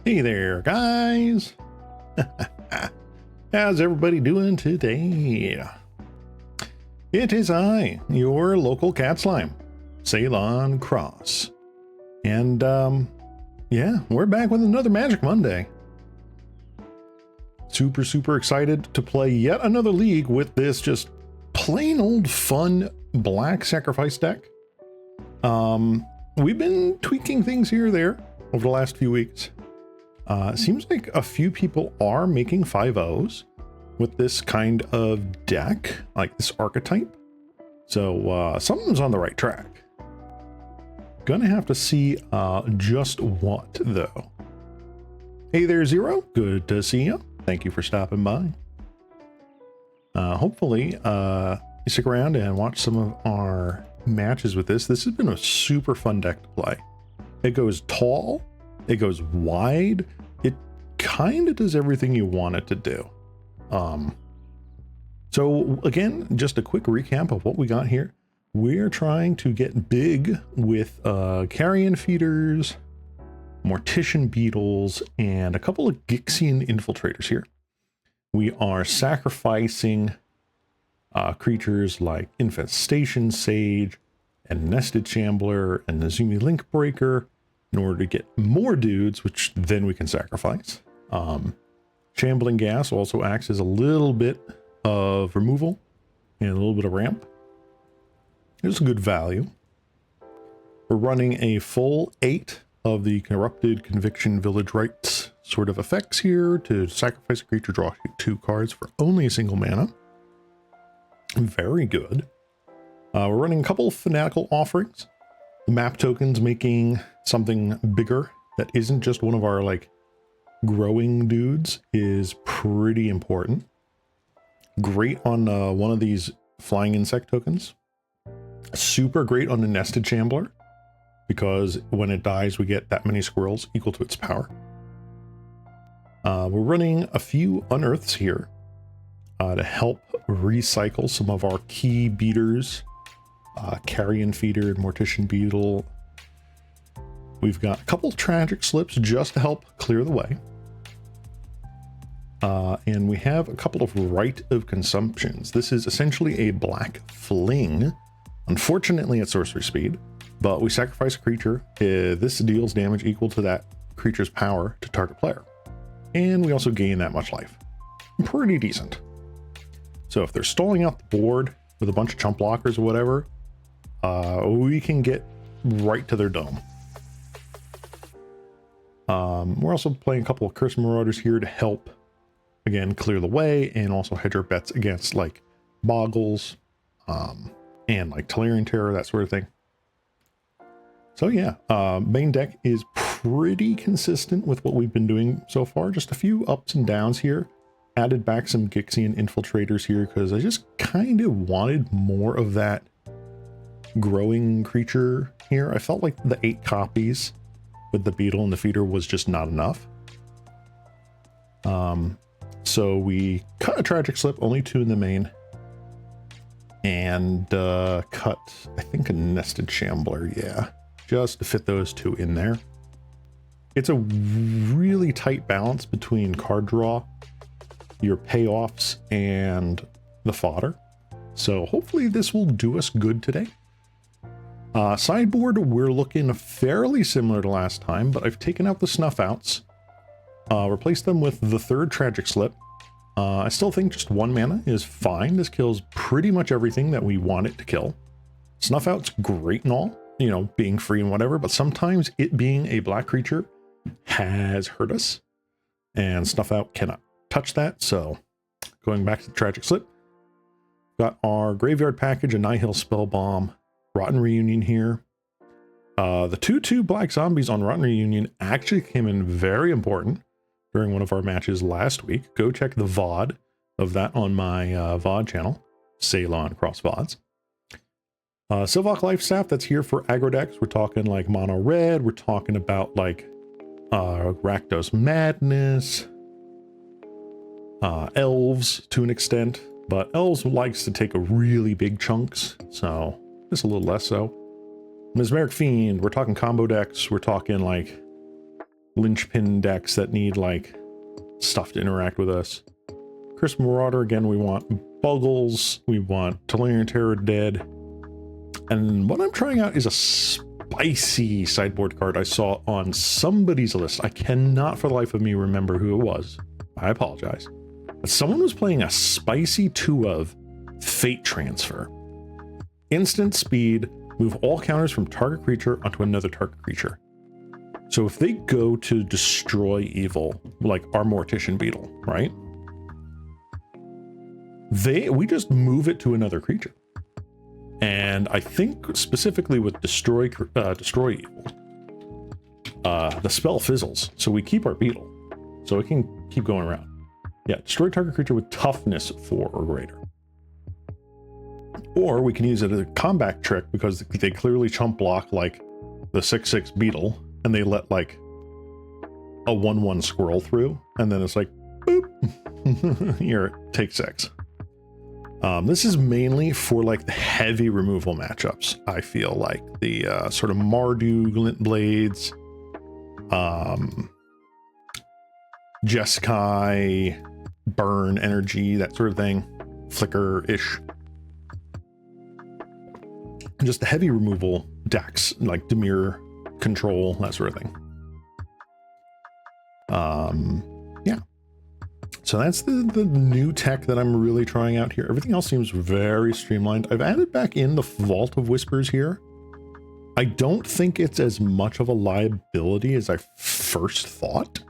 Hey there, guys. How's everybody doing today? It is I, your local cat slime, Ceylon Cross. And, yeah, we're back with another Magic Monday. Super excited to play yet another league with this just plain old fun black sacrifice deck. We've been tweaking things here or there over the last few weeks. It seems like a few people are making 5-0s with this kind of deck, like this archetype. So something's on the right track. Gonna have to see just what though. Hey there, Zero. Good to see you. Thank you for stopping by. Hopefully you stick around and watch some of our matches with this. This has been a super fun deck to play. It goes tall. It goes wide. It kind of does everything you want it to do. So again, just a quick recap of what we got here. We're trying to get big with carrion feeders, mortician beetles, and a couple of Gixian infiltrators here. We are sacrificing creatures like Infestation Sage and Nested Shambler and Nazumi Link Breaker in order to get more dudes, which then we can sacrifice. Shambling Gas also acts as a little bit of removal and a little bit of ramp. It's a good value. We're running a full 8 of the Corrupted Conviction Village Rites sort of effects here to sacrifice a creature, draw 2 cards for only a single mana. Very good. We're running a couple of Fanatical Offerings. The map tokens making something bigger that isn't just one of our like growing dudes is pretty important. Great on one of these flying insect tokens. Super great on the Nested Shambler because when it dies we get that many squirrels equal to its power. We're running a few unearths here to help recycle some of our key beaters. Carrion Feeder and Mortician Beetle. We've got a couple Tragic Slips just to help clear the way. And we have a couple of Rite of Consumptions. This is essentially a black fling, unfortunately at sorcery speed, but we sacrifice a creature. This deals damage equal to that creature's power to target player. And we also gain that much life. Pretty decent. So if they're stalling out the board with a bunch of chump blockers or whatever, we can get right to their dome. We're also playing a couple of Curse Marauders here to help, again, clear the way and also hedge our bets against like Boggles and like Tolarian Terror, that sort of thing. So yeah, main deck is pretty consistent with what we've been doing so far. Just a few ups and downs here. Added back some Gixian infiltrators here because I just kind of wanted more of that growing creature here. I felt like the 8 copies with the beetle and the feeder was just not enough. So we cut a Tragic Slip, only 2 in the main, and cut, I think, a Nested Shambler, yeah, just to fit those 2 in there. It's a really tight balance between card draw, your payoffs, and the fodder. So hopefully this will do us good today. Sideboard, we're looking fairly similar to last time, but I've taken out the snuff outs, replaced them with the 3rd Tragic Slip. I still think just 1 mana is fine. This kills pretty much everything that we want it to kill. Snuff out's great and all, you know, being free and whatever, but sometimes it being a black creature has hurt us, and snuff out cannot touch that. So going back to the Tragic Slip, got our Graveyard Package, a Nihil Spellbomb, Rotten Reunion here. The 2/2 black zombies on Rotten Reunion actually came in very important during one of our matches last week. Go check the VOD of that on my VOD channel, Ceylon Cross VODs. Sylvok Lifestaff, that's here for aggro decks. We're talking like mono red. We're talking about like Rakdos Madness, Elves to an extent, but Elves likes to take a really big chunks, so just a little less so. Mesmeric Fiend, we're talking combo decks. We're talking like linchpin decks that need like stuff to interact with us. Chris Marauder, again, we want Buggles, we want Tolarian Terror Dead. And what I'm trying out is a spicy sideboard card I saw on somebody's list. I cannot for the life of me remember who it was. I apologize. But someone was playing a spicy 2 of Fate Transfer. Instant speed, move all counters from target creature onto another target creature. So if they go to destroy evil, like our Mortician Beetle, right? We just move it to another creature. And I think specifically with destroy evil, the spell fizzles, so we keep our beetle, so it can keep going around. Yeah, destroy target creature with toughness 4 or greater. Or we can use it as a combat trick because they clearly chump block like the 6/6 beetle, and they let like a 1/1 squirrel through, and then it's like boop, here, take 6. This is mainly for like the heavy removal matchups. I feel like the sort of Mardu, Glint Blades, Jeskai, Burn Energy, that sort of thing, Flicker-ish. Just the heavy removal decks like Dimir, Control, that sort of thing. Yeah. So that's the new tech that I'm really trying out here. Everything else seems very streamlined. I've added back in the Vault of Whispers here. I don't think it's as much of a liability as I first thought.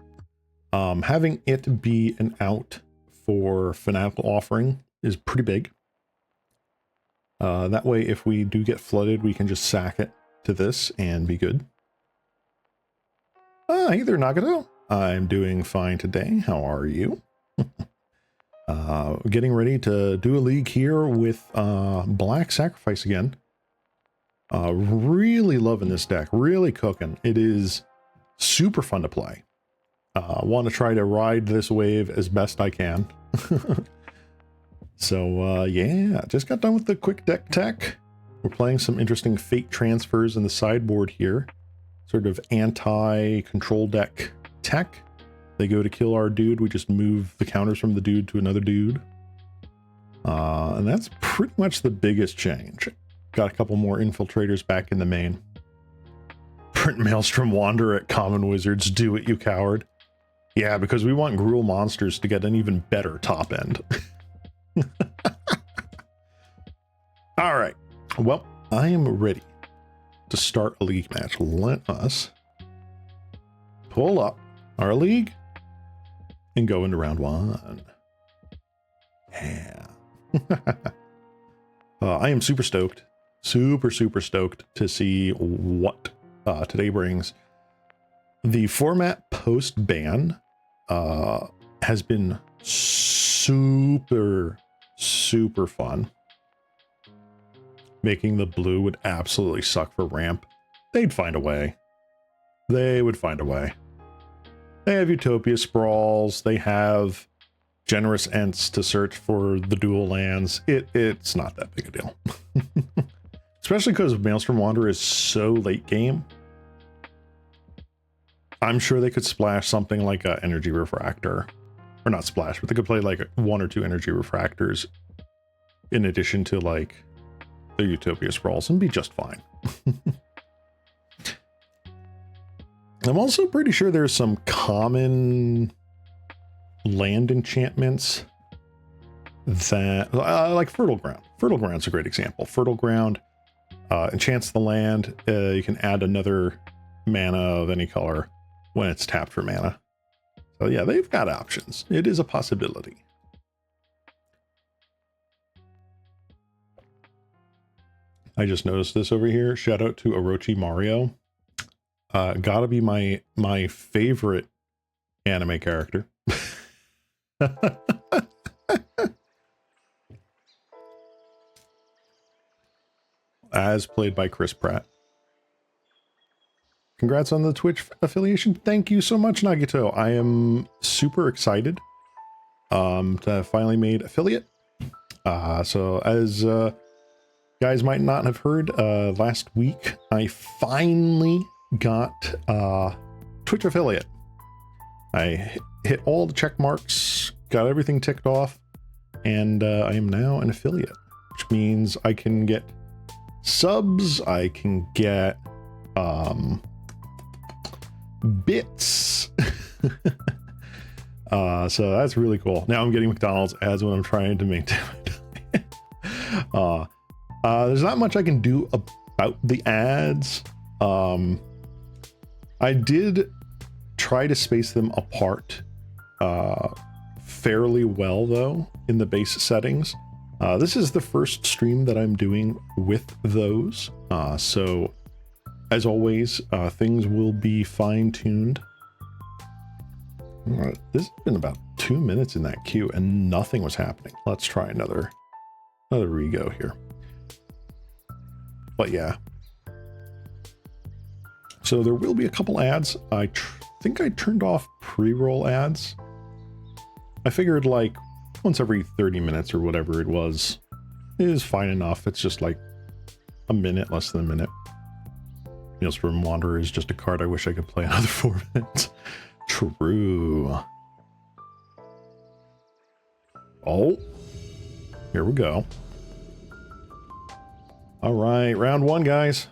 Having it be an out for Fanatical Offering is pretty big. That way, if we do get flooded, we can just sack it to this and be good. Hey there, Nagato. I'm doing fine today. How are you? Getting ready to do a league here with Black Sacrifice again. Really loving this deck, really cooking. It is super fun to play. Want to try to ride this wave as best I can. So yeah, just got done with the quick deck tech. We're playing some interesting Fate Transfers in the sideboard here. Sort of anti-control deck tech. They go to kill our dude, we just move the counters from the dude to another dude. And that's pretty much the biggest change. Got a couple more infiltrators back in the main. Print Maelstrom Wanderer at Common Wizards, do it, you coward. Yeah, because we want Gruul monsters to get an even better top end. All right, well, I am ready to start a league match. Let us pull up our league and go into round 1. Yeah. I am super stoked, super stoked to see what today brings. The format post ban has been super fun. Making the blue would absolutely suck for ramp. They'd find a way. They would find a way. They have Utopia Sprawls. They have generous Ents to search for the dual lands. It's not that big a deal. Especially because Maelstrom Wanderer is so late game. I'm sure they could splash something like a Energy Refractor. Or not splash, but they could play like 1 or 2 Energy Refractors in addition to like the Utopia Sprawls and be just fine. I'm also pretty sure there's some common land enchantments that like Fertile Ground. Fertile Ground's a great example. Fertile Ground enchants the land. You can add another mana of any color when it's tapped for mana. So yeah, they've got options. It is a possibility. I just noticed this over here. Shout out to Orochi Mario. Gotta be my favorite anime character. As played by Chris Pratt. Congrats on the Twitch affiliation. Thank you so much, Nagito. I am super excited to have finally made affiliate. So as guys might not have heard, last week I finally got Twitch affiliate. I hit all the check marks, got everything ticked off, and I am now an affiliate, which means I can get subs, I can get bits. So that's really cool. Now I'm getting McDonald's ads when I'm trying to maintain my there's not much I can do about the ads. I did try to space them apart fairly well though in the base settings. This is the first stream that I'm doing with those. So as always, things will be fine-tuned. This has been about 2 minutes in that queue and nothing was happening. Let's try another rego here. But yeah. So there will be a couple ads. I think I turned off pre-roll ads. I figured like once every 30 minutes or whatever it was is fine enough. It's just like a minute, less than a minute. Maelstrom Wanderer is just a card I wish I could play another 4 minutes. True. Oh, here we go. All right, round one, guys.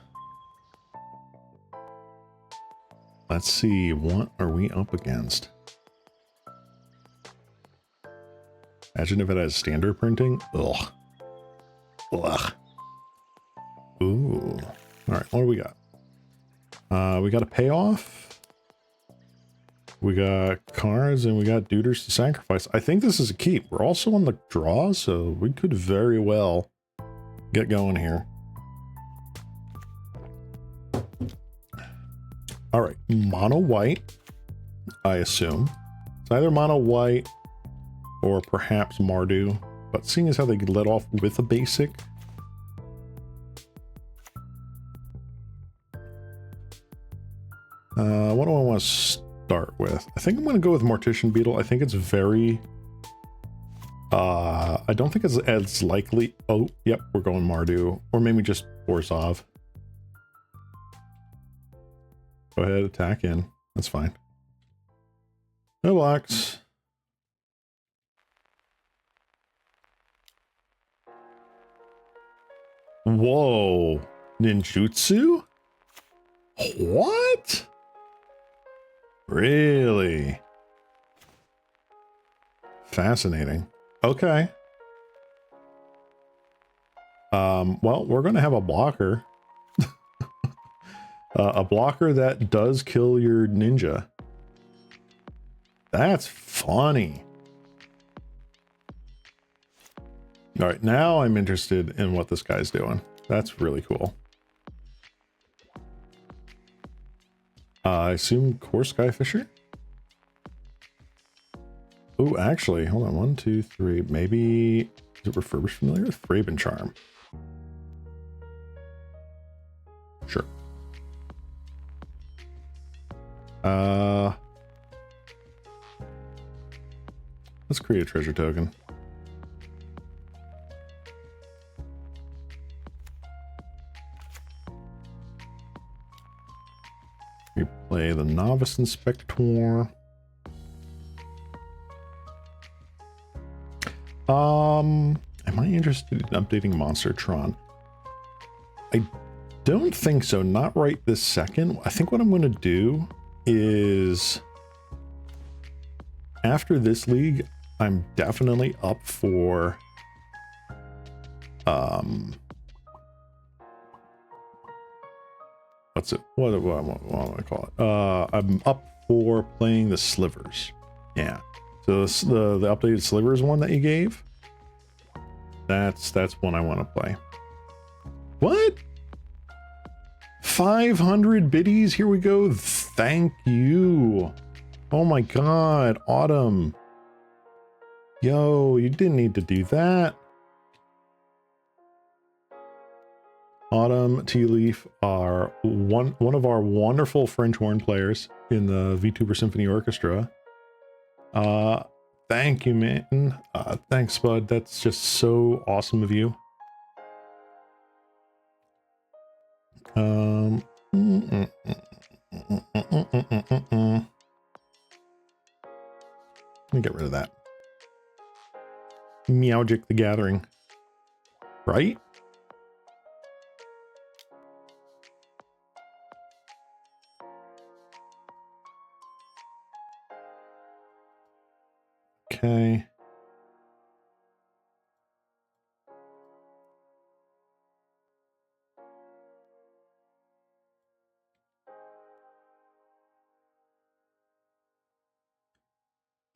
Let's see, what are we up against? Imagine if it has standard printing. Ugh. Ugh. Ooh. All right, what do we got? We got a payoff. We got cards and we got duders to sacrifice. I think this is a keep. We're also on the draw, so we could very well get going here. All right, mono white, I assume. It's either mono white or perhaps Mardu, but seeing as how they let off with a basic. What do I want to start with? I think I'm going to go with Mortician Beetle. I think it's very... I don't think it's as likely... Oh, yep, we're going Mardu. Or maybe just Borzov. Go ahead, attack in. That's fine. No blocks. Whoa. Ninjutsu? What? Really? Fascinating. Okay. Well, we're going to have a blocker. A blocker that does kill your ninja. That's funny. All right, now I'm interested in what this guy's doing. That's really cool. I assume Core Skyfisher? Oh, actually, hold on. 1, 2, 3. Maybe... Is it refurbished familiar with Fraben Charm? Sure. Let's create a treasure token. We play the Novice Inspector. Am I interested in updating Monster Tron? I don't think so. Not right this second. I think what I'm going to do is after this league, I'm definitely up for what's it? What do I call it? I'm up for playing the Slivers. Yeah. So this, the updated Slivers one that you gave. That's one I want to play. What? 500 biddies. Here we go. Thank you. Oh my God, Autumn. Yo, you didn't need to do that. Autumn, Tea Leaf are one of our wonderful French horn players in the VTuber Symphony Orchestra. Thank you, man. Thanks, bud. That's just so awesome of you. Let me get rid of that. Meowgic the Gathering. Right? Okay.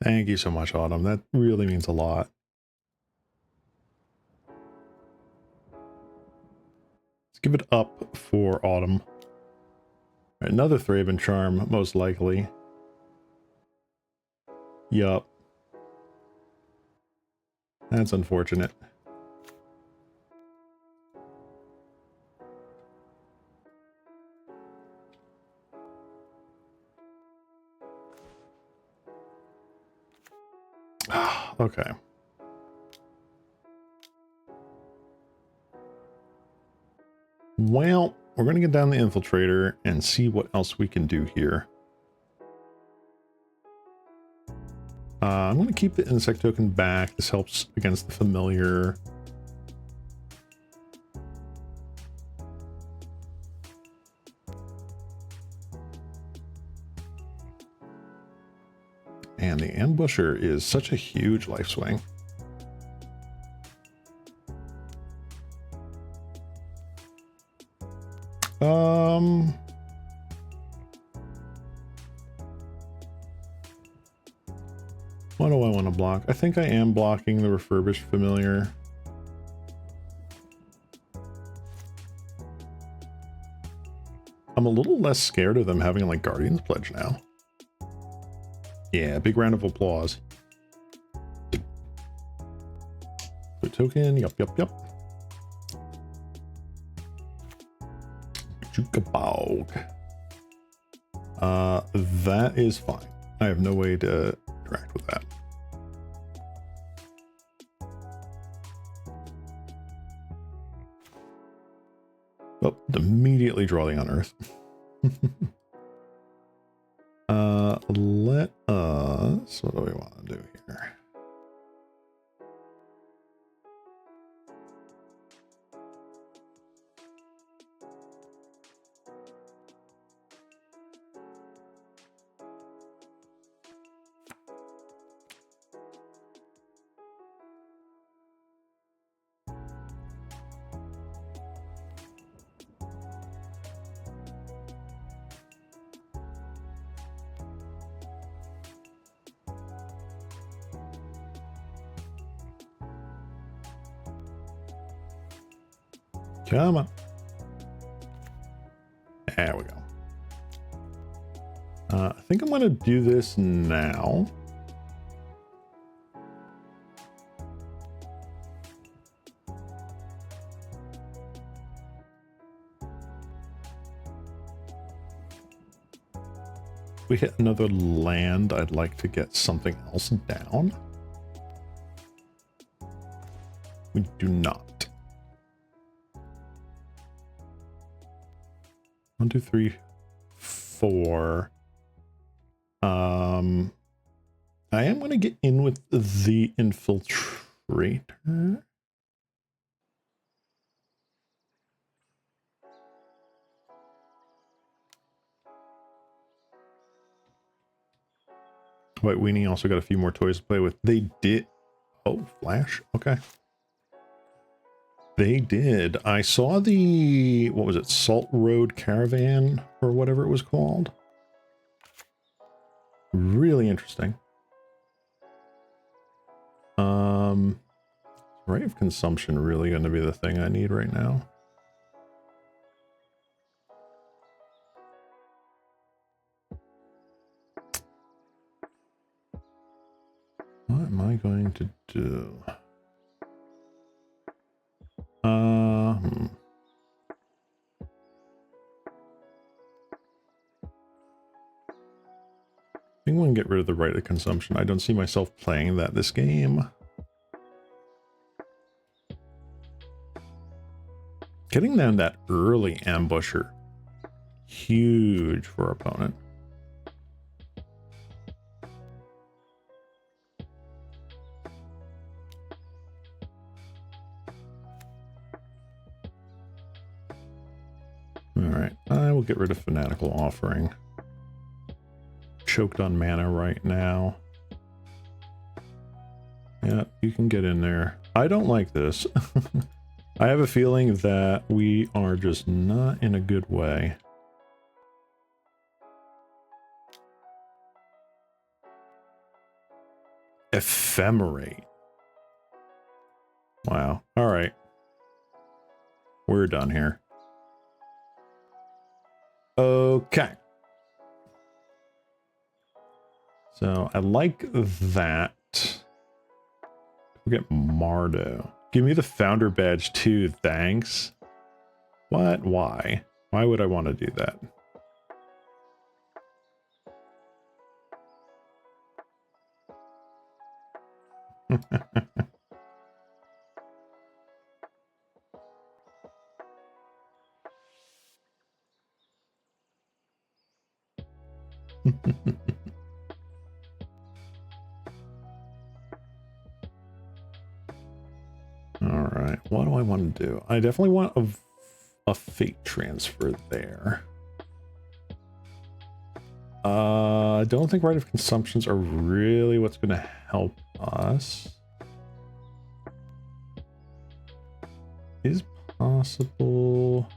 Thank you so much, Autumn. That really means a lot. Let's give it up for Autumn. Another Thraben Charm, most likely. Yup. That's unfortunate. Okay. Well, we're going to get down the Infiltrator and see what else we can do here. I'm going to keep the Insect Token back. This helps against the Familiar. And the Ambusher is such a huge life swing. What do I want to block? I think I am blocking the Refurbished Familiar. I'm a little less scared of them having like Guardian's Pledge now. Yeah, big round of applause. Blue token, yup. Jukabog. That is fine. I have no way to interact with that. Oh, immediately draw the Unearth. Let us, what do we want to do here? Come on. There we go. I think I'm going to do this now. If we hit another land, I'd like to get something else down. We do not. 1, 2, 3, 4. I am going to get in with the Infiltrator. White Weenie also got a few more toys to play with. They did. Oh, Flash. Okay. They did. I saw the, what was it? Salt Road Caravan or whatever it was called. Really interesting. Rate of consumption really going to be the thing I need right now. What am I going to do? I think we'll get rid of the right of consumption. I don't see myself playing that this game. Getting down that early ambusher, huge for our opponent. right, I will get rid of Fanatical Offering. Choked on mana right now. Yeah, you can get in there. I don't like this. I have a feeling that we are just not in a good way. Ephemerate. Wow. All right. We're done here. Okay. So I like that. We'll get Mardo. Give me the founder badge too, thanks. What? Why? Why would I want to do that? All right, what do I want to do? I definitely want a fate transfer there. I don't think Rite of Consumptions are really what's going to help us. Is possible.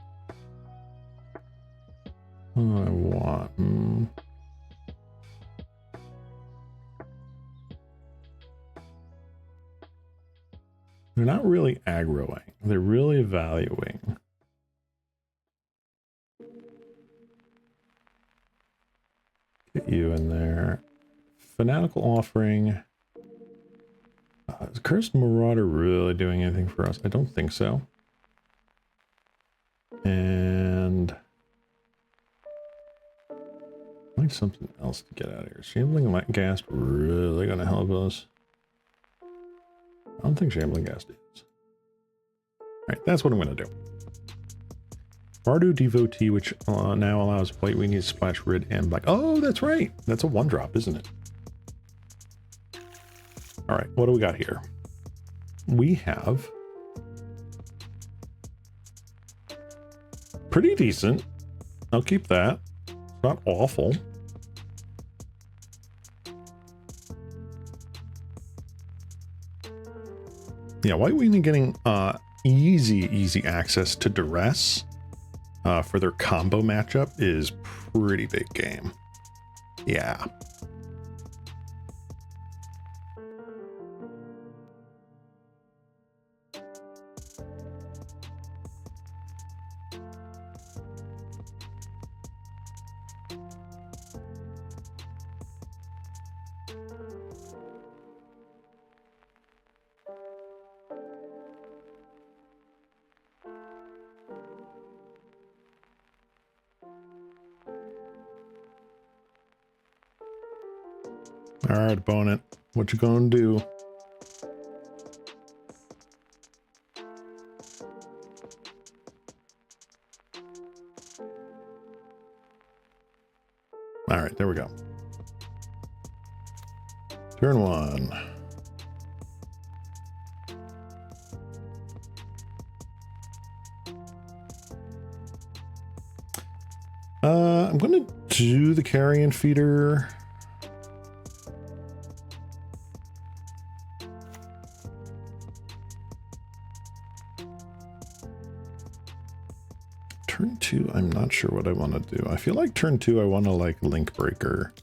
What do I want? They're not really aggroing. They're really valuing. Get you in there. Fanatical Offering. Is Cursed Marauder really doing anything for us? I don't think so. And I need something else to get out of here. Shambling Ghast really gonna help us? I don't think Shambling Ghast is. Alright, that's what I'm gonna do. Bardo Devotee, which now allows white. We need Splash Red and Black. Oh, that's right. That's a 1-drop, isn't it? All right, what do we got here? We have pretty decent. I'll keep that. It's not awful. Yeah, White Weenie getting easy access to Duress for their combo matchup is pretty big game. Yeah. All right, opponent, what you gonna do? All right, there we go. Turn 1. I'm gonna do the Carrion Feeder. Turn 2, I'm not sure what I want to do. I feel like turn 2, I want to like Link Breaker.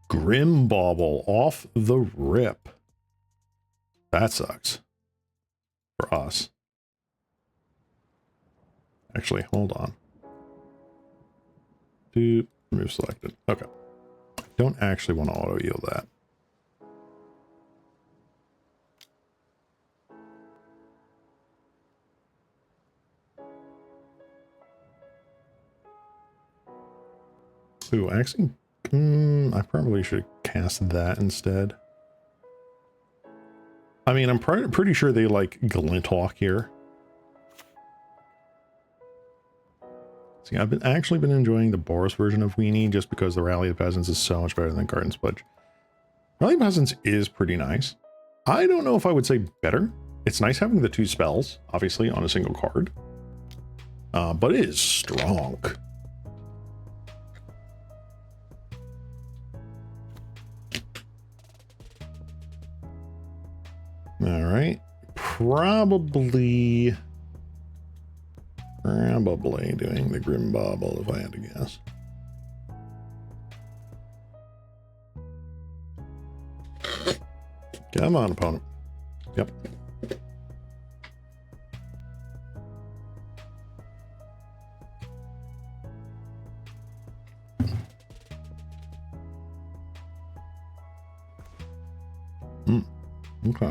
Grim Bauble off the rip. That sucks. For us. Actually, hold on. Do move selected. Okay. Don't actually want to auto yield that. Ooh, actually, I probably should cast that instead. I mean, I'm pretty sure they like Glinthawk here. See, I've actually been enjoying the Boros version of Weenie just because the Rally of Peasants is so much better than Garden Spludge. Rally of Peasants is pretty nice. I don't know if I would say better. It's nice having the 2 spells, obviously, on a single card. but it is strong. All right, probably doing the Grim Bobble if I had to guess. Come on, opponent. Yep. Okay.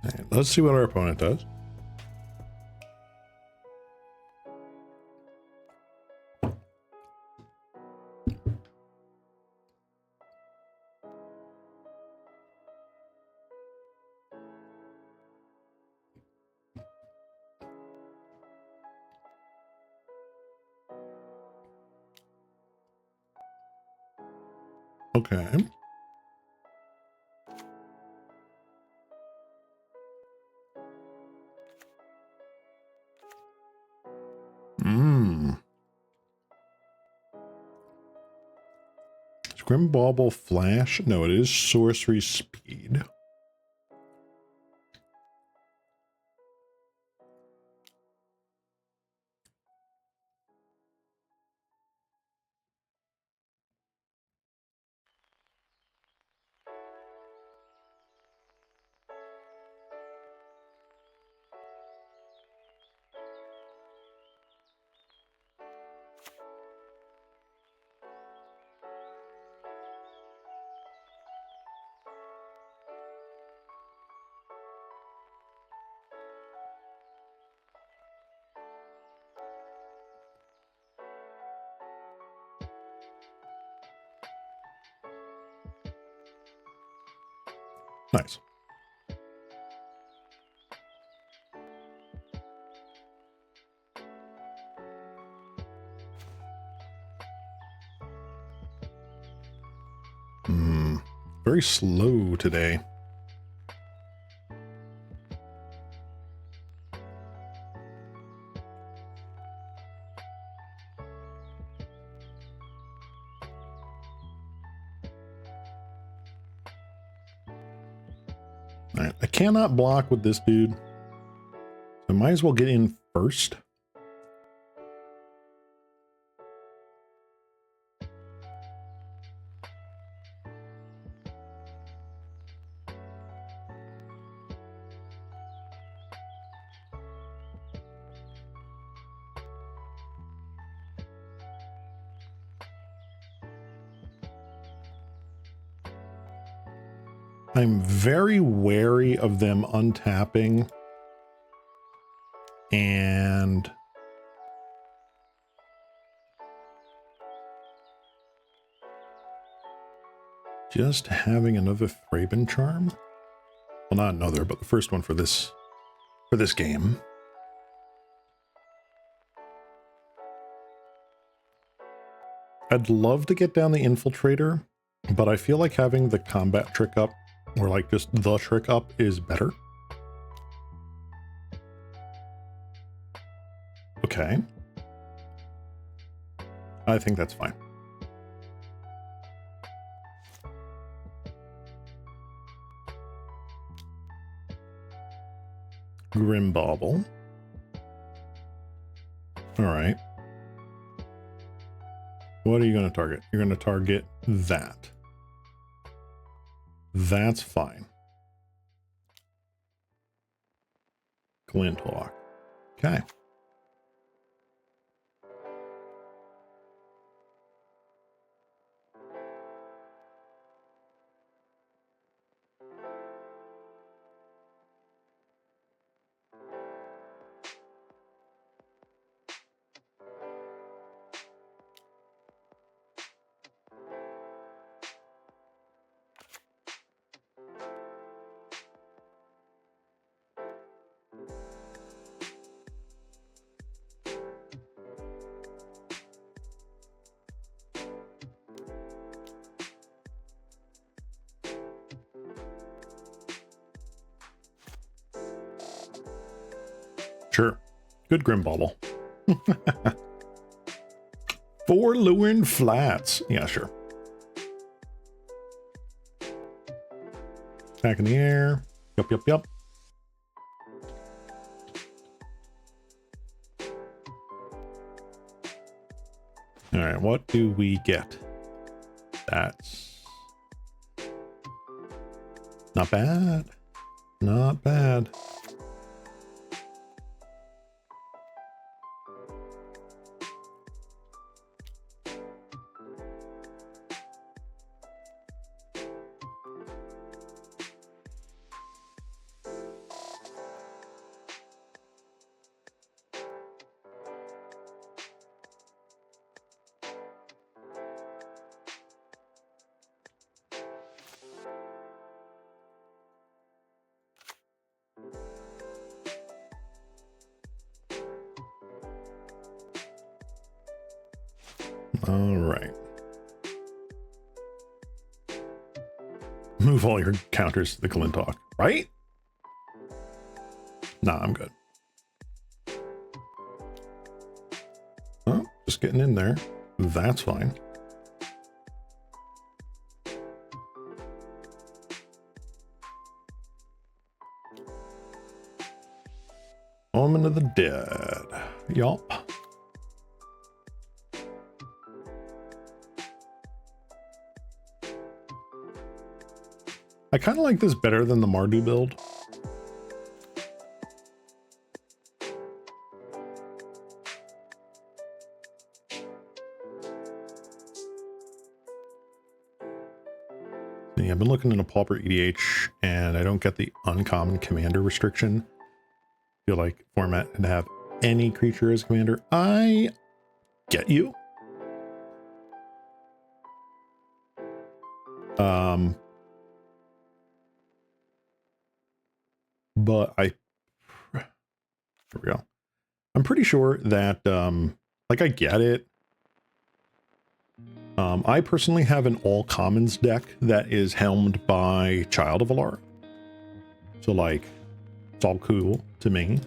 All right, let's see what our opponent does. Okay. Grim Bauble Flash? No, it is Sorcery Speed. Nice. Very slow today. All right, I cannot block with this dude. I might as well get in first. I'm very wary of them untapping and just having another Thraben Charm. Well, not another, but the first one for this game. I'd love to get down the Infiltrator, but I feel like having the combat trick up, or like just the trick up, is better. Okay. I think that's fine. Grim Bauble. All right. What are you going to target? You're going to target that. That's fine. Glinthawk. Okay. Sure. Good Grim Bauble. 4 Lewin Flats. Yeah, sure. Back in the air. Yup, yup, yup. All right, what do we get? That's not bad. Not bad. All right. Move all your counters to the Glintalk, right? Nah, I'm good. Oh, just getting in there. That's fine. Omen of the Dead. Yup. I kind of like this better than the Mardu build. Yeah, I've been looking into Pauper EDH and I don't get the uncommon commander restriction. I feel like format and have any creature as commander. I get you. But here we go. I'm pretty sure that, like, I get it. I personally have an all commons deck that is helmed by Child of Alara. So, like, it's all cool to me.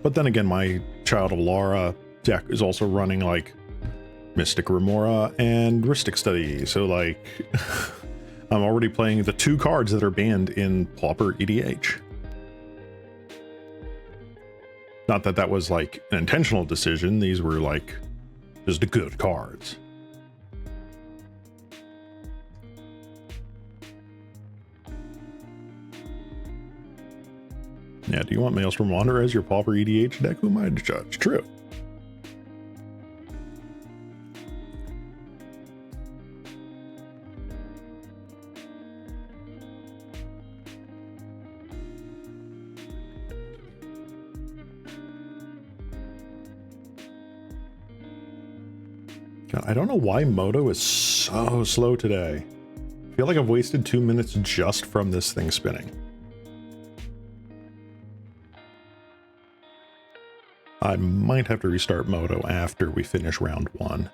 But then again, my Child of Alara deck is also running like Mystic Remora and Rhystic Study. So like I'm already playing the 2 cards that are banned in Pauper EDH. Not that that was like an intentional decision. These were like just good cards. Yeah, do you want Maelstrom Wanderer as your Pauper EDH deck? Who am I to judge? True. God, I don't know why Moto is so slow today. I feel like I've wasted 2 minutes just from this thing spinning. I might have to restart Moto after we finish round 1.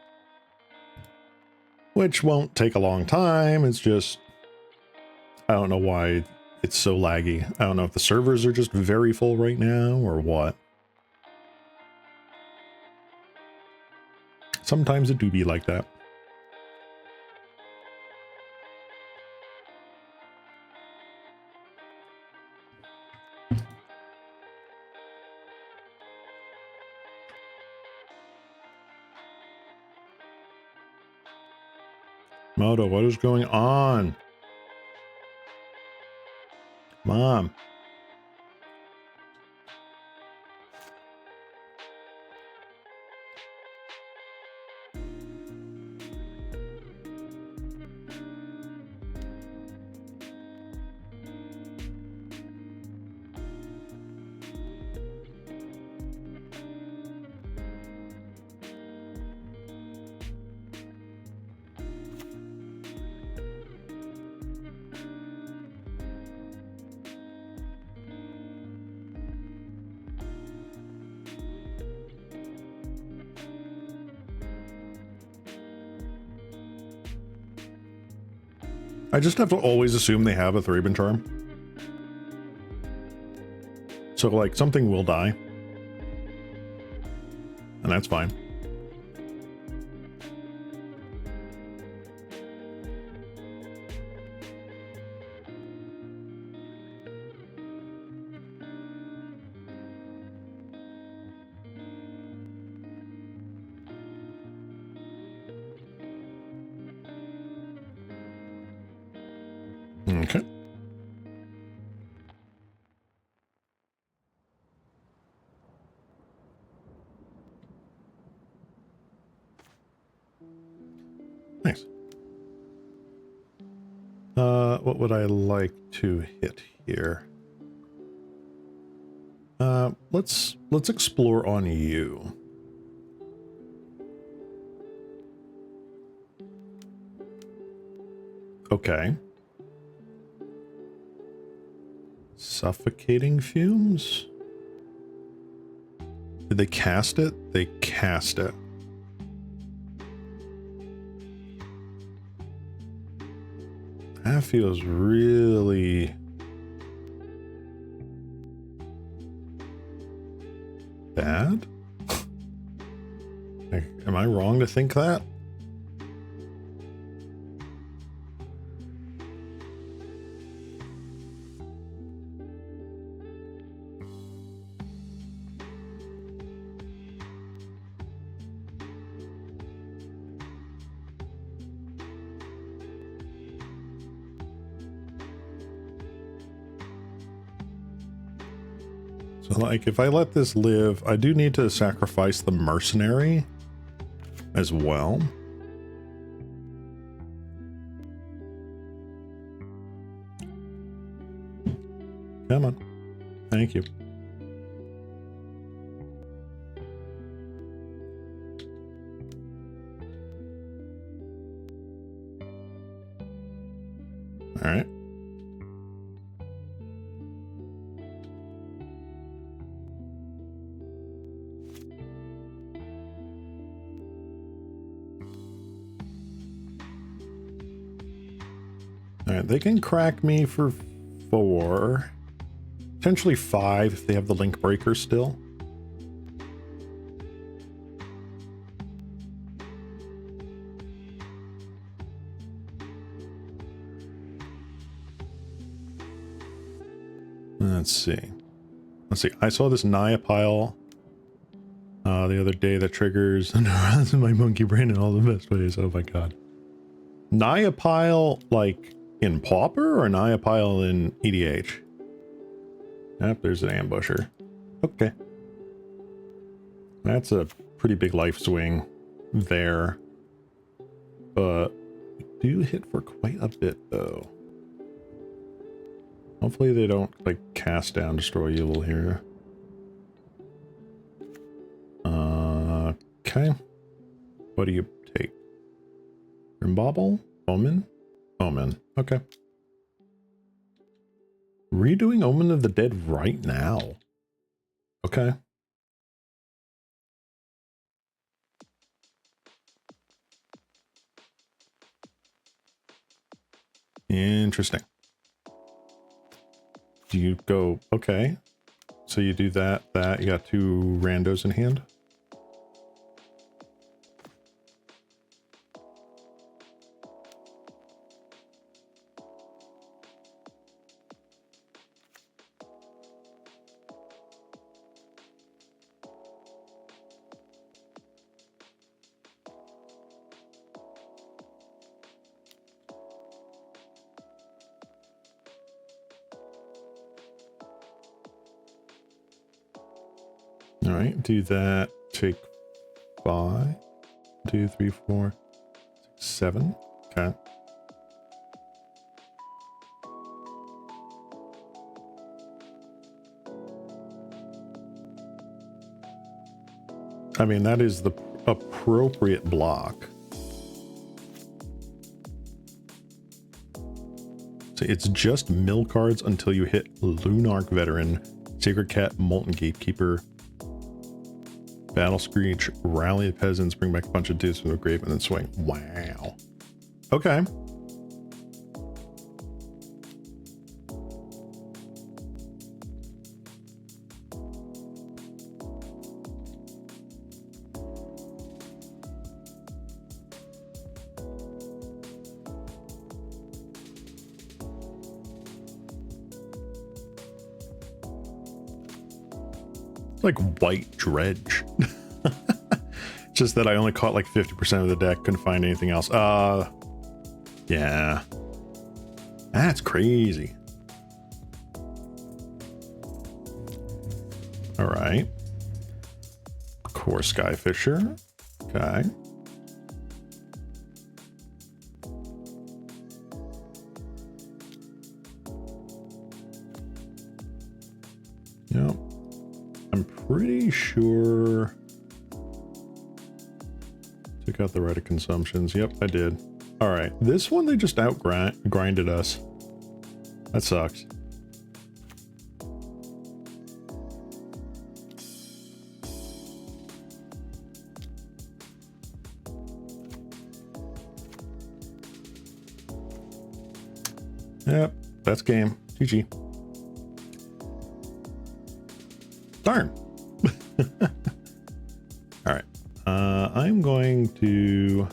Which won't take a long time, it's just... I don't know why it's so laggy. I don't know if the servers are just very full right now, or what. Sometimes it do be like that. Moto, what is going on? Mom. I just have to always assume they have a Thraben Charm. So, like, something will die. And that's fine. Okay. Nice. What would I like to hit here? Let's explore on you. Okay. Suffocating fumes? Did they cast it? They cast it. That feels really bad. Am I wrong to think that? So, like, if I let this live, I do need to sacrifice the mercenary as well. Come on. Thank you. All right. All right, they can crack me for 4, potentially 5 if they have the link breaker still. Let's see. I saw this Naya pile the other day that triggers neurons in my monkey brain in all the best ways. Oh my god. Naya pile, like, in Pauper or Naya pile in EDH? Yep, there's an ambusher. Okay. That's a pretty big life swing there. But we do hit for quite a bit, though. Hopefully they don't, like, cast down Destroy Evil here. Okay. What do you take? Rimbobble? Omen? Omen. Okay. Redoing Omen of the Dead right now. Okay. Interesting. Do you go, okay. So you do that, you got 2 randos in hand? All right, do that. Take 5, 2, 3, 4, 6, 7. Okay. I mean, that is the appropriate block. So it's just mill cards until you hit Lunarch Veteran, Sacred Cat, Molten Gatekeeper, Battle Screech, Rally the Peasants, bring back a bunch of dudes from the grave, and then swing. Wow. Okay. like white dredge. Just that I only caught like 50% of the deck, couldn't find anything else. Yeah. That's crazy. All right. Core Skyfisher. Okay. Yep. I'm pretty sure. Took out the right of consumptions. Yep, I did. All right. This one, they just grinded us. That sucks. Yep, that's game. GG. Darn. All right. I'm going to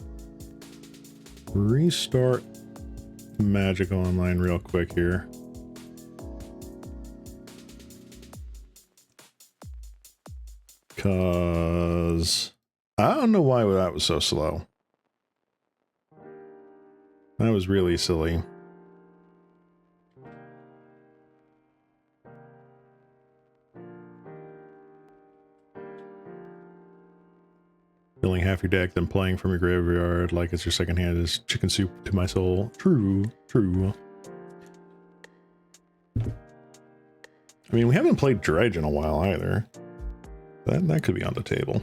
restart Magic Online real quick here. Because I don't know why that was so slow. That was really silly. Filling half your deck, then playing from your graveyard like it's your second hand is chicken soup to my soul. True, true. I mean, we haven't played Dredge in a while either. That could be on the table.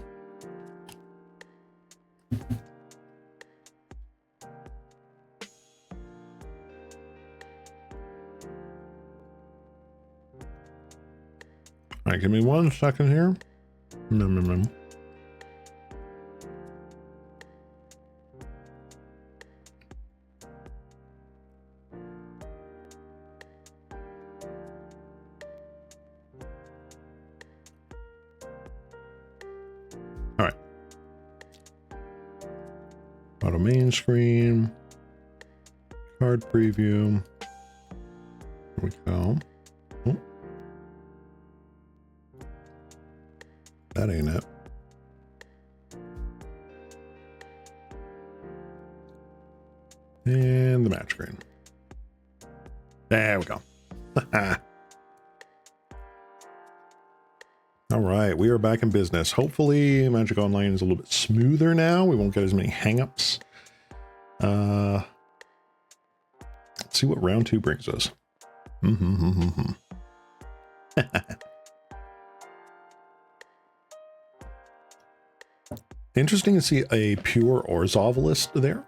All right, give me 1 second here. All right. Auto main screen. Card preview. Here we go. Oh. That ain't it. And the match screen. There we go. All right, we are back in business. Hopefully Magic Online is a little bit smoother now. We won't get as many hangups. Let's see what round 2 brings us. Interesting to see a pure Orzhov list there.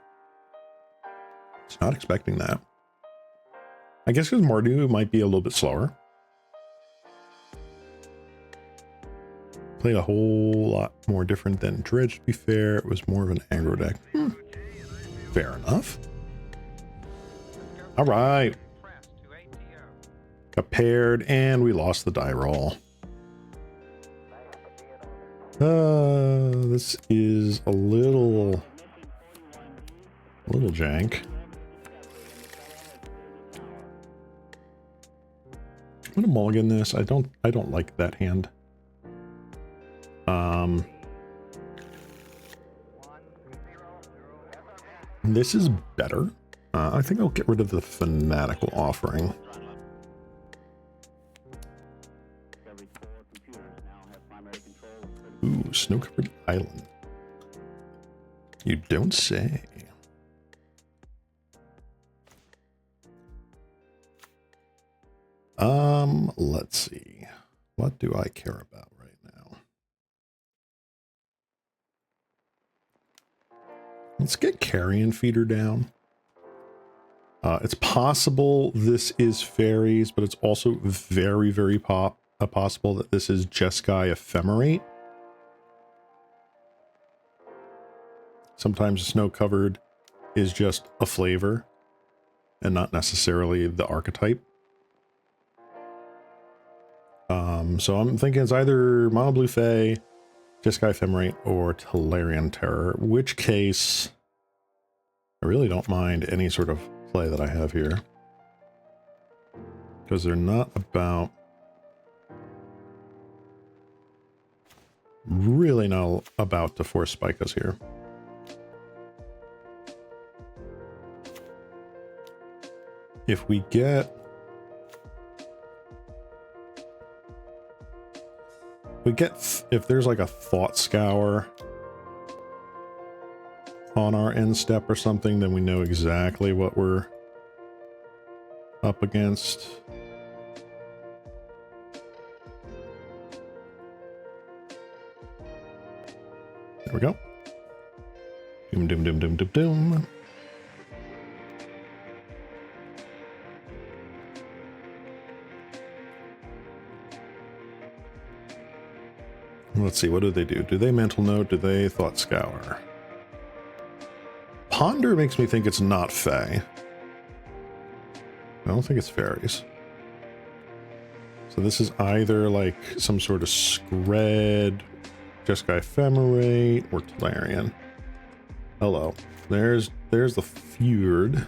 It's not expecting that. I guess because Mardu might be a little bit slower. Played a whole lot more different than Dredge, to be fair. It was more of an aggro deck. Fair enough. All right. Got paired, and we lost the die roll. This is a little jank. I'm gonna mulligan this. I don't like that hand. This is better. I think I'll get rid of the Fanatical Offering. Ooh, Snow-Covered Island. You don't say. Let's see. What do I care about right now? Let's get Carrion Feeder down. It's possible this is fairies, but it's also very, very possible that this is Jeskai Ephemerate. Sometimes snow-covered is just a flavor and not necessarily the archetype. So I'm thinking it's either Mono Blue Fae, Jeskai Ephemerate, or Tolarian Terror, which case I really don't mind any sort of play that I have here. Because they're not about really not about to force spike us here. If we get... if there's like a Thought Scour on our end step or something, then we know exactly what we're up against. There we go. Doom, doom, doom, doom, doom, doom. Let's see, what do they do? Do they mental note? Do they Thought Scour? Ponder makes me think it's not Fae. I don't think it's fairies. So this is either like some sort of Scred, Jeskai Ephemerate, or Tolarian. Hello. There's the Fjord.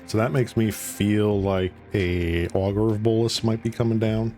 So that makes me feel like a Augur of Bolus might be coming down.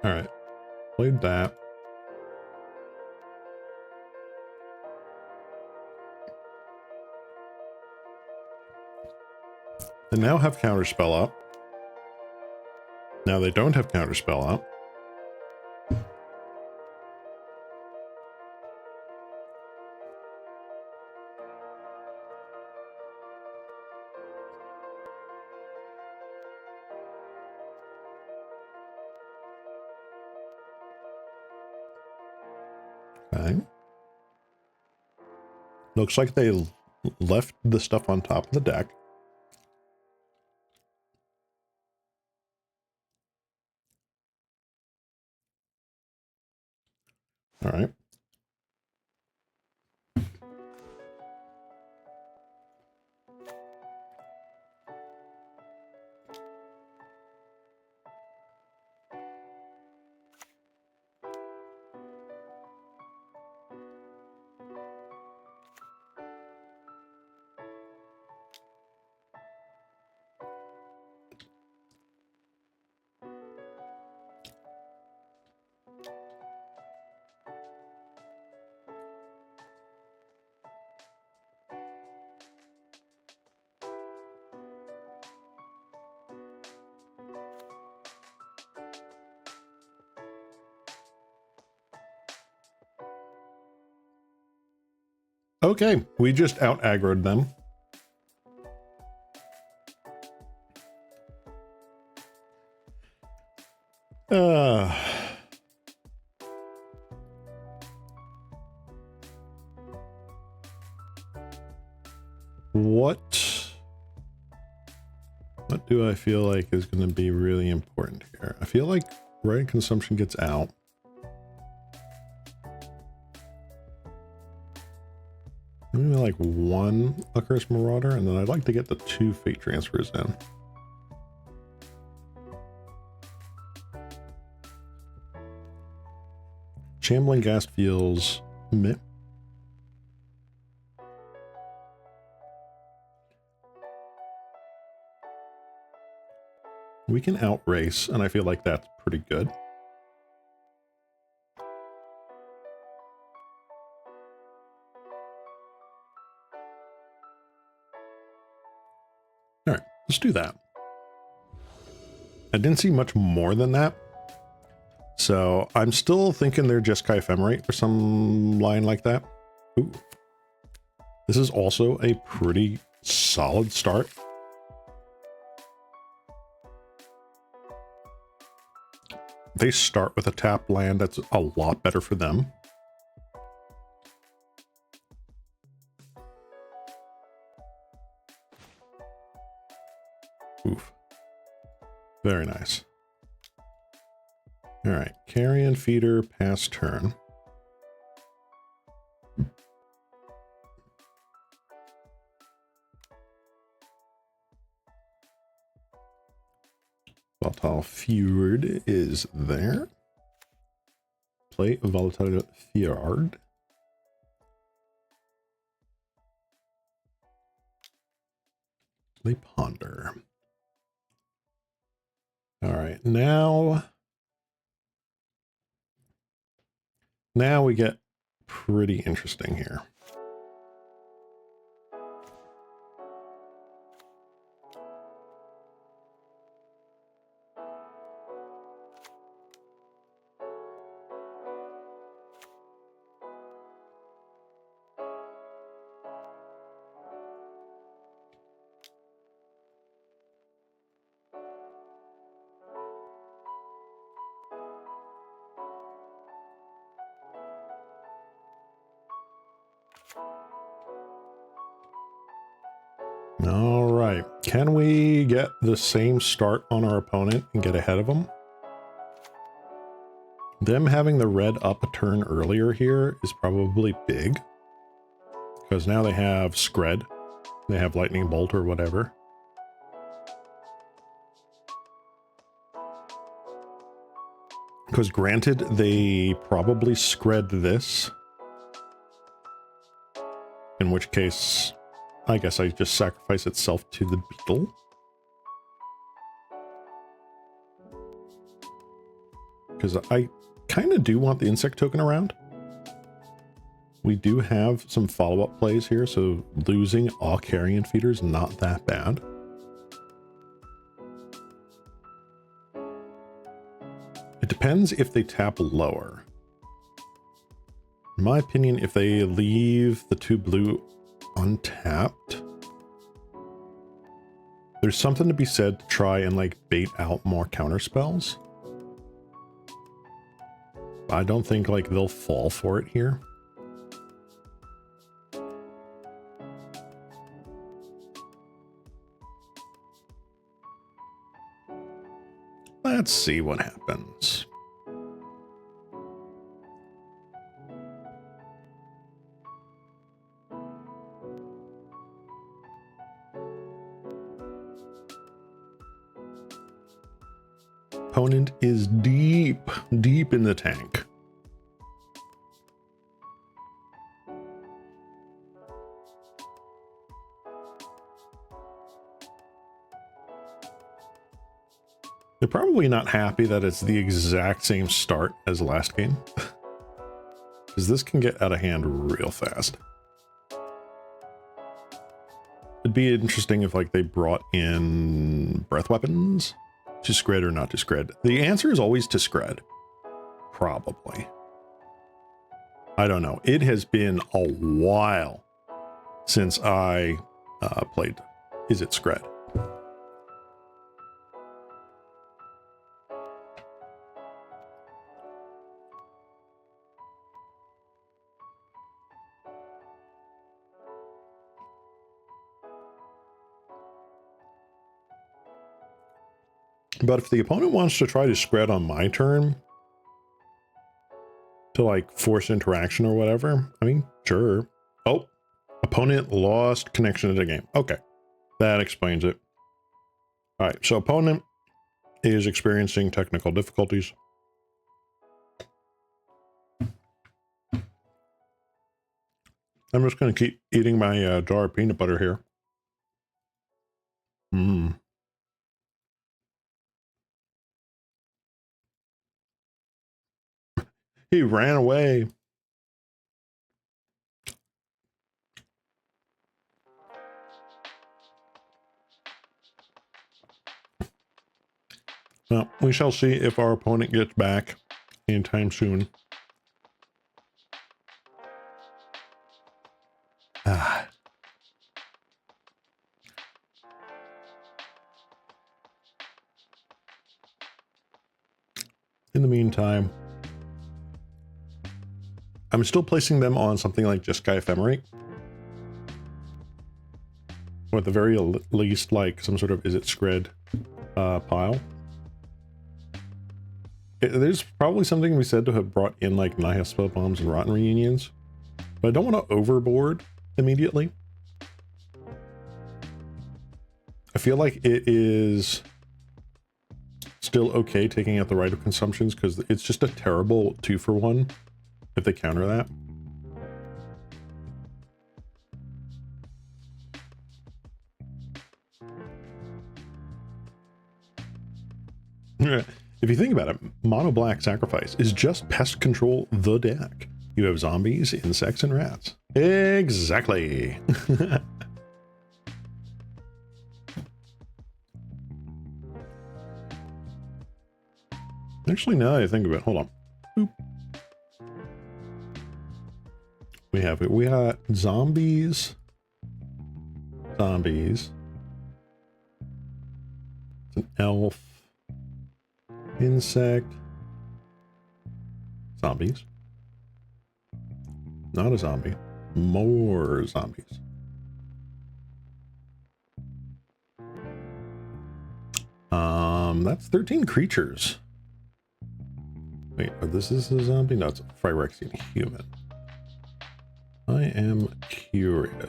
All right, played that. They now have Counterspell up. Now they don't have Counterspell up. Okay. Looks like they left the stuff on top of the deck. All right. Okay, we just out-aggroed them. What do I feel like is going to be really important here? I feel like Right Consumption gets out. Maybe like one Accursed Marauder, and then I'd like to get the 2 Fate Transfers in. Shambling Ghast feels meh. We can outrace, and I feel like that's pretty good. All right, let's do that. I didn't see much more than that. So I'm still thinking they're Jeskai Ephemerate or some line like that. Ooh. This is also a pretty solid start. They start with a tapped land that's a lot better for them. Oof. Very nice. All right, carrion feeder pass turn. Volatile Fjord is there. Play Volatile Fjord. Play Ponder. All right, now we get pretty interesting here. All right, can we get the same start on our opponent and get ahead of them? Them having the red up a turn earlier here is probably big, because now they have Scred, they have Lightning Bolt or whatever. Because granted, they probably Scred this, in which case I guess I just sacrifice itself to the beetle. Because I kind of do want the insect token around. We do have some follow-up plays here, so losing all carrion feeder is not that bad. It depends if they tap lower. In my opinion, if they leave the 2 blue untapped, there's something to be said to try and like bait out more counter spells. I don't think like they'll fall for it here. Let's see what happens. Opponent is deep in the tank. They're probably not happy that it's the exact same start as last game, because this can get out of hand real fast. It'd be interesting if like they brought in breath weapons. To Scred or not to Scred? The answer is always to Scred. Probably. I don't know. It has been a while since I played Is It Scred? But if the opponent wants to try to Scred on my turn to like force interaction or whatever, I mean, sure. Oh, opponent lost connection to the game. Okay, that explains it. All right, so opponent is experiencing technical difficulties. I'm just going to keep eating my jar of peanut butter here. He ran away. Well, we shall see if our opponent gets back anytime soon. In the meantime, I'm still placing them on something like Jeskai Ephemerate. or at the very least, like some sort of, is it Scred pile? There's probably something to be said to have brought in like Nihil Spell Bombs and Rotten Reunions, but I don't want to overboard immediately. I feel like it is still okay taking out the Rite of Consumptions because it's just a terrible 2-for-1 if they counter that. If you think about it, Mono Black Sacrifice is just pest control the deck. You have zombies, insects, and rats. Exactly. Actually, now that I think of it, hold on. Boop. We got zombies. Zombies. It's an elf. Insect. Zombies. Not a zombie. More zombies. That's 13 creatures. Wait, this is a zombie? No, it's a Phyrexian human. I am curious.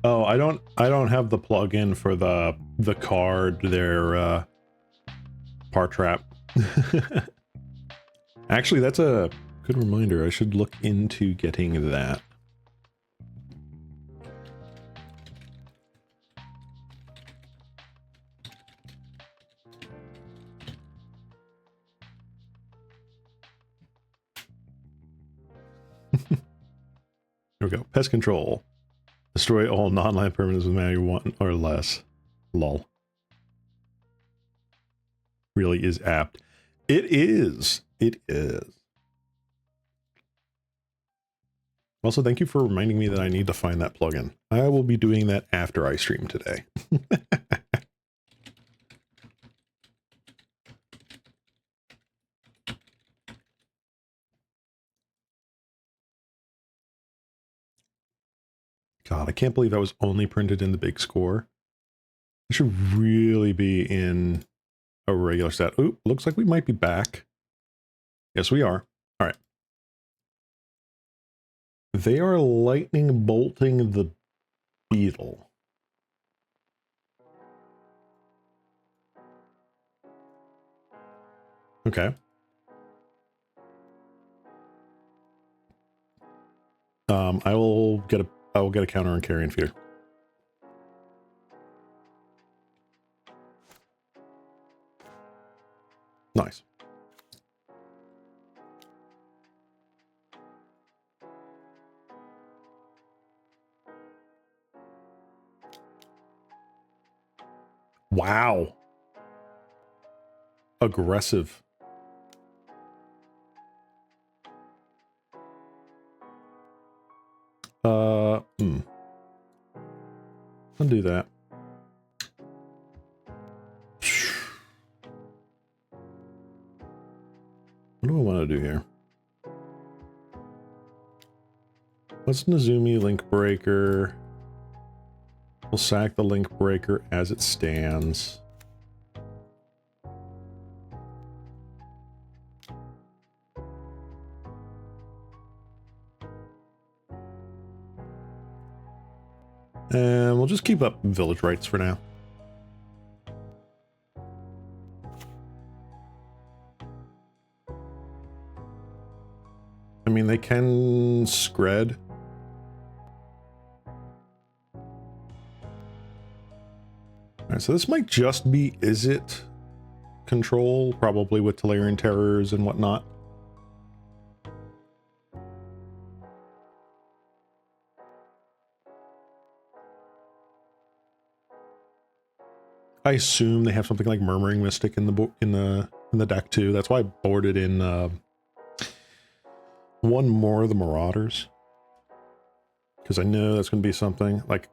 Oh, I don't have the plugin for the card, their par trap. Actually, that's a good reminder. I should look into getting that. Here we go. Pest control. Destroy all non-land permanents with mana 1 or less. Lol. Really is apt. It is. It is. Also, thank you for reminding me that I need to find that plugin. I will be doing that after I stream today. God, I can't believe that was only printed in the big score. It should really be in a regular set. Ooh, looks like we might be back. Yes, we are. All right. They are lightning bolting the beetle. Okay. I will get a counter on Carrion Fear. Nice. Wow. Aggressive. I'll do that. What do I want to do here? What's Nezumi Link Breaker? We'll sack the Link Breaker as it stands. And we'll just keep up village rights for now. I mean, they can Scred. Alright, so this might just be Izzet control, probably with Tolarian Terrors and whatnot. I assume they have something like Murmuring Mystic in the deck too. That's why I boarded in one more of the Marauders, because I know that's going to be something like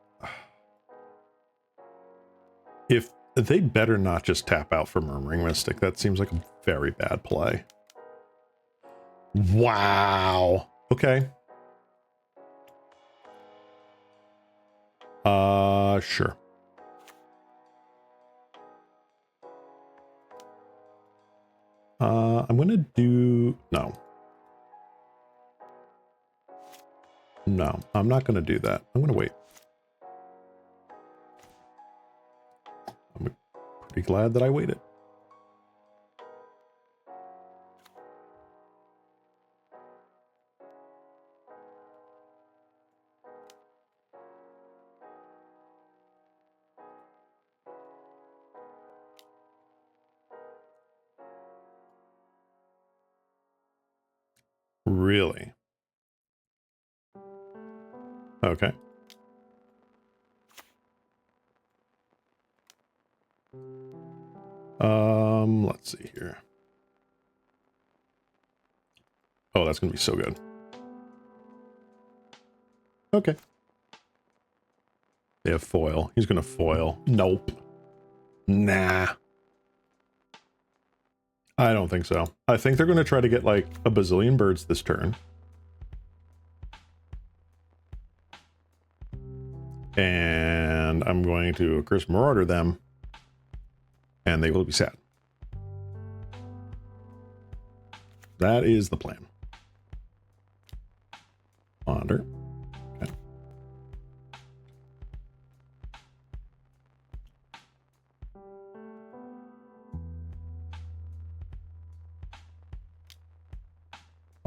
They better not just tap out for Murmuring Mystic. That seems like a very bad play. Wow. Okay. Sure. I'm gonna do... No. No, I'm not gonna do that. I'm gonna wait. I'm pretty glad that I waited. Really? Okay. Let's see here. Oh, that's gonna be so good. Okay. They have foil. He's gonna foil. Nope. Nah. I don't think so. I think they're gonna try to get like a bazillion birds this turn. And I'm going to Curse Marauder them. And they will be sad. That is the plan. Ponder. Okay.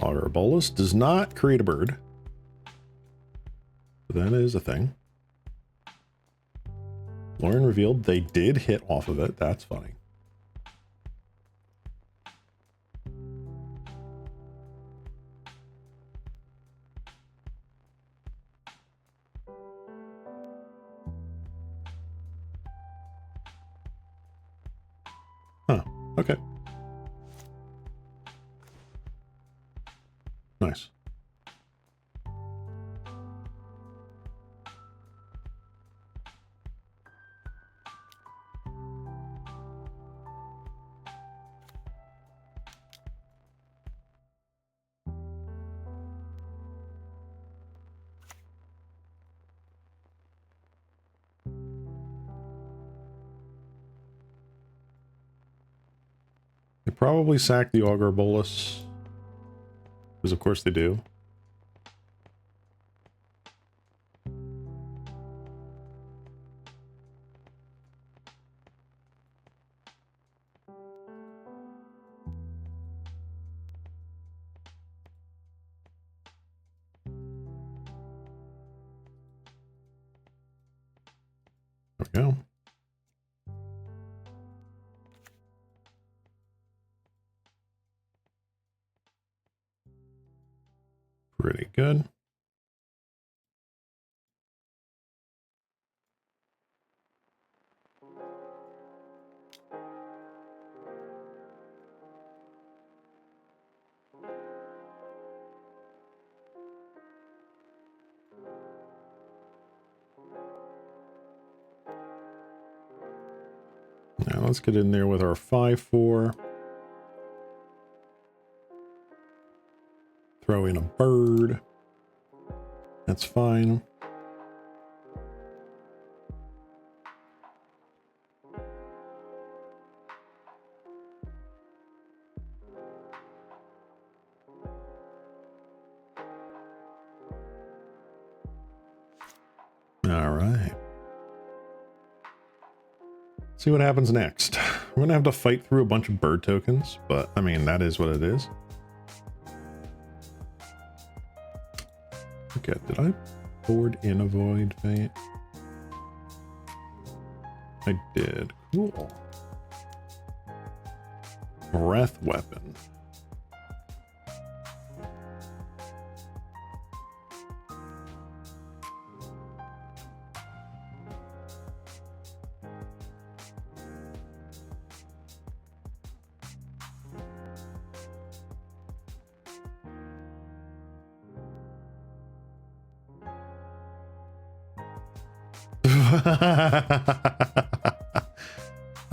Augur Bolus does not create a bird. That is a thing. Lauren revealed they did hit off of it. That's funny. Huh. Okay. Nice. They probably sack the Augur Bolus. Because of course they do. There we go. Pretty good. Now let's get in there with our 5/4. Throw in a bird. That's fine. All right. See what happens next. We're going to have to fight through a bunch of bird tokens, but I mean, that is what it is. Okay, did I board in a Void Fate? I did. Cool. Breath Weapon.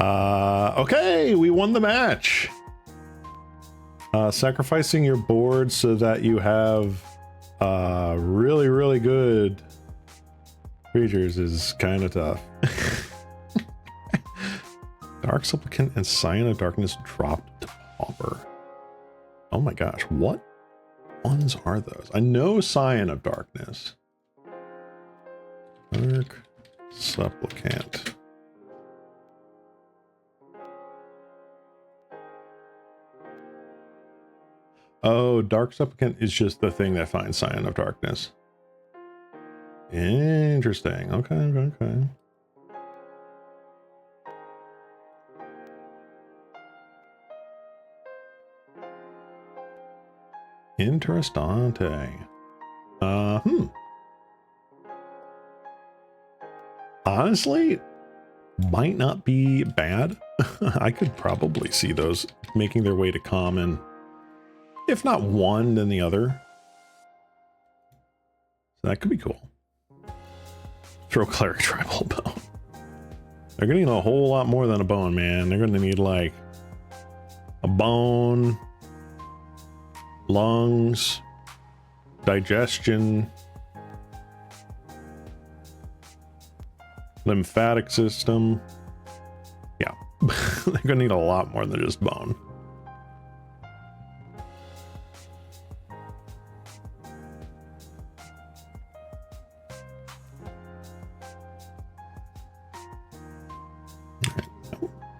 Okay, we won the match. Sacrificing your board so that you have really, really good creatures is kind of tough. Dark Supplicant and Scion of Darkness dropped to Pauper. Oh my gosh, what ones are those? I know Scion of Darkness. Dark Supplicant. Oh, Dark Supplicant is just the thing that finds Scion of Darkness. Interesting. Okay, okay. Interessante. Honestly, might not be bad. I could probably see those making their way to common. If not one, then the other. So that could be cool. Throw Cleric Tribal Bone. They're gonna need a whole lot more than a bone, man. They're gonna need like a bone, lungs, digestion, lymphatic system. Yeah, they're gonna need a lot more than just bone.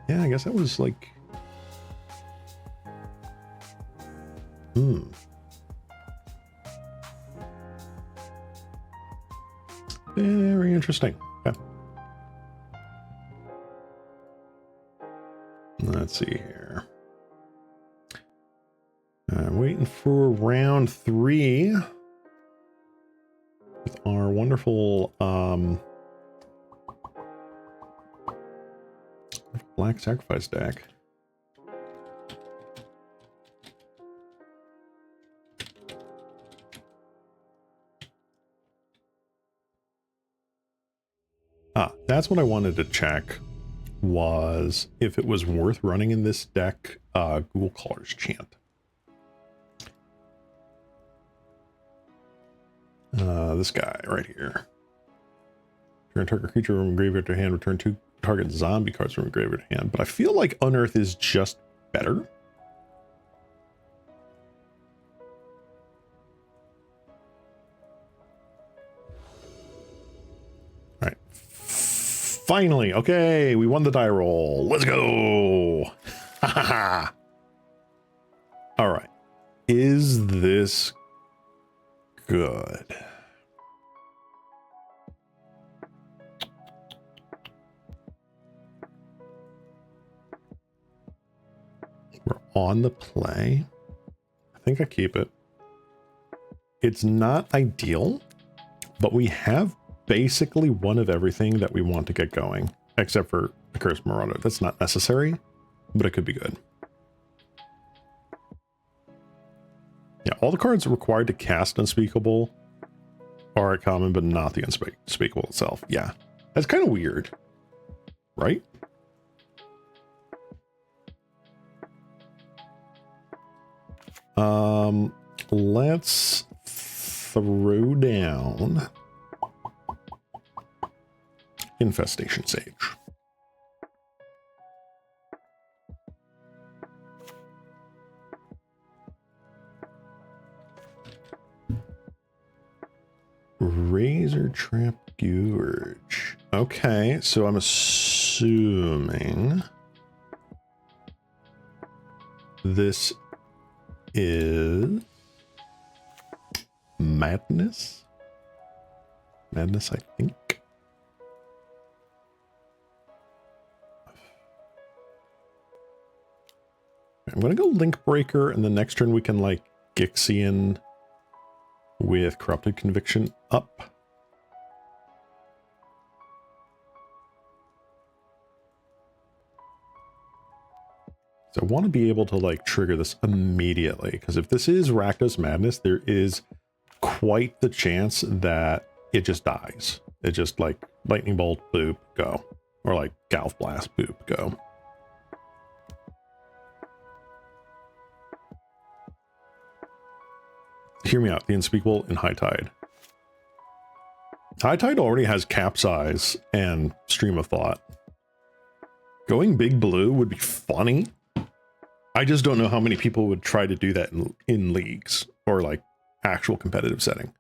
Yeah, I guess that was like... Very interesting. Okay. Let's see here. I'm waiting for round 3 with our wonderful Black Sacrifice deck. That's what I wanted to check, was if it was worth running in this deck Ghoul Caller's Chant. This guy right here. Turn target creature from graveyard to hand, return 2 target zombie cards from graveyard to hand. But I feel like Unearth is just better. All right. Finally, okay, we won the die roll. Let's go. All right. Is this good? We're on the play. I think I keep it. It's not ideal, but we have basically one of everything that we want to get going, except for the Cursed Marauder. That's not necessary, but it could be good. Yeah, all the cards required to cast Unspeakable are at common, but not the Unspeakable itself. Yeah, that's kind of weird, right? Let's throw down Infestation Sage. Razor Trap Gorge. Okay, so I'm assuming this is Madness. Madness, I think. I'm gonna go Link Breaker, and the next turn we can like Gixian with Corrupted Conviction up. So I want to be able to like trigger this immediately, because if this is Rakdos Madness, there is quite the chance that it just dies. It just like Lightning Bolt, boop, go. Or like Galv Blast, boop, go. Hear me out. The Unspeakable in High Tide. High Tide already has Capsize and Stream of Thought. Going big blue would be funny. I just don't know how many people would try to do that in leagues or like actual competitive setting.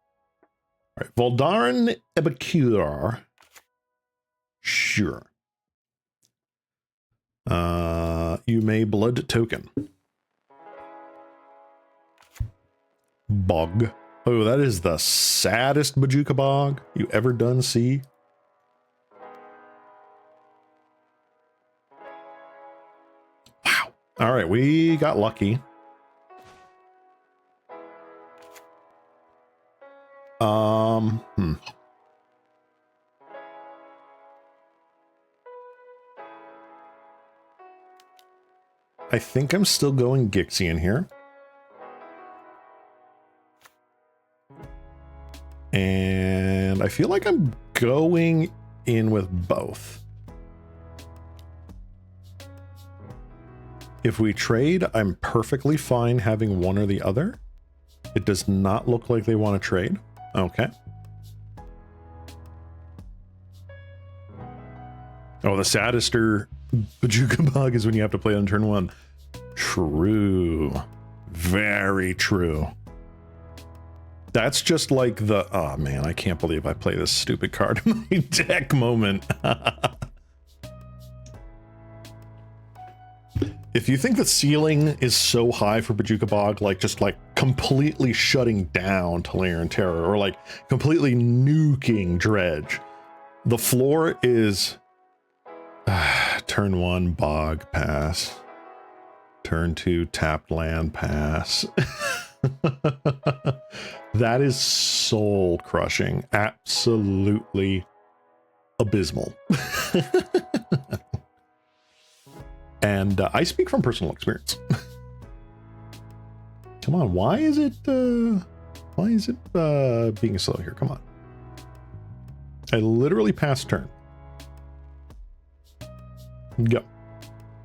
All right, Voldaren Ebicure. Sure. You may blood token. Bog. Oh, that is the saddest Bojuka Bog you ever done see. Wow. All right, we got lucky. I think I'm still going Gixian here. And I feel like I'm going in with both. If we trade, I'm perfectly fine having one or the other. It does not look like they want to trade. Okay. Oh, the saddest Bojuka Bog is when you have to play on turn 1. True. Very true. That's just like the, oh man, I can't believe I play this stupid card in my deck moment. If you think the ceiling is so high for Bojuka Bog, like just like completely shutting down Tolarian Terror or like completely nuking Dredge, the floor is turn 1 Bog pass, turn 2 tapped land pass. That is soul crushing, absolutely abysmal. And I speak from personal experience. Come on, why is it being slow here? Come on. I literally passed turn. Go.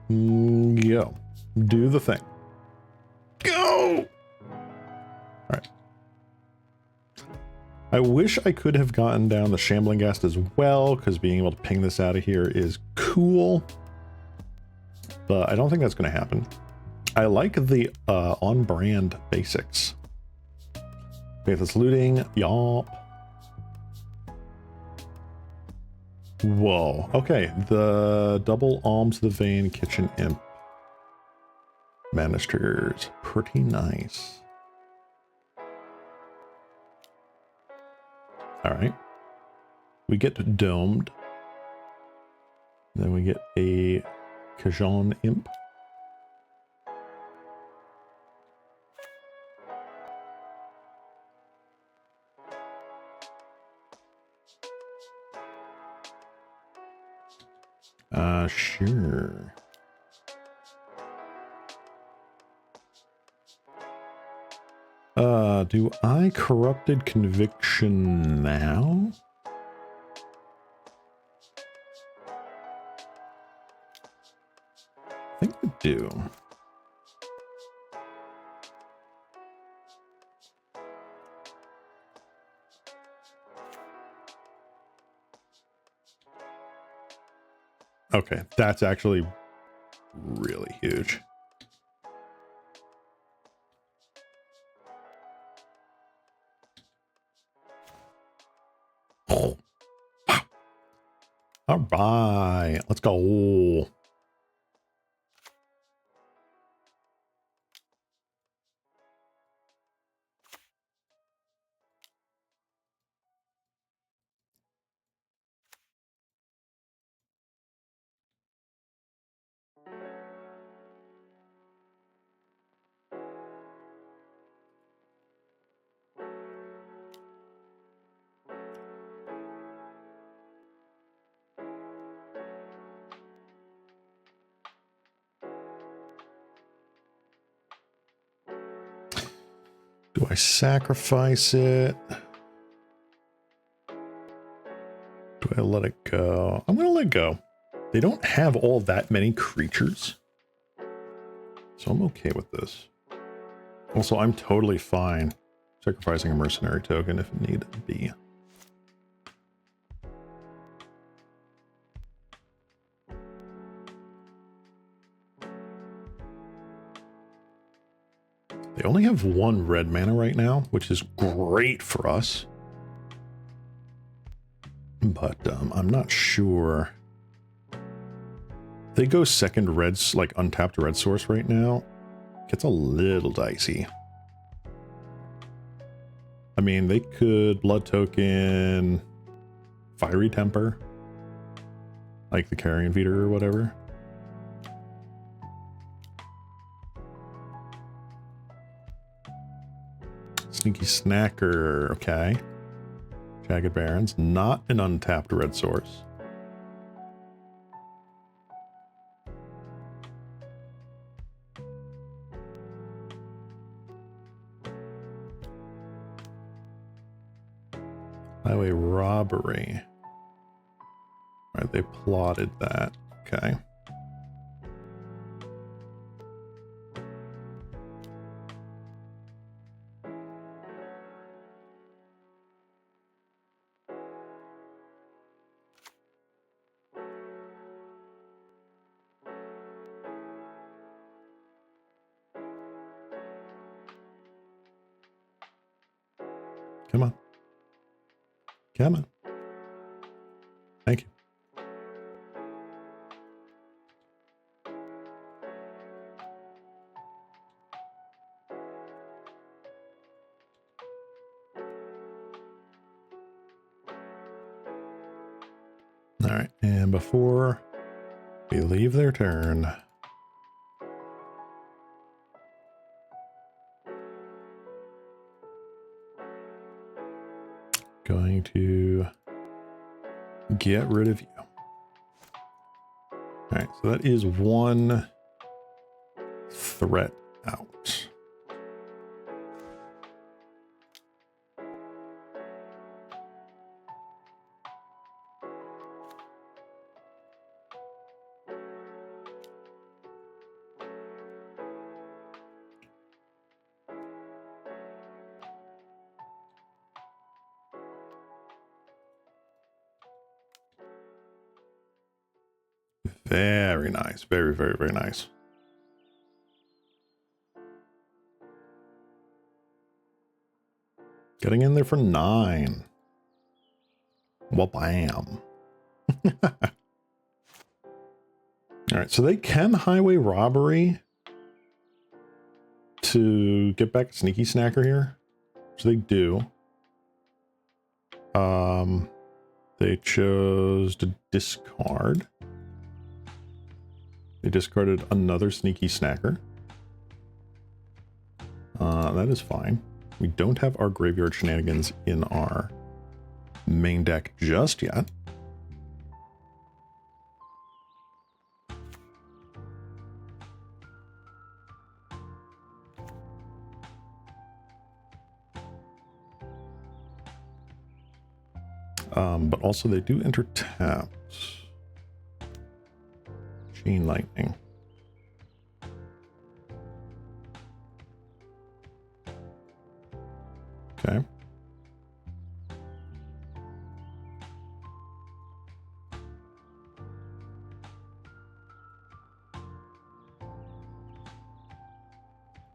Go. Do the thing. Go! All right. I wish I could have gotten down the Shambling Ghast as well, because being able to ping this out of here is cool. But I don't think that's going to happen. I like the on-brand basics. Faithless Looting, yawp. Whoa. Okay, the double Alms of the Vein Kitchen Imp. Madness triggers. Pretty nice. All right. We get domed. Then we get a Kajon Imp. Sure. Do I Corrupted Conviction now? I think I do. Okay, that's actually really huge. Oh. All right, let's go. Do I sacrifice it? Do I let it go? I'm going to let it go. They don't have all that many creatures, so I'm okay with this. Also, I'm totally fine Sacrificing a mercenary token if need be. They only have 1 red mana right now, which is great for us. But I'm not sure. They go second reds, like untapped red source right now. Gets a little dicey. I mean, they could blood token Fiery Temper, like the Carrion Feeder or whatever. Sneaky Snacker, okay. Jagged Barons, not an untapped red source. Highway Robbery. Alright, they plotted that. Okay. Come on. Come on. Thank you. All right, and before we leave their turn, going to get rid of you. All right, so that is 1 threat out. Very nice. Very, very, very nice. Getting in there for 9. Well, bam. All right, so they can highway robbery to get back a Sneaky Snacker here. So they do. They chose to discard. They discarded another Sneaky Snacker. That is fine. We don't have our graveyard shenanigans in our main deck just yet. But also they do enter tapped. Chain Lightning. Okay.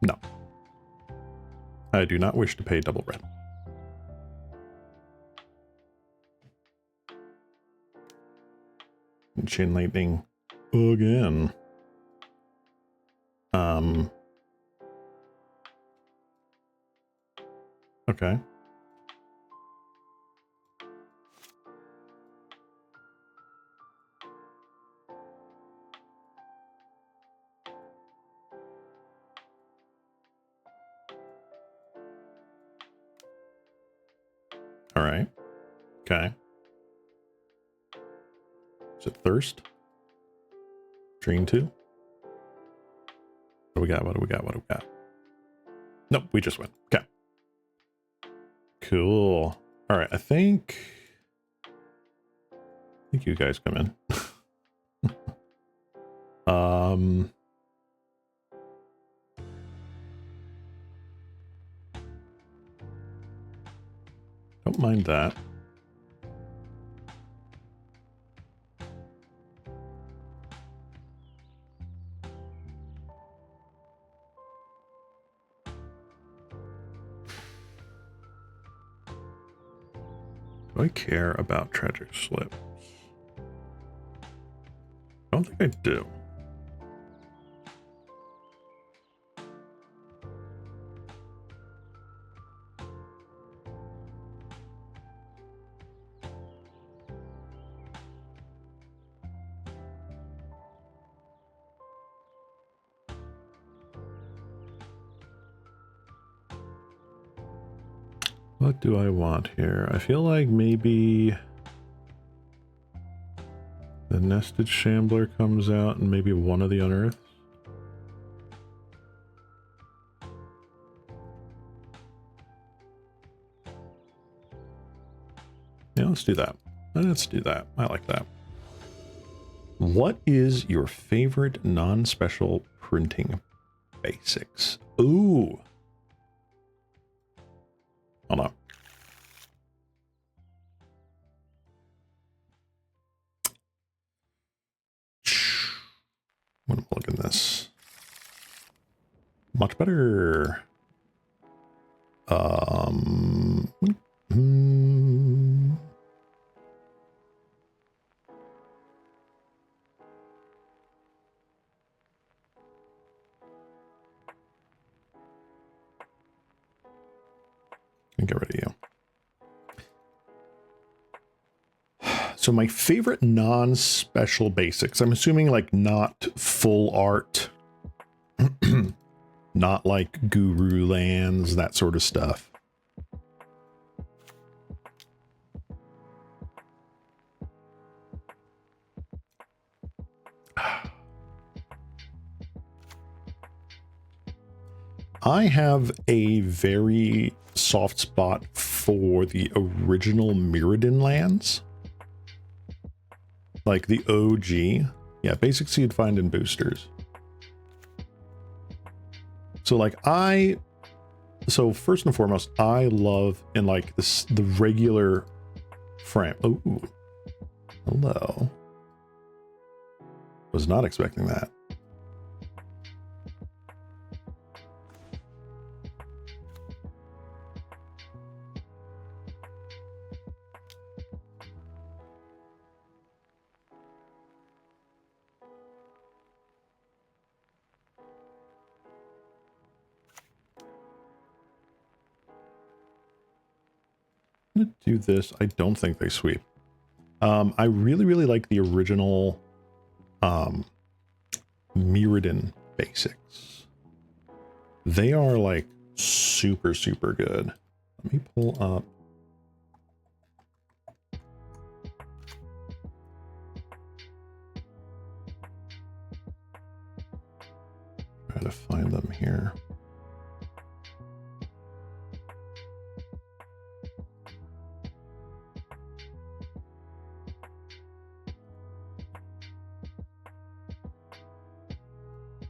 No. I do not wish to pay double red. Chain Lightning again. Okay. All right. Okay. Is it Thirst? Drain 2? What do we got? What do we got? What do we got? Nope, we just win. Okay. Cool. All right, I think you guys come in. find that. Do I care about tragic slips? I don't think I do. What do I want here? I feel like maybe the Nested Shambler comes out and maybe one of the Unearths. Yeah, let's do that. Let's do that. I like that. What is your favorite non-special printing basics? Ooh. Hold on. I'm gonna plug in this. Much better. Get rid of you. So my favorite non-special basics, I'm assuming like not full art, not like guru lands, that sort of stuff. I have a very soft spot for the original Mirrodin lands. Like the OG. Yeah, basics you'd find in boosters. So like so first and foremost, I love in like this, the regular frame. Oh, hello. Was not expecting that. I'm gonna do this. I don't think they sweep. I really like the original Mirrodin basics. They are like super good. Let me pull up. Try to find them here.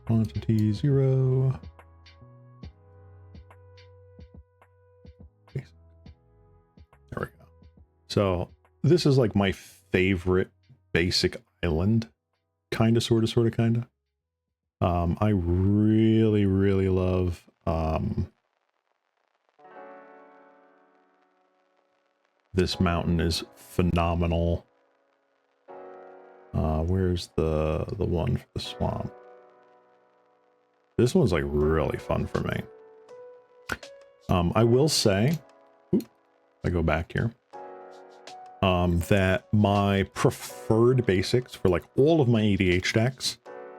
Quantity 0. There we go. So this is like my favorite basic island, kind of, sort of. I really love this mountain is phenomenal. Where's the one for the swamp? This one's like really fun for me. I will say, I go back here, that my preferred basics for like all of my EDH decks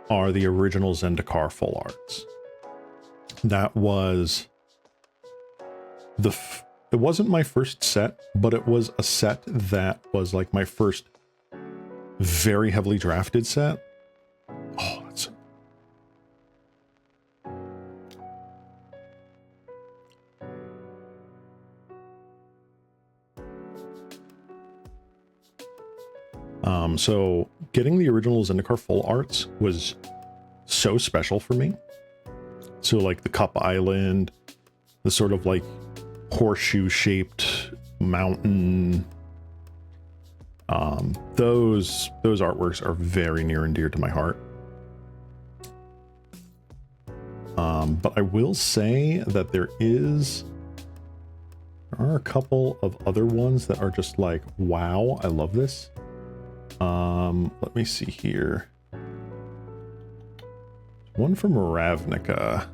are the original Zendikar full arts. That was it wasn't my first set, but it was a set that was like my first very heavily drafted set. Oh, that's so getting the original Zendikar full arts was so special for me. So like the Cup Island, the sort of like horseshoe shaped mountain. Those artworks are very near and dear to my heart. But I will say that there are a couple of other ones that are just like, wow, I love this. Let me see here. One from Ravnica,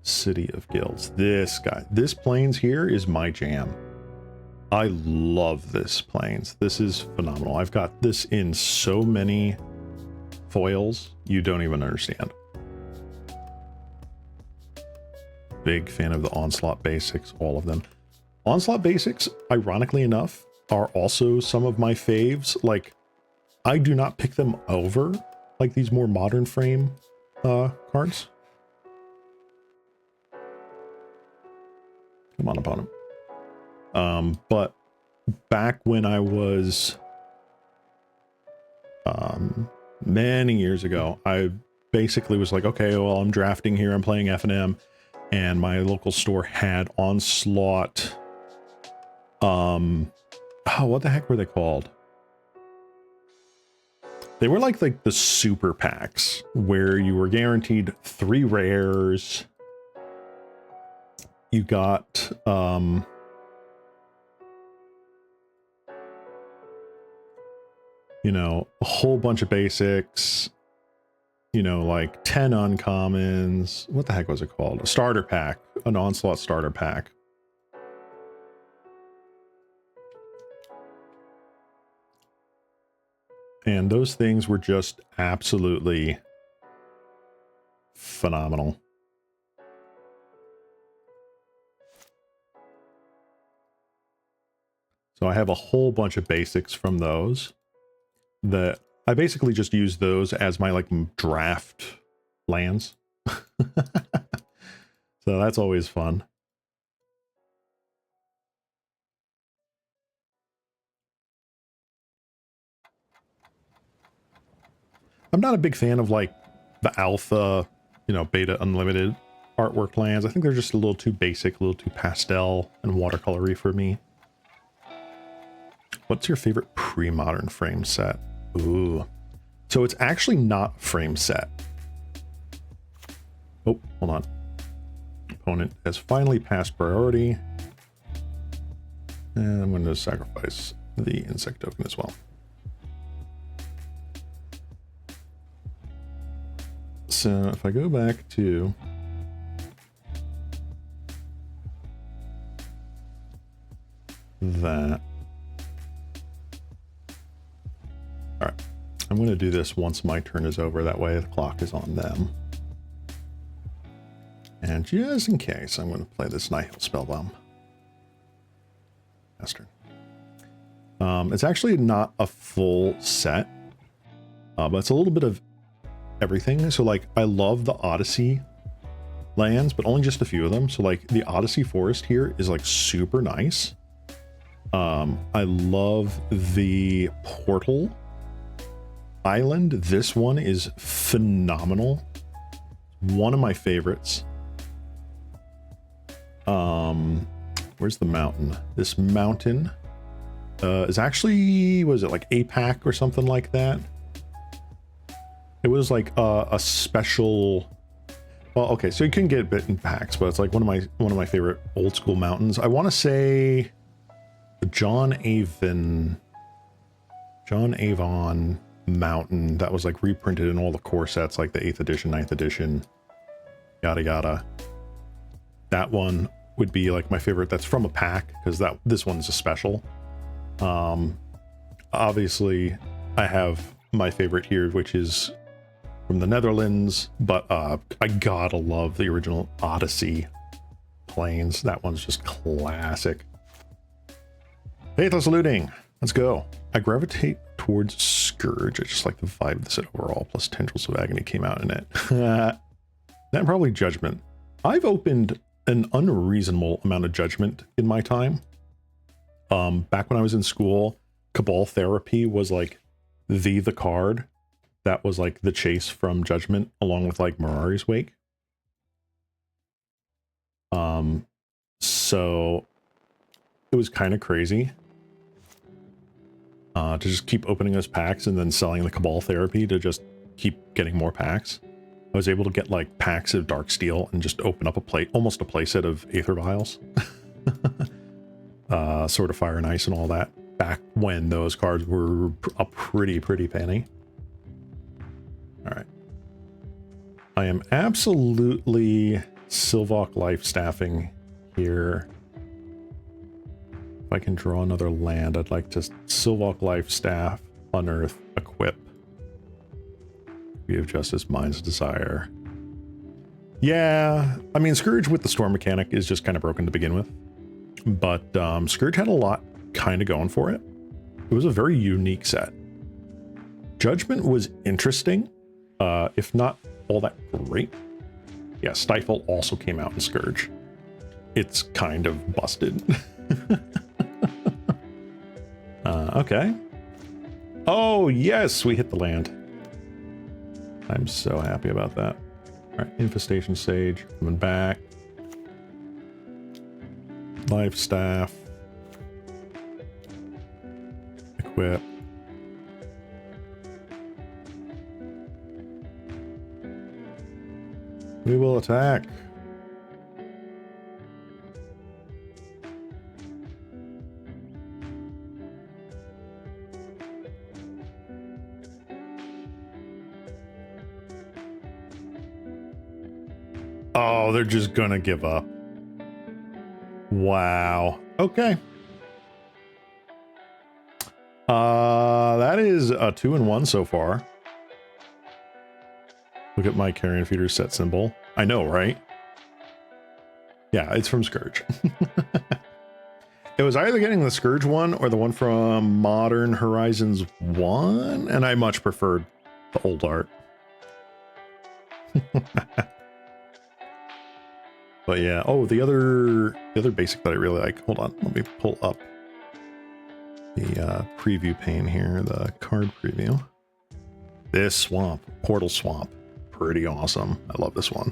City of Guilds. This guy, this plains here is my jam. I love this plains. This is phenomenal. I've got this in so many foils, you don't even understand. Big fan of the Onslaught basics, all of them. Onslaught basics, ironically enough, are also some of my faves. Like, I do not pick them over like these more modern frame cards. Come on, opponent. But back when I was many years ago, I basically was like, okay, well, I'm drafting here, I'm playing F&M, and my local store had Onslaught. Oh, what the heck were they called? They were like the super packs where you were guaranteed 3 rares. You got you know, a whole bunch of basics, you know, like 10 uncommons. What the heck was it called? A starter pack, an Onslaught starter pack. And those things were just absolutely phenomenal. So I have a whole bunch of basics from those that I basically just use those as my like draft lands. So that's always fun. I'm not a big fan of like the alpha, you know, beta unlimited artwork lands. I think they're just a little too basic, a little too pastel and watercolory for me. What's your favorite pre-modern frame set? Ooh. So it's actually not frame set. Oh, hold on. Opponent has finally passed priority. And I'm going to sacrifice the insect token as well. So if I go back to that. All right, I'm going to do this once my turn is over. That way the clock is on them. And just in case, I'm going to play this Nihil Spellbomb. Master. It's actually not a full set, but it's a little bit of everything. So like, I love the Odyssey lands, but only just a few of them. So like the Odyssey Forest here is like super nice. I love the Portal Island. This one is phenomenal. One of my favorites. Where's the mountain? This mountain is actually, was it like APAC or something like that? It was like a special. Well, okay, so you can get it in packs, but it's like one of my favorite old school mountains. I want to say the John Avon mountain that was like reprinted in all the core sets, like the 8th edition, 9th edition, yada yada. That one would be like my favorite. That's from a pack, because this one's a special. Obviously I have my favorite here, which is from the Netherlands, but I gotta love the original Odyssey planes. That one's just classic. Faithless Looting, let's go. I gravitate towards Scourge. I just like the vibe of the set overall, plus Tendrils of Agony came out in it. Then probably Judgment. I've opened an unreasonable amount of Judgment in my time. Back when I was in school, Cabal Therapy was like the card that was like the chase from Judgment, along with like Mirari's Wake. So it was kind of crazy to just keep opening those packs and then selling the Cabal Therapy to just keep getting more packs. I was able to get like packs of Dark Steel and just open up a plate, almost a playset of Aether Vials. Sword of Fire and Ice and all that, back when those cards were a pretty penny. All right. I am absolutely Sylvok life staffing here. If I can draw another land, I'd like to Sylvok life staff, unearth, equip. We have Justice, Mind's Desire. Yeah, I mean, Scourge with the Storm mechanic is just kind of broken to begin with. But Scourge had a lot kind of going for it. It was a very unique set. Judgment was interesting, if not all that great. Yeah, Stifle also came out in Scourge. It's kind of busted. Okay. Oh, yes, we hit the land. I'm so happy about that. All right, Infestation Sage coming back. Life Staff. Equip. We will attack. Oh, they're just gonna give up. Wow. Okay. That is a 2-1 so far. Look at my Carrion Feeder set symbol. I know, right? Yeah, it's from Scourge. It was either getting the Scourge one or the one from Modern Horizons 1, and I much preferred the old art. But yeah, oh, the other basic that I really like. Hold on, let me pull up the preview pane here, the card preview. This swamp, Portal Swamp, pretty awesome. I love this one.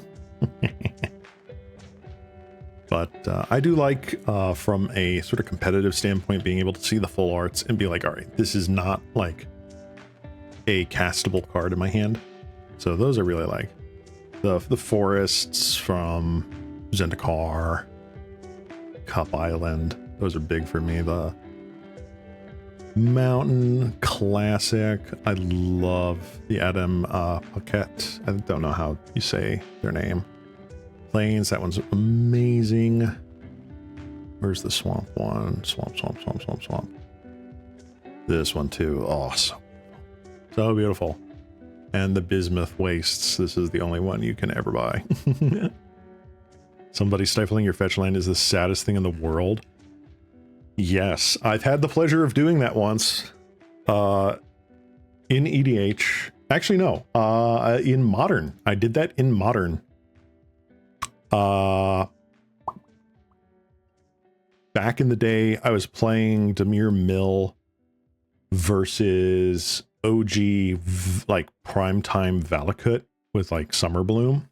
But I do like, from a sort of competitive standpoint, being able to see the full arts and be like, all right, this is not like a castable card in my hand. So those I really like. The forests from Zendikar, Cup Island, those are big for me. The mountain classic, I love the Adam Paquette. I don't know how you say their name. Plains, that one's amazing. Where's the swamp one? Swamp. This one too, awesome. So beautiful. And the Bismuth Wastes, this is the only one you can ever buy. Somebody stifling your fetch land is the saddest thing in the world. Yes, I've had the pleasure of doing that once. In EDH. Actually, no. In Modern. I did that in Modern. Back in the day, I was playing Demir Mill versus OG, like, primetime Valakut with, like, Summer Bloom.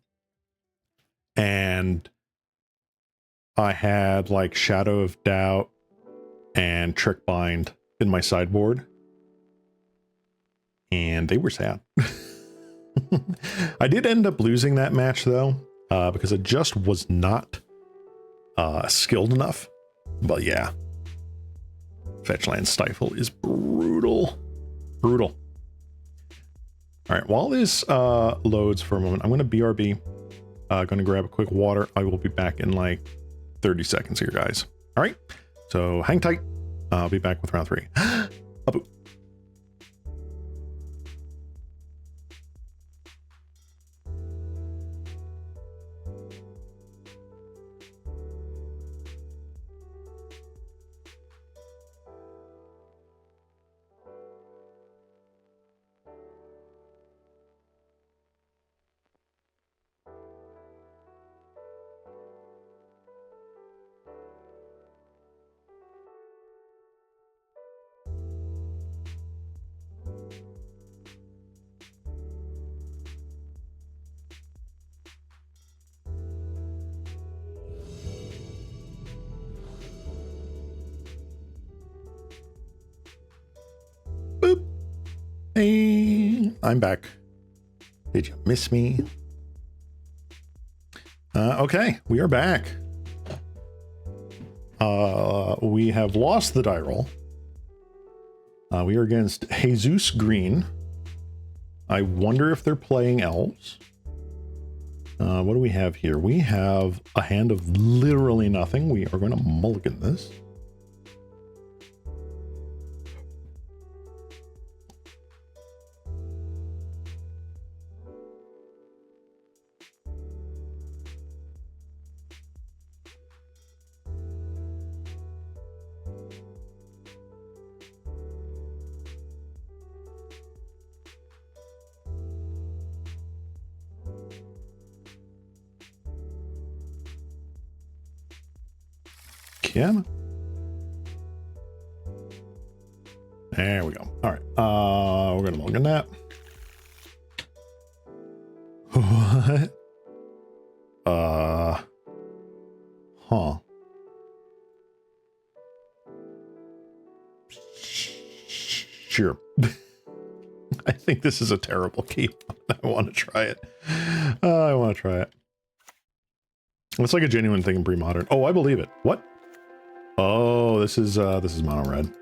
And I had, like, Shadow of Doubt and Trick Bind in my sideboard. And they were sad. I did end up losing that match, though, because I just was not skilled enough. But yeah. Fetchland Stifle is brutal. Brutal. All right, while this loads for a moment, I'm going to BRB. Going to grab a quick water. I will be back in like 30 seconds here, guys. All right, so hang tight. I'll be back with round 3. Abu. Hey, I'm back. Did you miss me? Okay, we are back. We have lost the die roll. We are against Jesus Green. I wonder if they're playing elves. What do we have here? We have a hand of literally nothing. We are going to mulligan this. Yeah. There we go. All right. We're gonna mulligan that. What? Huh. Sure. I think this is a terrible keep. I want to try it. I want to try it. It's like a genuine thing in pre-modern. Oh, I believe it. What? Oh, this is mono red.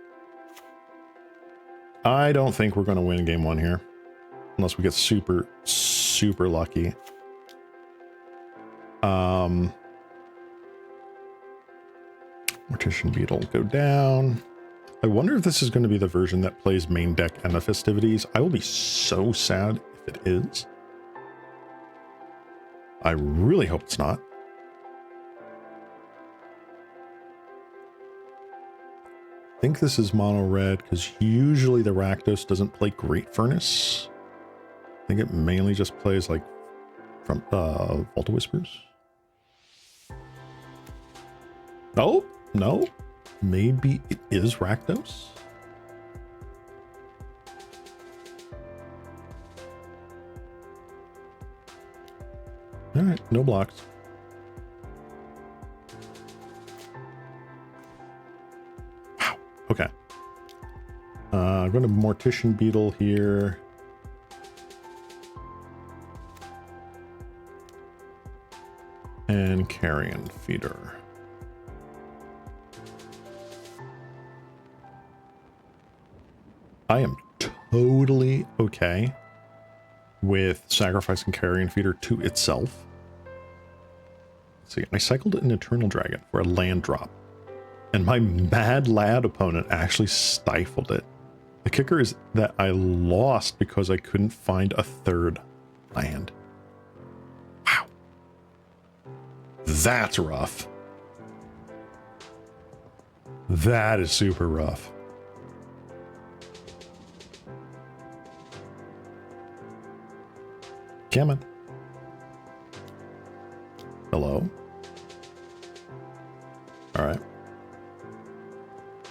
I don't think we're going to win game one here. Unless we get super, super lucky. Mortician Beetle go down. I wonder if this is going to be the version that plays main deck and the festivities. I will be so sad if it is. I really hope it's not. I think this is mono red because usually the Rakdos doesn't play Great Furnace. I think it mainly just plays like from Vault of Whispers. Oh, no. Maybe it is Rakdos. All right, no blocks. Wow. Okay. I'm going to Mortician Beetle here. And Carrion Feeder. I am totally okay with sacrificing Carrion Feeder to itself. Let's see, I cycled an Eternal Dragon for a land drop, and my mad lad opponent actually stifled it. The kicker is that I lost because I couldn't find a third land. Wow. That's rough. That is super rough. Come on. Hello. All right.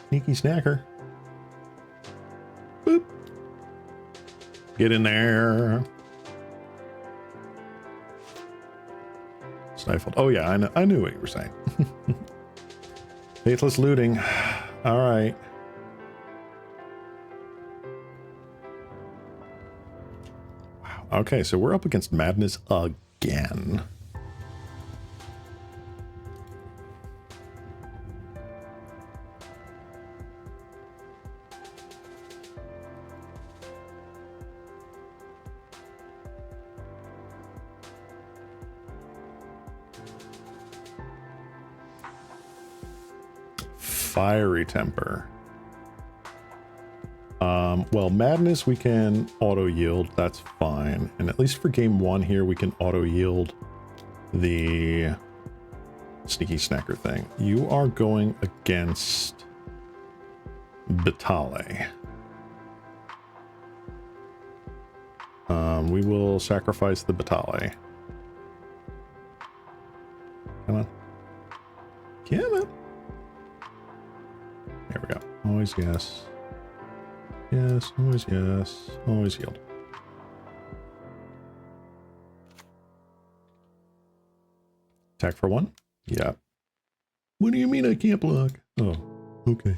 Sneaky snacker. Boop. Get in there. Stifled. Oh yeah, I knew what you were saying. Faithless looting. All right. Wow. Okay, so we're up against Madness again. Fiery Temper. Well, Madness we can auto yield, that's fine. And at least for game one here, we can auto yield the Sneaky Snacker thing. You are going against Batale. We will sacrifice the Batale. Come on. Come on. There we go. Always yes. Yes, always yes. Always yield. Attack for one? Yeah. What do you mean I can't block? Oh, okay.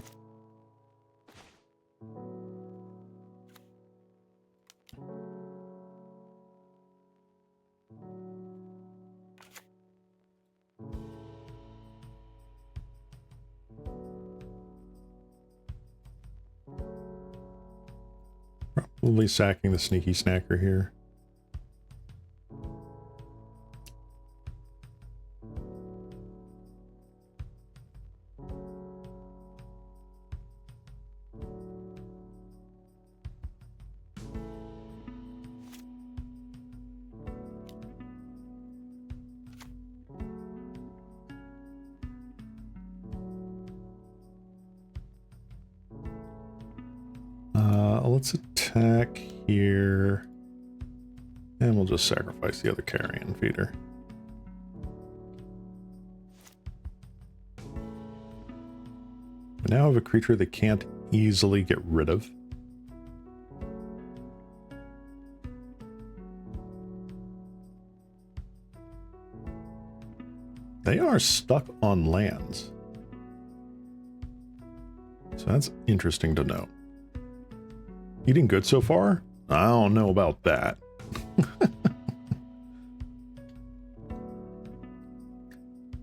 We'll be sacking the sneaky snacker here. Let's attack here. And we'll just sacrifice the other carrion feeder. We now have a creature they can't easily get rid of. They are stuck on lands. So that's interesting to know. Eating good so far? I don't know about that.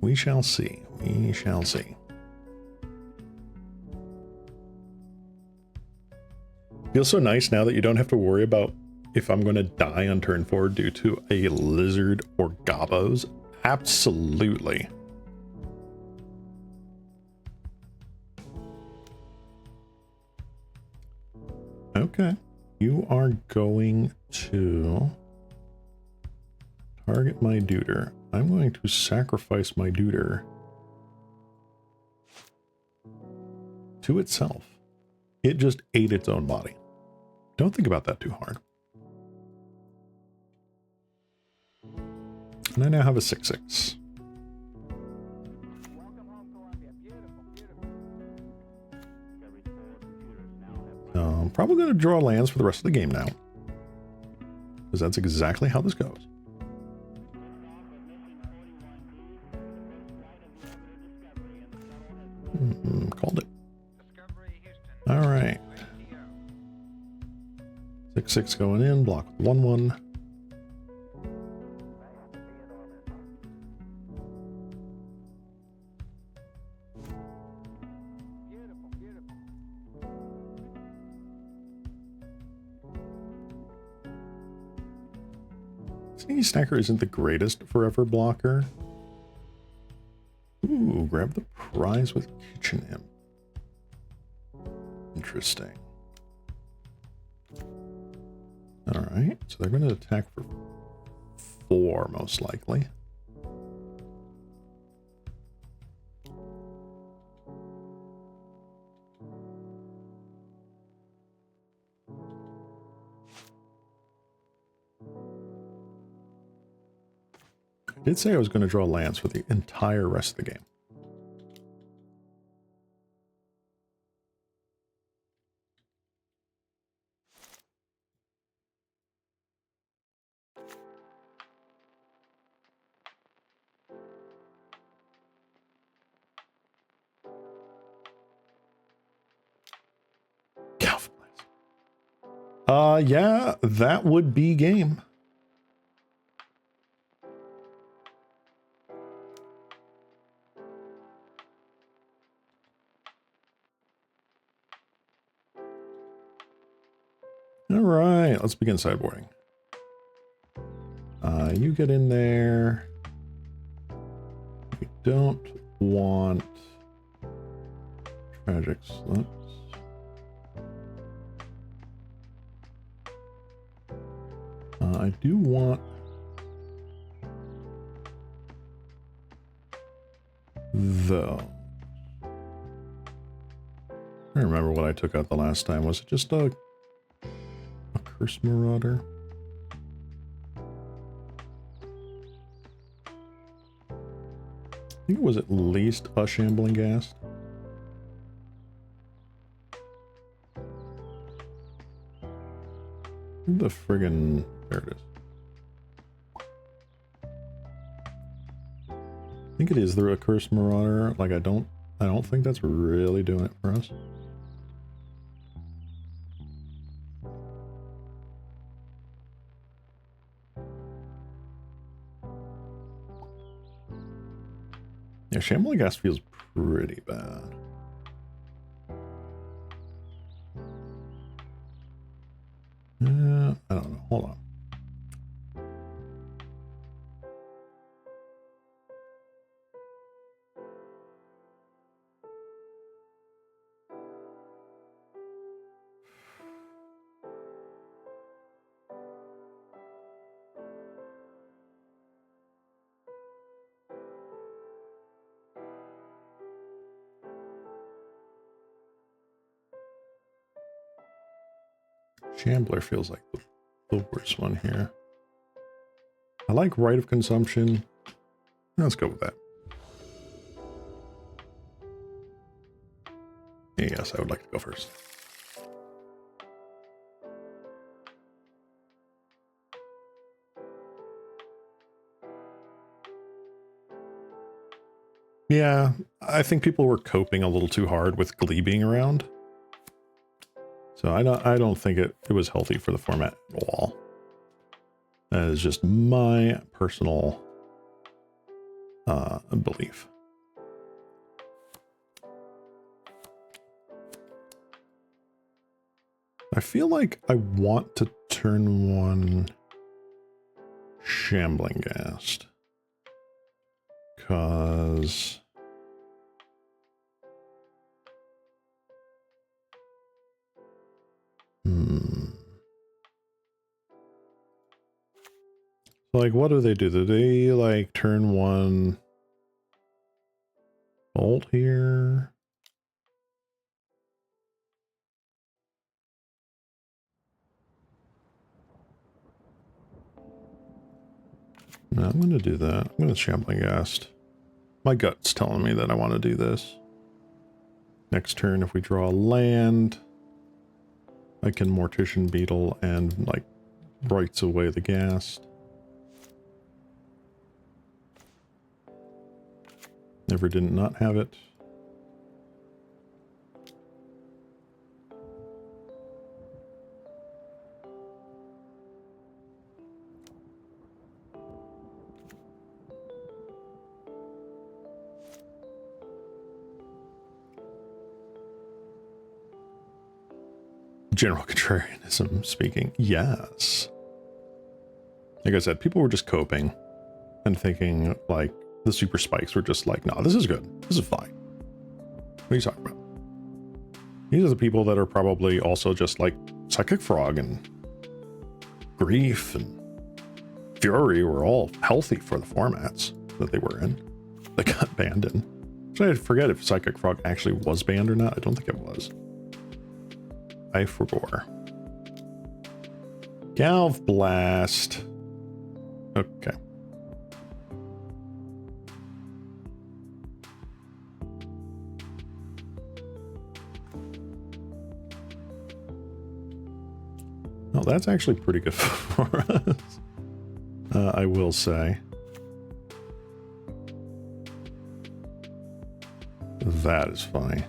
We shall see. We shall see. Feels so nice now that you don't have to worry about if I'm going to die on turn 4 due to a lizard or gobos. Absolutely. Okay, you are going to target my duder. I'm going to sacrifice my duder to itself. It just ate its own body. Don't think about that too hard. And I now have a 6/6. I'm probably going to draw lands for the rest of the game now, because that's exactly how this goes. Called it. All right. 6/6 going in, block 1/1. Sneaky Snacker isn't the greatest forever blocker. Ooh, grab the prize with Kitchen Imp. Interesting. Alright, so they're going to attack for 4 most likely. I did say I was going to draw lands for the entire rest of the game. Yeah, that would be game. All right, let's begin sideboarding. You get in there. We don't want tragic slips. I do want though. I don't remember what I took out the last time. Was it just a Curse Marauder? I think it was at least a Shambling Ghast. The friggin' there it is. I think it is the Curse Marauder. Like I don't think that's really doing it for us. Yeah, Shambling Ghast feels pretty bad. Shambler feels like the worst one here. I like Right of Consumption. Let's go with that. Yes, I would like to go first. Yeah, I think people were coping a little too hard with Glee being around. So I don't think it was healthy for the format at all. That is just my personal belief. I feel like I want to turn one Shambling Ghast. Because like, what do? Do they like turn one Bolt here? No, I'm going to do that. I'm going to Shambling Ghast. My gut's telling me that I want to do this. Next turn, if we draw a land, I can Mortician Beetle and, like, writes away the Ghast. Never did not have it. General contrarianism speaking. Yes. Like I said, people were just coping and thinking, like, the super spikes were just like, nah, this is good. This is fine. What are you talking about? These are the people that are probably also just like Psychic Frog and Grief and Fury were all healthy for the formats that they were in. They got banned in. So I forget if Psychic Frog actually was banned or not. I don't think it was. I forbore. Galv Blast. Okay. Oh, that's actually pretty good for us. I will say. That is funny.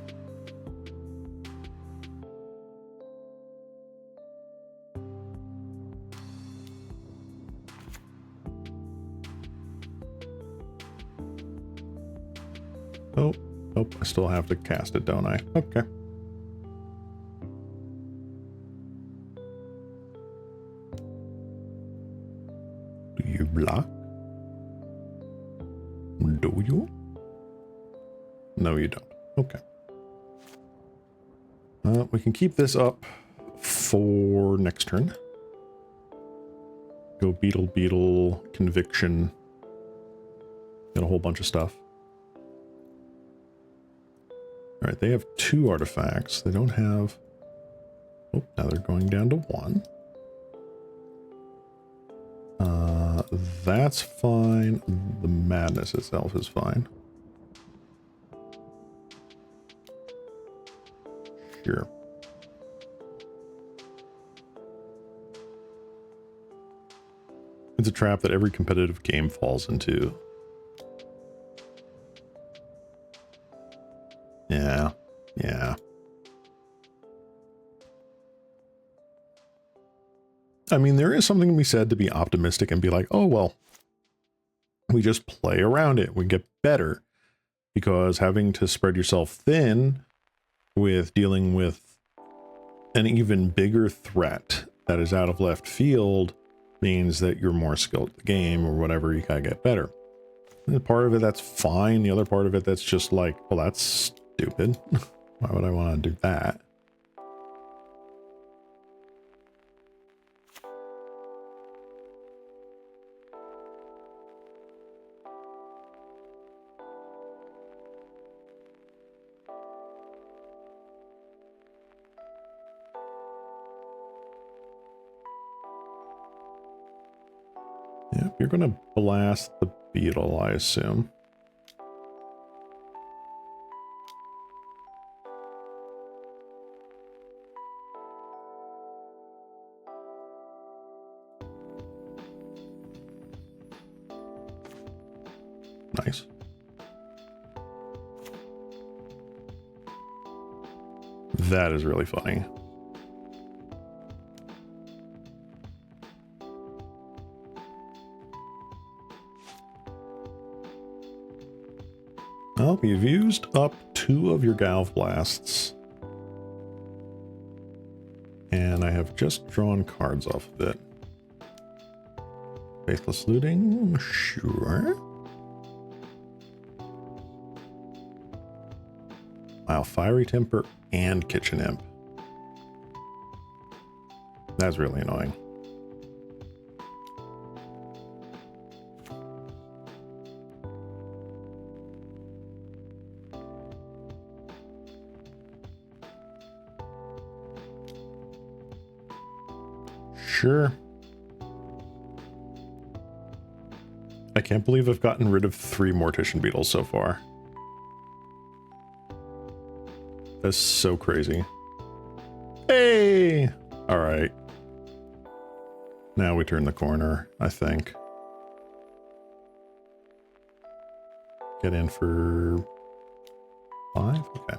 Oh, I still have to cast it, don't I? Okay. Do you block? Do you? No, you don't. Okay. We can keep this up for next turn. Go Beetle, Conviction. Got a whole bunch of stuff. All right, they have 2 artifacts. They don't have... Oh, now they're going down to 1. That's fine. The Madness itself is fine. Sure. It's a trap that every competitive game falls into. Yeah. I mean, there is something to be said to be optimistic and be like, oh, well, we just play around it. We get better. Because having to spread yourself thin with dealing with an even bigger threat that is out of left field means that you're more skilled at the game or whatever, you gotta get better. And part of it, that's fine. The other part of it, that's just like, well, that's stupid. Why would I want to do that? Yep, you're gonna blast the beetle, I assume. Nice. That is really funny. Oh, you've used up 2 of your Galv Blasts. And I have just drawn cards off of it. Faithless Looting, sure. Wow, Fiery Temper and Kitchen Imp. That's really annoying. Sure. I can't believe I've gotten rid of 3 Mortician Beetles so far. That's so crazy. Hey! Alright. Now we turn the corner, I think. Get in for 5? Okay.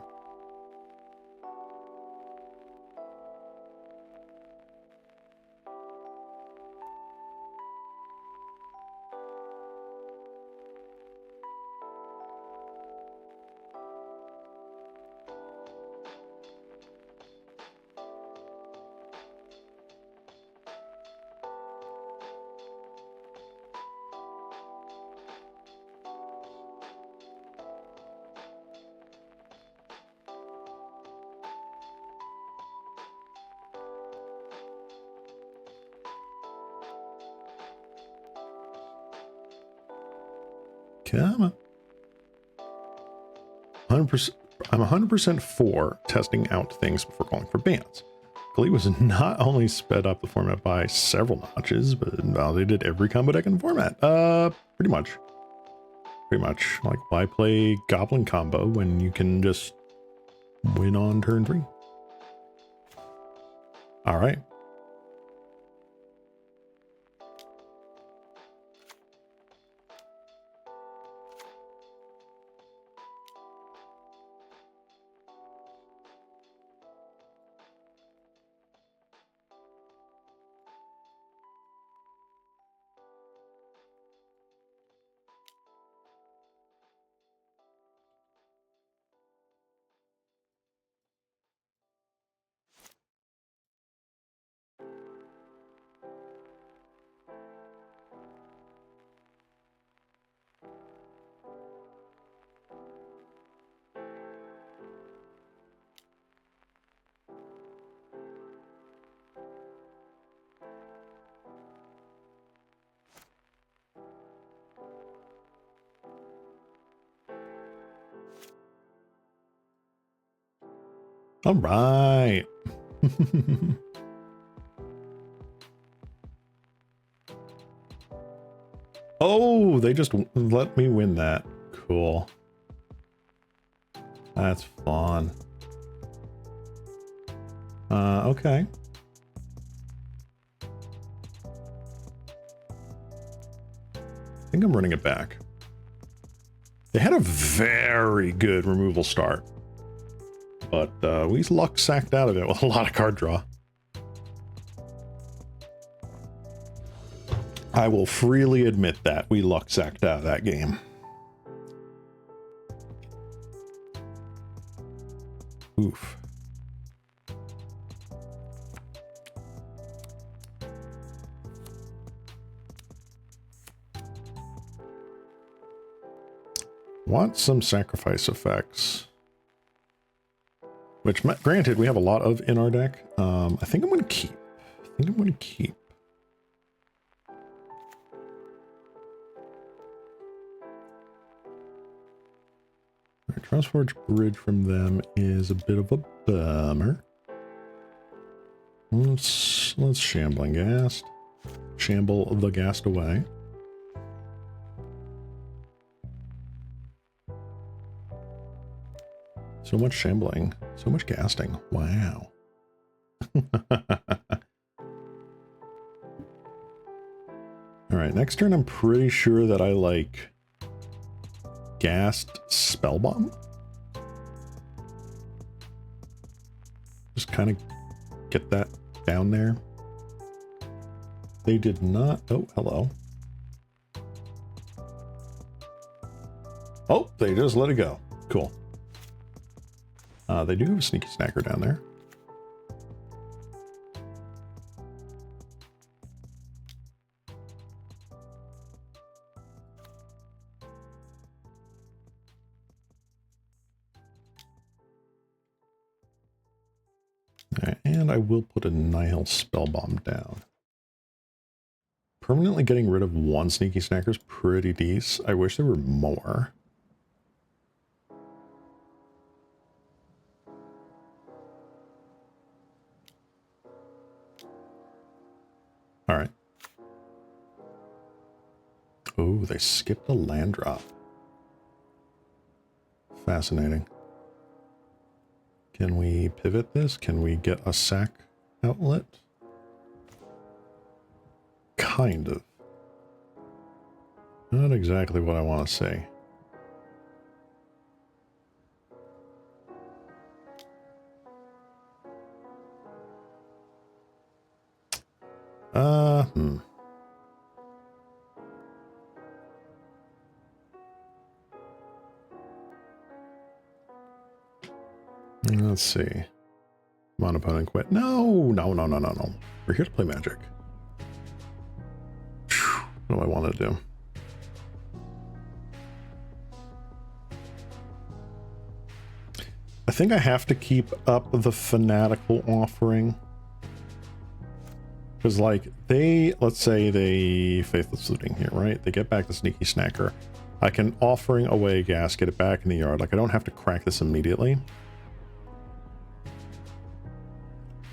Come on. 100%. I'm 100% for testing out things before calling for bans. Glee was not only sped up the format by several notches, but validated every combo deck in the format. Pretty much. Pretty much. Like, why play Goblin combo when you can just win on turn 3? All right. All right. Oh, they just let me win that. Cool. That's fun. Okay. I think I'm running it back. They had a very good removal start, but we luck sacked out of it with a lot of card draw. I will freely admit that we luck sacked out of that game. Oof. Want some sacrifice effects. Which, granted, we have a lot of in our deck. I think I'm going to keep. Right, Transforge Bridge from them is a bit of a bummer. Let's Shambling Ghast. Shamble the Ghast away. So much shambling. So much casting. Wow. Alright, next turn I'm pretty sure that I, like, gassed Spellbomb. Just kind of get that down there. They did not... Oh, hello. Oh, they just let it go. Cool. They do have a sneaky snacker down there. Right, and I will put a Nihil Spellbomb down. Permanently getting rid of one sneaky snacker is pretty decent. I wish there were more. All right. Oh, they skipped a land drop. Fascinating. Can we pivot this? Can we get a sack outlet? Kind of. Not exactly what I want to say. Let's see. Come on, opponent, quit. No. We're here to play Magic. What do I want to do? I think I have to keep up the Fanatical Offering. Because, like, let's say they Faithless Looting here, right? They get back the Sneaky Snacker. I can Offering away gas, get it back in the yard. Like, I don't have to crack this immediately.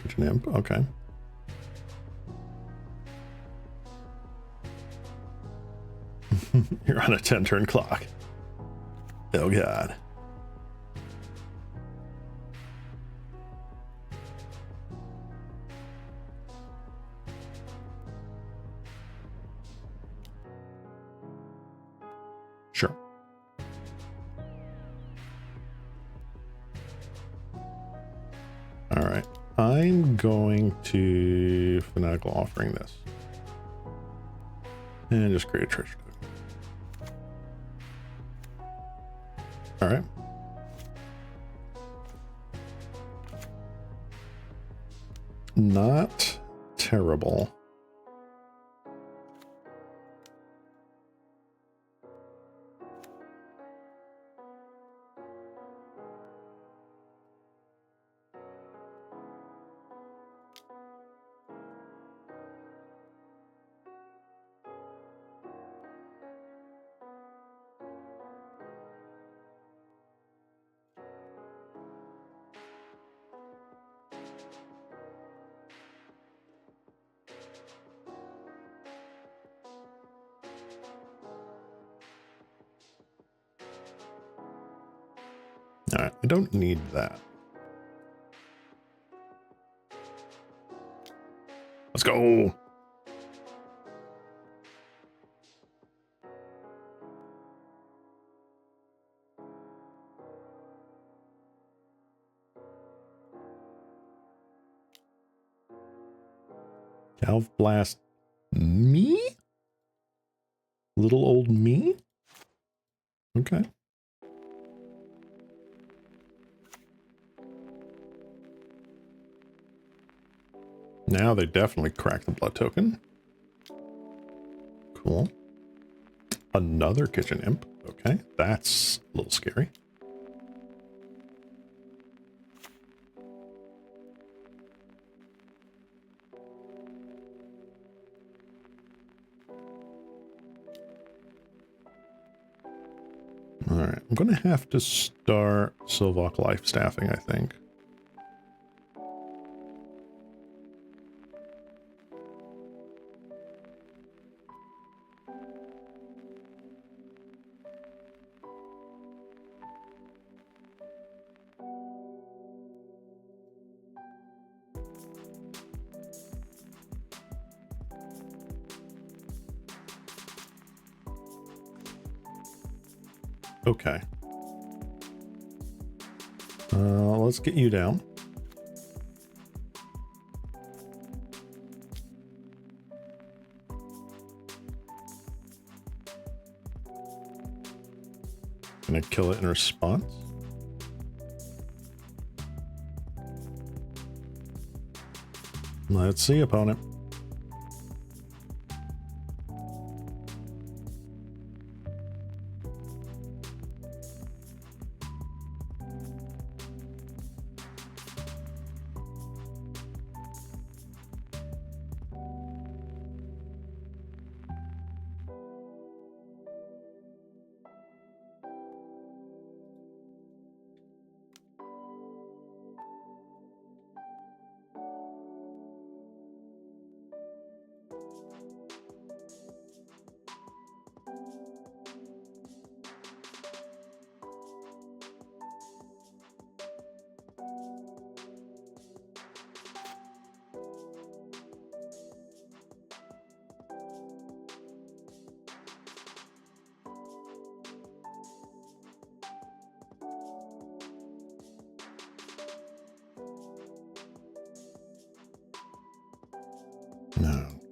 Kitchen Imp, okay. You're on a 10-turn clock. Oh, God. Sure. All right. I'm going to Fanatical Offering this. And just create a treasure token. All right. Not terrible. All right, I don't need that. Let's go. Galv Blast me? Little old me? Okay. Now they definitely crack the blood token. Cool. Another Kitchen Imp. Okay, that's a little scary. All right, I'm going to have to start Sylvok Life Staffing, I think. Okay. Let's get you down. Gonna kill it in response. Let's see, opponent.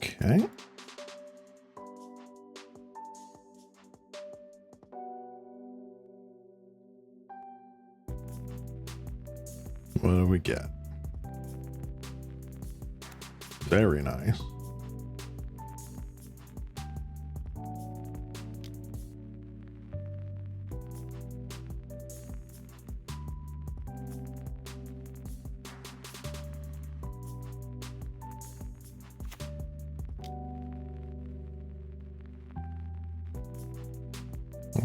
Okay. What do we get? Very nice.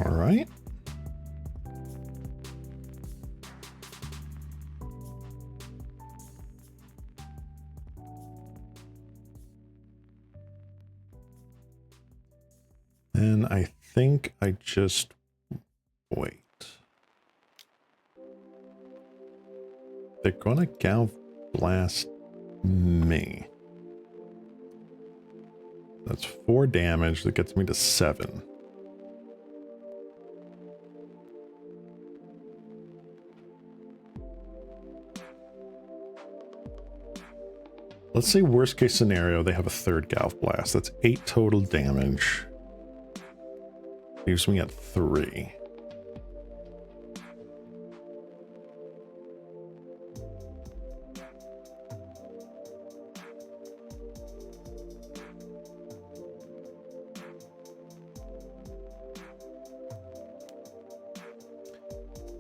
All right. And I think I just wait. They're gonna Galv Blast me. That's 4 damage. That gets me to 7. Let's say worst case scenario, they have a 3rd Galv Blast. That's 8 total damage. Leaves me at 3.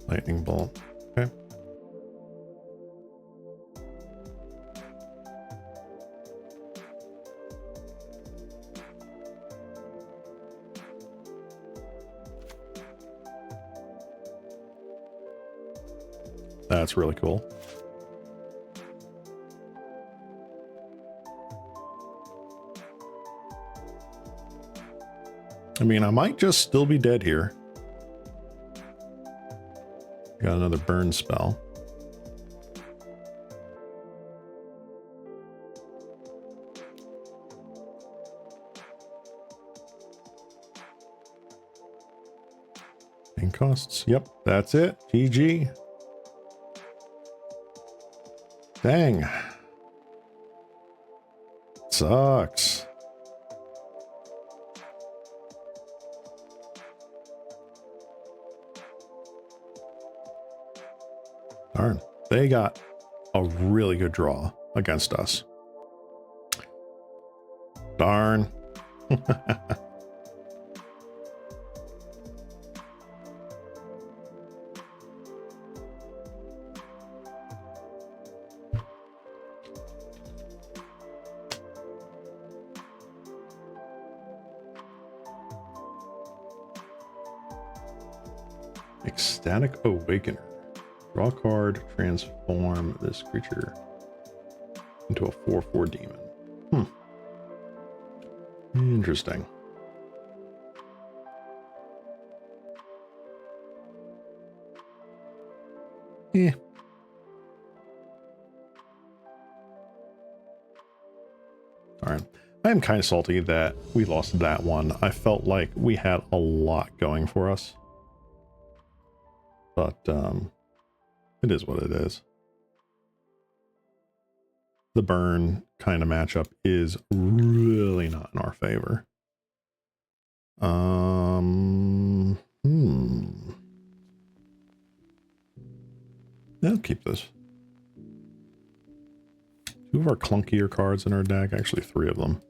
Lightning bolt. Okay. That's really cool. I mean, I might just still be dead here. Got another burn spell. And costs. Yep, that's it. GG. Dang. Sucks. Darn. They got a really good draw against us. Darn. Ecstatic Awakener. Draw a card, transform this creature into a 4/4 demon. Interesting. Yeah. Alright. I am kind of salty that we lost that one. I felt like we had a lot going for us. but it is what it is. The burn kind of matchup is really not in our favor. I'll keep this. 2 of our clunkier cards in our deck, actually 3 of them.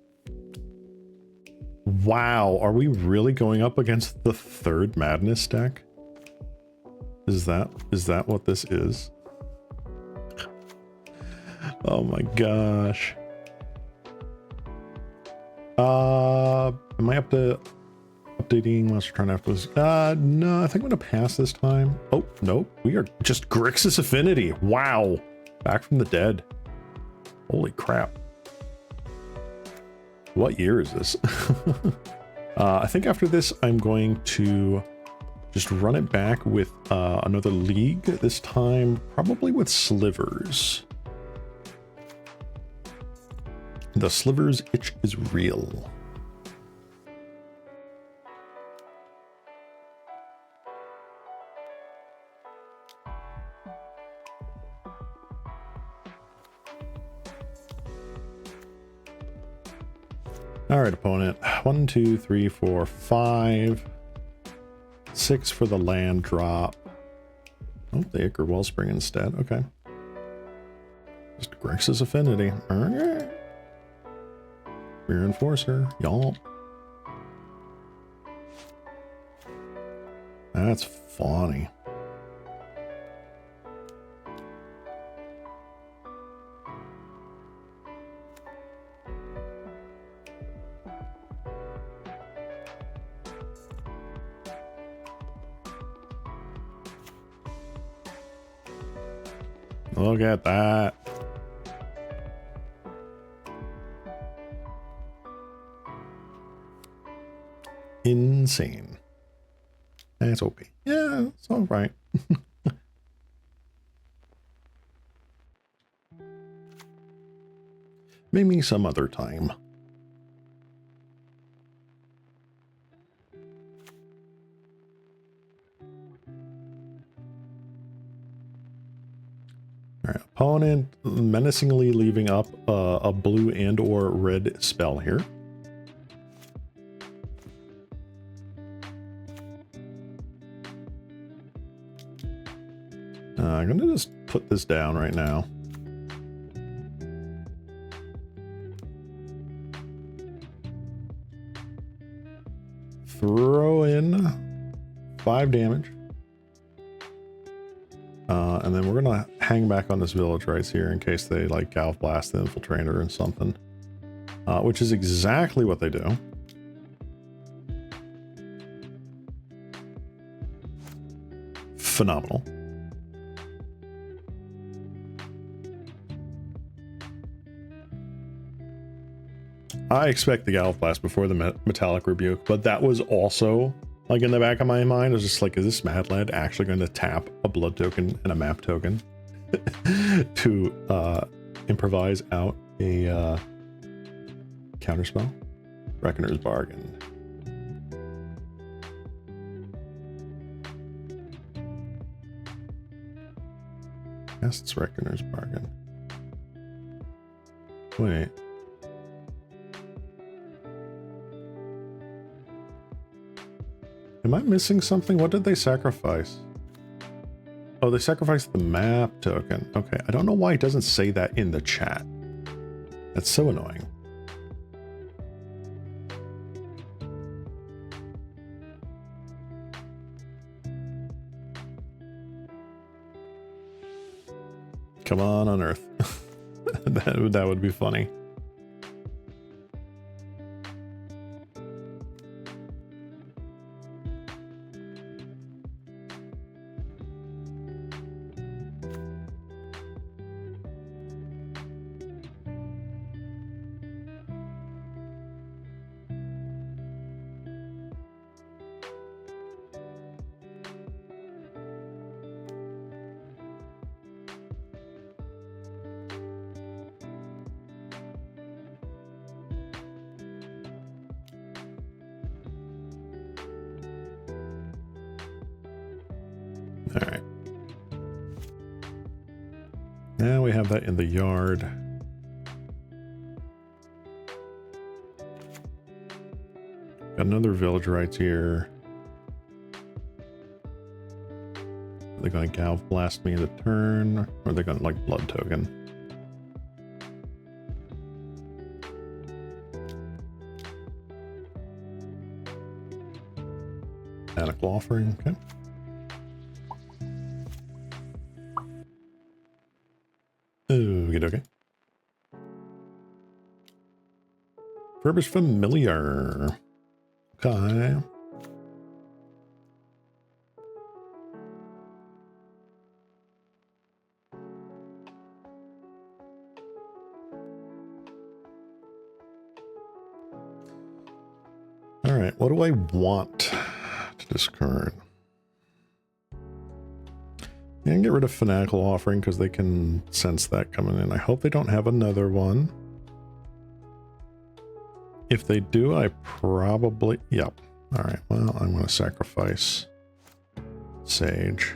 Wow, are we really going up against the 3rd Madness deck? Is that what this is? Oh my gosh. Am I up to updating Monster Turn after this? No, I think I'm gonna pass this time. Oh, nope. We are just Grixis Affinity. Wow. Back from the dead. Holy crap. What year is this? I think after this, I'm going to just run it back with another league, this time probably with Slivers. The Slivers itch is real. All right, opponent. 1, 2, 3, 4, 5. 6 for the land drop. Oh, the Ichor Wellspring instead. Okay. Just Grixis Affinity. Okay. Rear Enforcer. Y'all. That's funny. Look at that. Insane. That's okay. Yeah, it's all right. Maybe some other time. All right, opponent menacingly leaving up a blue and or red spell here. I'm gonna just put this down right now. Throw in 5 damage. And then we're gonna hang back on this village right here in case they like Galv Blast the Infiltrator and something. Which is exactly what they do. Phenomenal. I expect the Galv Blast before the Metallic Rebuke, but that was also like in the back of my mind. I was just like, is this Mad Lad actually going to tap a blood token and a map token to improvise out a counterspell? Reckoner's Bargain. Yes, it's Reckoner's Bargain. Wait. Am I missing something? What did they sacrifice? Oh, they sacrificed the map token. Okay, I don't know why it doesn't say that in the chat. That's so annoying. Come on, Unearth. that would be funny. now we have that in the yard. Got another village right here. Are they going to Galv Blast me the turn? Or are they going to, like, Blood Token? Attic Offering, okay. Okay. Verbish Familiar. Okay. All right, what do I want to discard? And get rid of Fanatical Offering because they can sense that coming in. I hope they don't have another one. If they do, I probably... Yep. All right, well, I'm going to sacrifice Sage.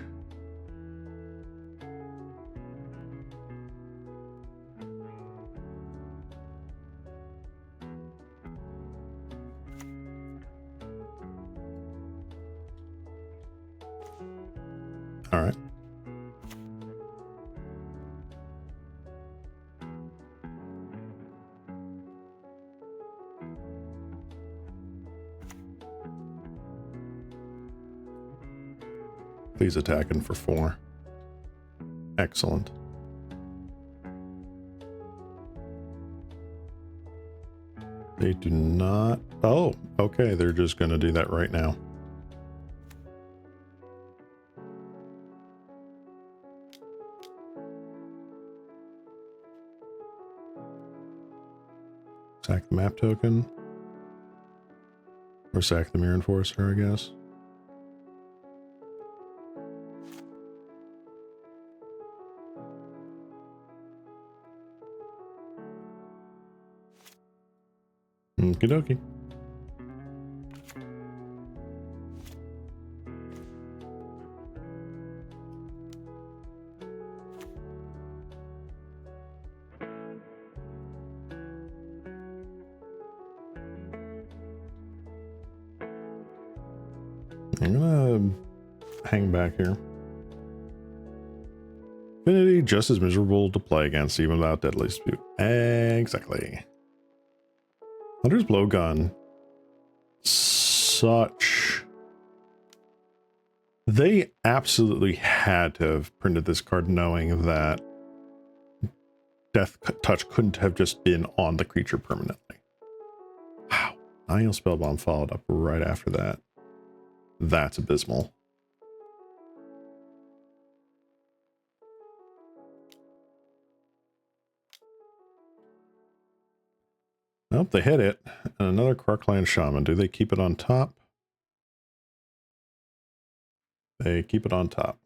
All right. Please attacking for 4. Excellent. They do not... Oh, okay. They're just going to do that right now. Sack the map token. Or sack the Mirror Enforcer, I guess. Okie dokie. I'm gonna hang back here. Affinity, just as miserable to play against, even without Deadly Dispute. Exactly. Hunter's Blowgun. Such... They absolutely had to have printed this card knowing that Death Touch couldn't have just been on the creature permanently. Wow. Nihil Spellbomb followed up right after that. That's abysmal. Nope, they hit it. And another Krark-Clan Shaman. Do they keep it on top? They keep it on top.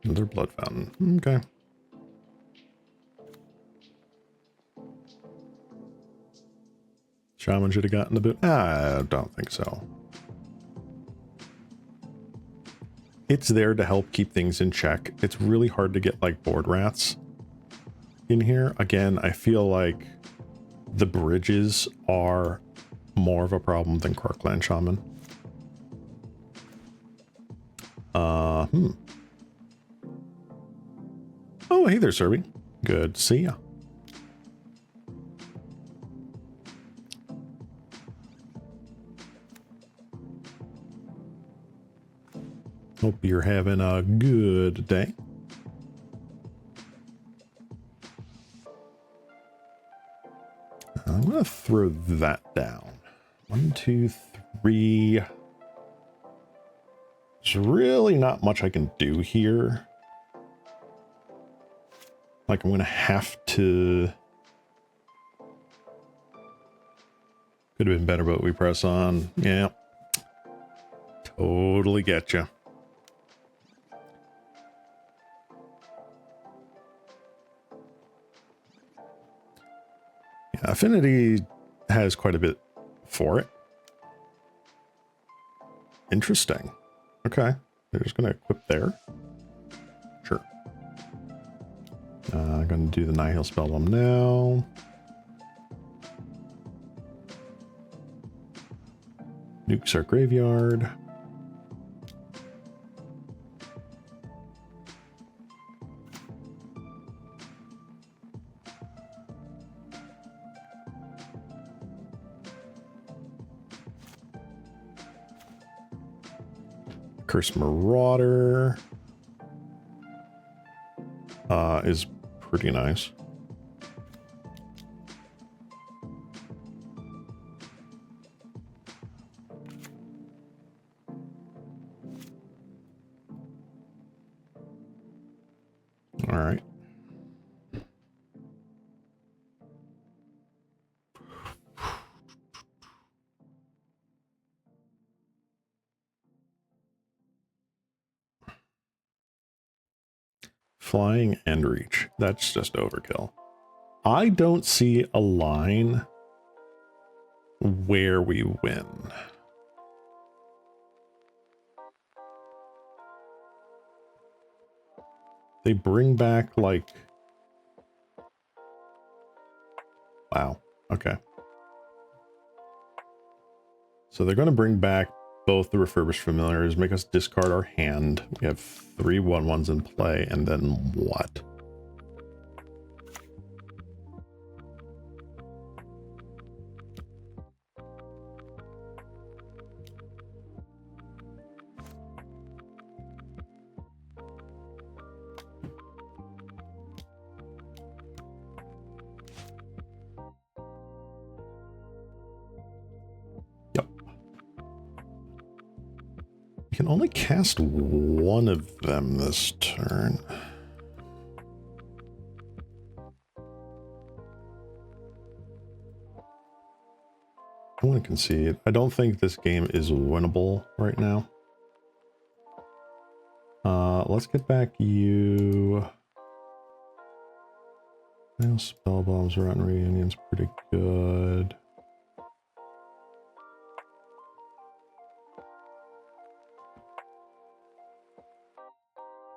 Another Blood Fountain. Okay. Shaman should have gotten the boot. I don't think so. It's there to help keep things in check. It's really hard to get like board rats in here. Again, I feel like the bridges are more of a problem than Krark-Clan Shaman. Oh, hey there, Serby. Good to see ya. Hope you're having a good day. I'm gonna throw that down. 1, 2, 3. There's really not much I can do here. Like, I'm gonna have to... Could have been better, but we press on. Yeah. Totally get you. Yeah, Affinity has quite a bit for it. Interesting. Okay. They're just going to equip there. Sure. I'm going to do the Nihil Spellbomb now. Nukes our graveyard. Curse Marauder is pretty nice. All right. Flying and reach. That's just overkill. I don't see a line where we win. They bring back like... Wow. Okay. So they're going to bring back both the refurbished familiars, make us discard our hand. We have 3 1/1s in play, and then what? Can only cast one of them this turn. I want to concede. I don't think this game is winnable right now. Let's get back you. Now spell bombs, Rotten Reunion's pretty good.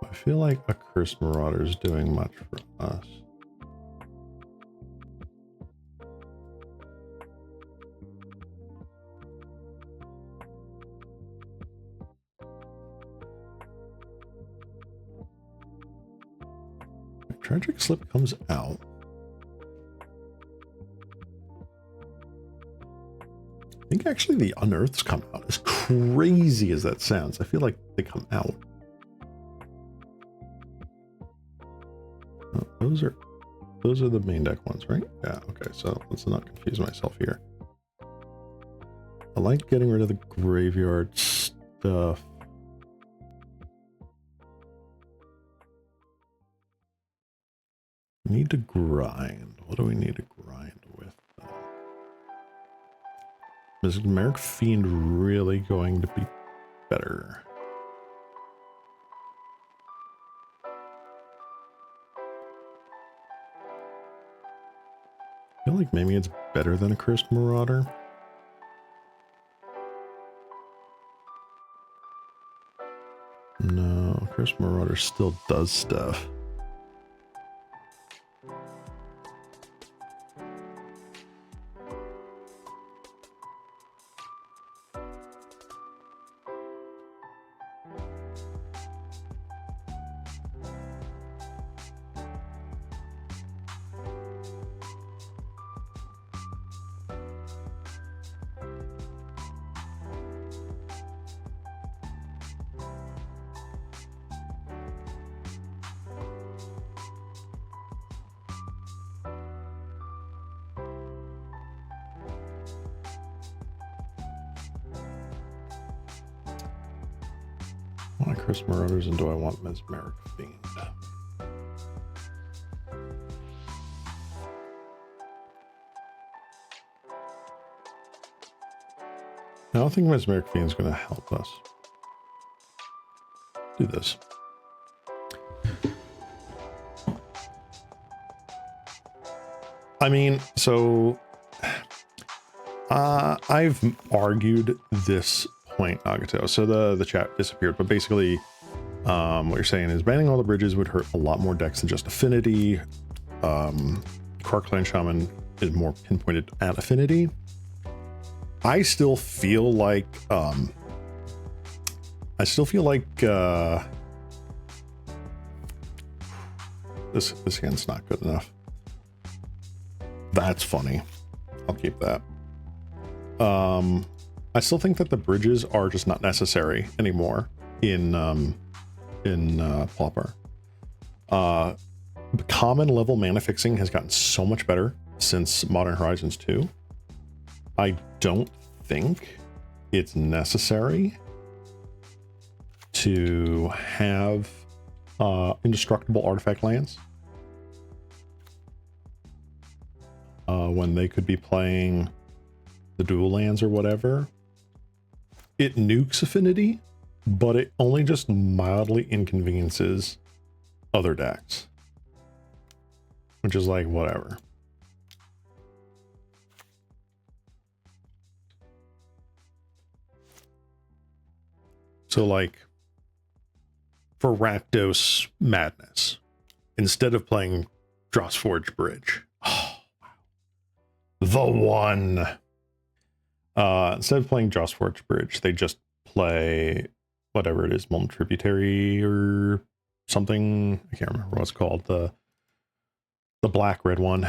I feel like a Curse Marauder is doing much for us. Tragic Slip comes out. I think actually the Unearths come out. As crazy as that sounds, I feel like they come out. Oh, those are the main deck ones, right? Yeah, okay, so let's not confuse myself here. I like getting rid of the graveyard stuff. Need to grind. What do we need to grind with? Is Merrick Fiend really going to be better? I feel like maybe it's better than a Curse Marauder. No, Curse Marauder still does stuff. I want Curse Marauders, and do I want Mesmeric Fiend? I don't think Mesmeric Fiend is going to help us. Do this. I mean, so I've argued this point, Nagato? So the chat disappeared, but basically what you're saying is banning all the bridges would hurt a lot more decks than just Affinity. Clan Shaman is more pinpointed at Affinity. I still feel like this hand's not good enough. That's funny. I'll keep that. I still think that the bridges are just not necessary anymore in Pauper. Common level mana fixing has gotten so much better since Modern Horizons 2. I don't think it's necessary to have indestructible artifact lands when they could be playing the dual lands or whatever. It nukes Affinity, but it only just mildly inconveniences other decks, which is like whatever. So like for Rakdos Madness, instead of playing Drossforge Bridge, oh, the one. Instead of playing Drossforge Bridge, they just play whatever it is, Molten Tributary or something. I can't remember what it's called. The black-red one.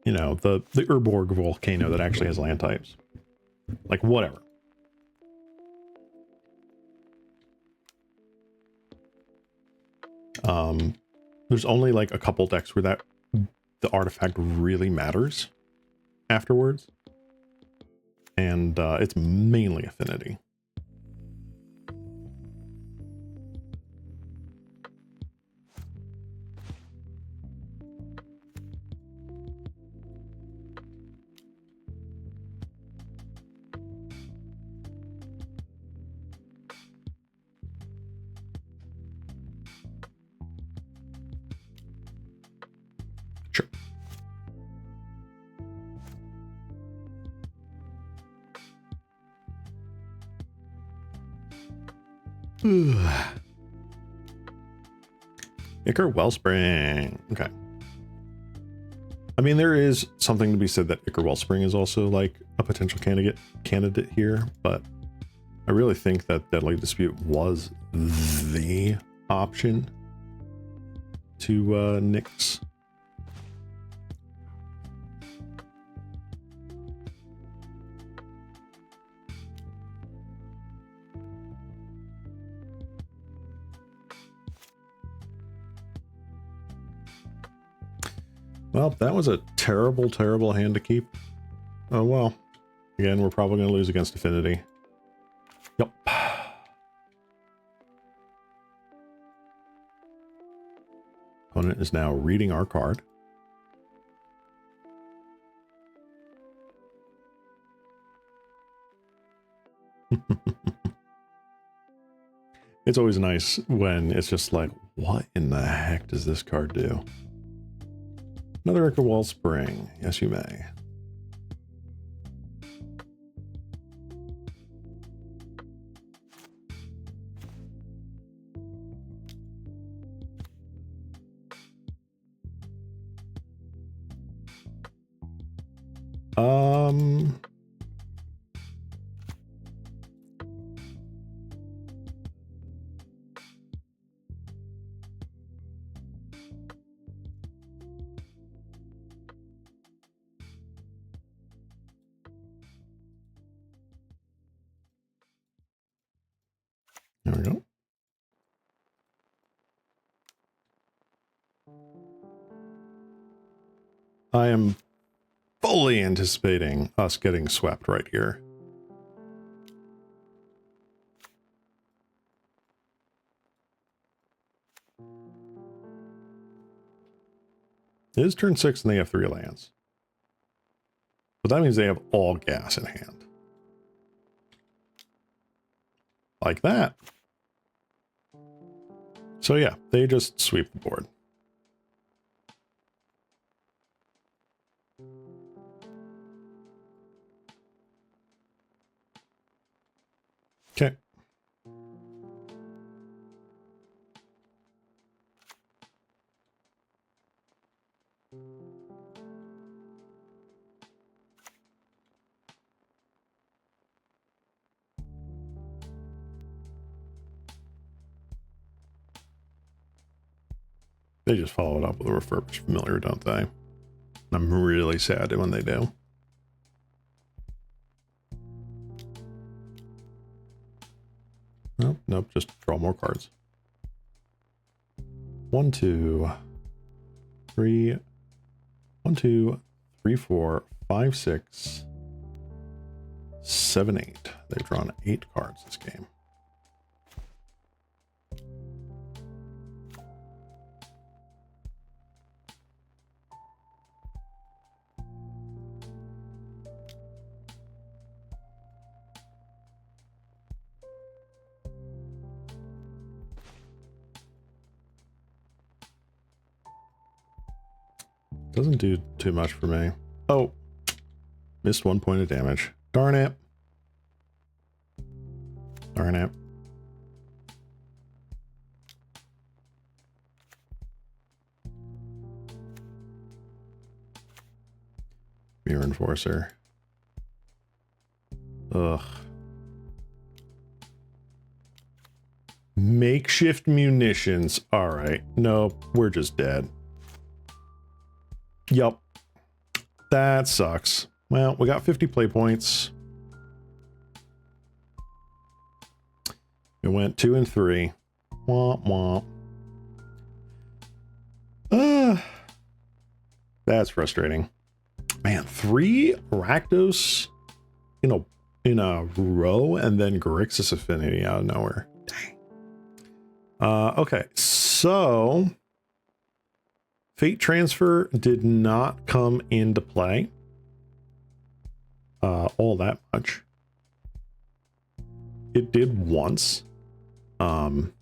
You know, the Urborg volcano that actually has land types. Like, whatever. There's only like a couple decks where that the artifact really matters afterwards. And it's mainly Affinity. Sure. Ichor Wellspring. Okay. I mean, there is something to be said that Ichor Wellspring is also like a potential candidate here, but I really think that Deadly Dispute was the option to nix. Well, that was a terrible, terrible hand to keep. Oh, well. Again, we're probably going to lose against Affinity. Yep. Opponent is now reading our card. It's always nice when it's just like, what in the heck does this card do? Another Ichor Wellspring. Yes, you may. There we go. I am fully anticipating us getting swept right here. It is turn 6 and they have 3 lands. But that means they have all gas in hand. Like that. So yeah, they just sweep the board. They just follow it up with a refurbished familiar, don't they? I'm really sad when they do. Nope, nope, just draw more cards. 1, 2, 3, 1, 2, 3, 4, 5, 6, 7, 8. They've drawn 8 cards this game. Doesn't do too much for me. Oh, missed 1 point of damage. Darn it. Darn it. Mirror Enforcer. Ugh. Makeshift munitions. All right. Nope, we're just dead. Yup. That sucks. Well, we got 50 play points. We went 2 and 3. Womp womp. That's frustrating. Man, 3 Rakdos in a row and then Grixis Affinity out of nowhere. Dang. Okay, so Fate Transfer did not come into play all that much. It did once, but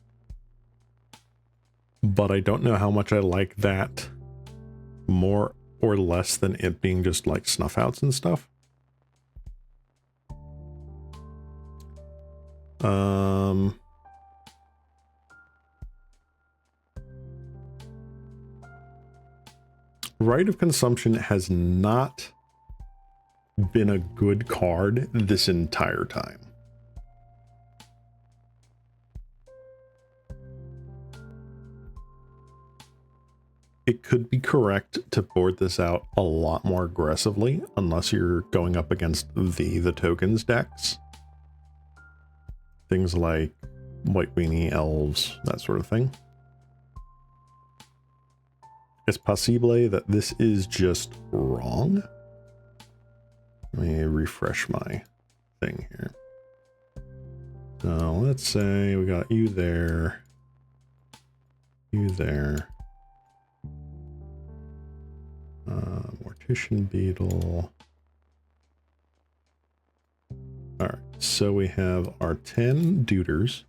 I don't know how much I like that more or less than it being just like snuff outs and stuff. Rite of Consumption has not been a good card this entire time. It could be correct to board this out a lot more aggressively, unless you're going up against the tokens decks. Things like White Weenie, Elves, that sort of thing. It's possible that this is just wrong. Let me refresh my thing here. So let's say we got you there, you there. Mortician Beetle. All right, so we have our 10 duders.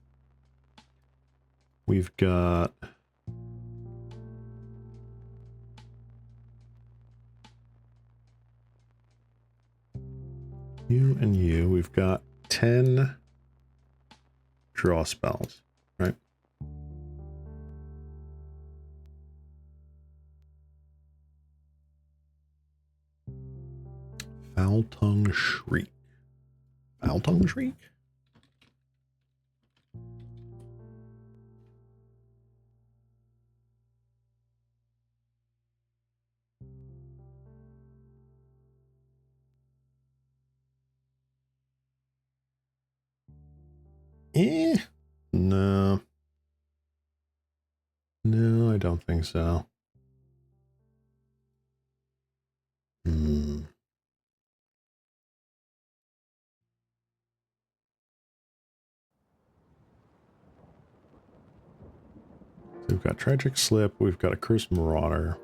We've got you and you. We've got 10 draw spells, right? Foul Tongue Shriek. Foul Tongue Shriek? No. No, I don't think so. We've got Tragic Slip, we've got a Cursed Marauder.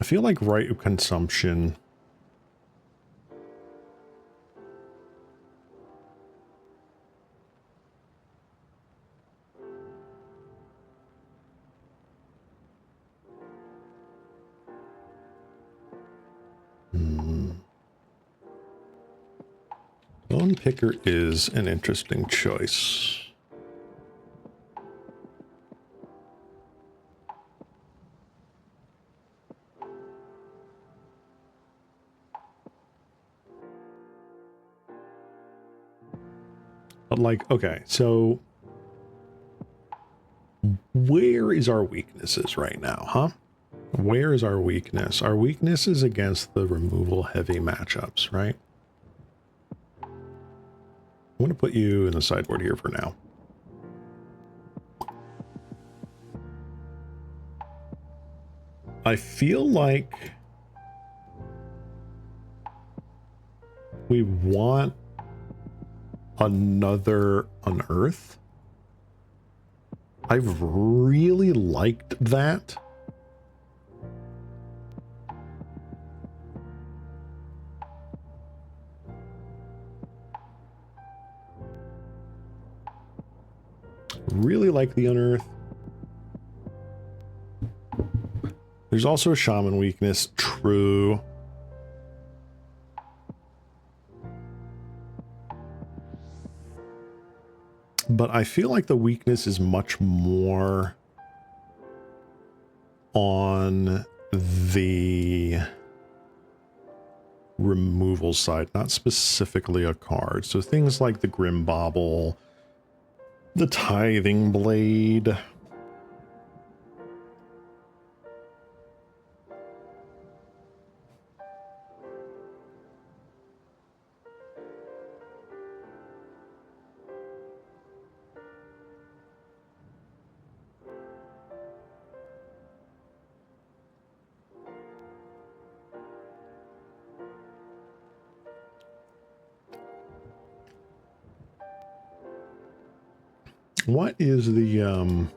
I feel like Rite of Consumption Bone Picker is an interesting choice. But like, okay, so Where is our weaknesses right now, huh? Where is our weakness? Our weakness is against the removal heavy matchups, right? I'm going to put you in the sideboard here for now. I feel like we want another Unearth. I've really liked that. Really like the Unearth. There's also a Shaman weakness, true. But I feel like the weakness is much more on the removal side, not specifically a card. So things like the Grim Bauble, the Tithing Blade. What is the,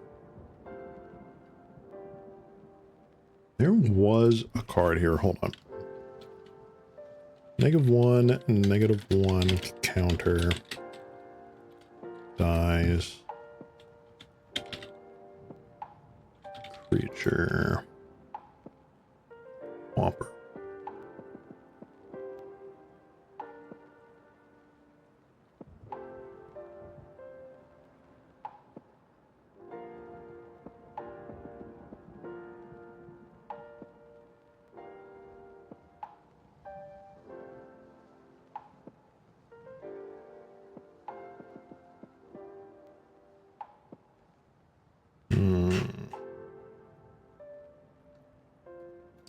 there was a card here, hold on. -1, counter, dies, creature, Pauper.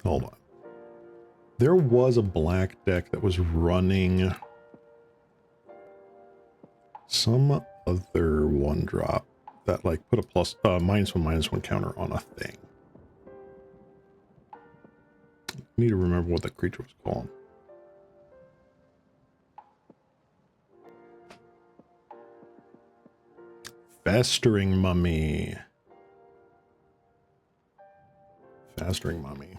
Hold on. There was a black deck that was running some other one drop that like put a plus -1/-1 counter on a thing. I need to remember what that creature was called. Festering Mummy. Festering Mummy.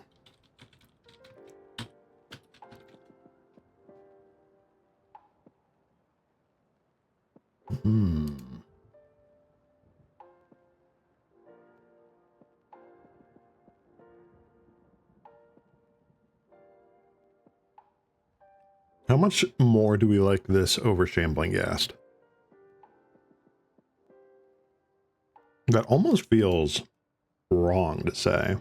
How much more do we like this over Shambling Ghast? That almost feels wrong to say.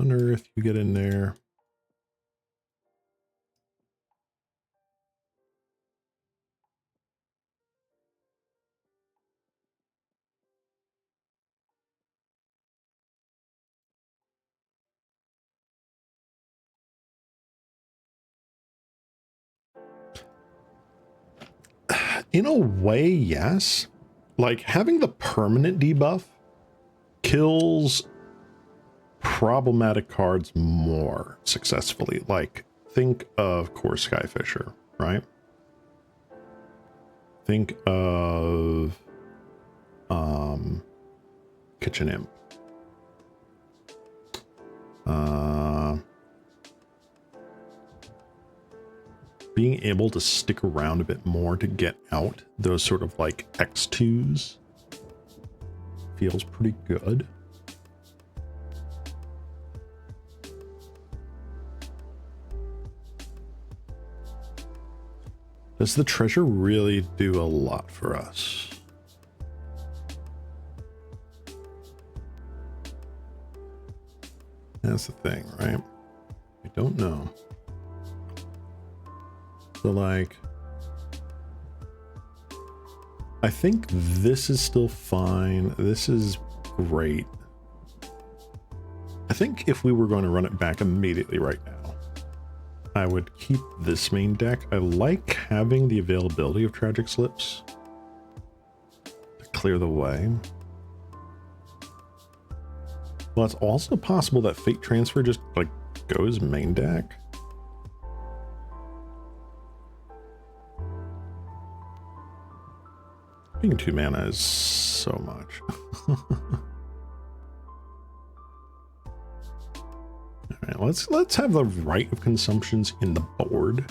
Unearth, you get in there. In a way, yes. Like, having the permanent debuff kills problematic cards more successfully. Like, think of Core Skyfisher, right? Think of Kitchen Imp. Being able to stick around a bit more to get out those sort of like X2s feels pretty good. Does the treasure really do a lot for us? That's the thing, right? I don't know. So like, I think this is still fine. This is great. I think if we were going to run it back immediately right now, I would keep this main deck. I like having the availability of Tragic Slips to clear the way. Well, it's also possible that Fate Transfer just like goes main deck. Being 2 mana is so much. All right, let's have the right of consumptions in the board.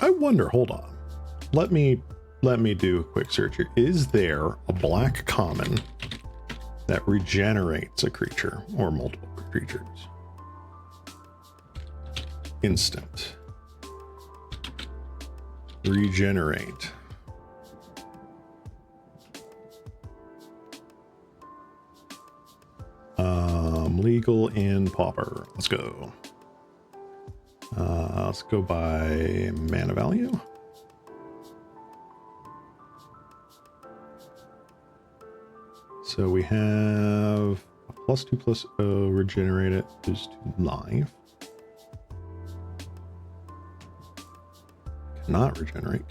I wonder, hold on. Let me do a quick search here. Is there a black common that regenerates a creature or multiple creatures? Instant. Regenerate. Legal in Pauper. Let's go. Let's go by mana value. So we have a +2/+0, regenerate it, boost to life. Cannot regenerate.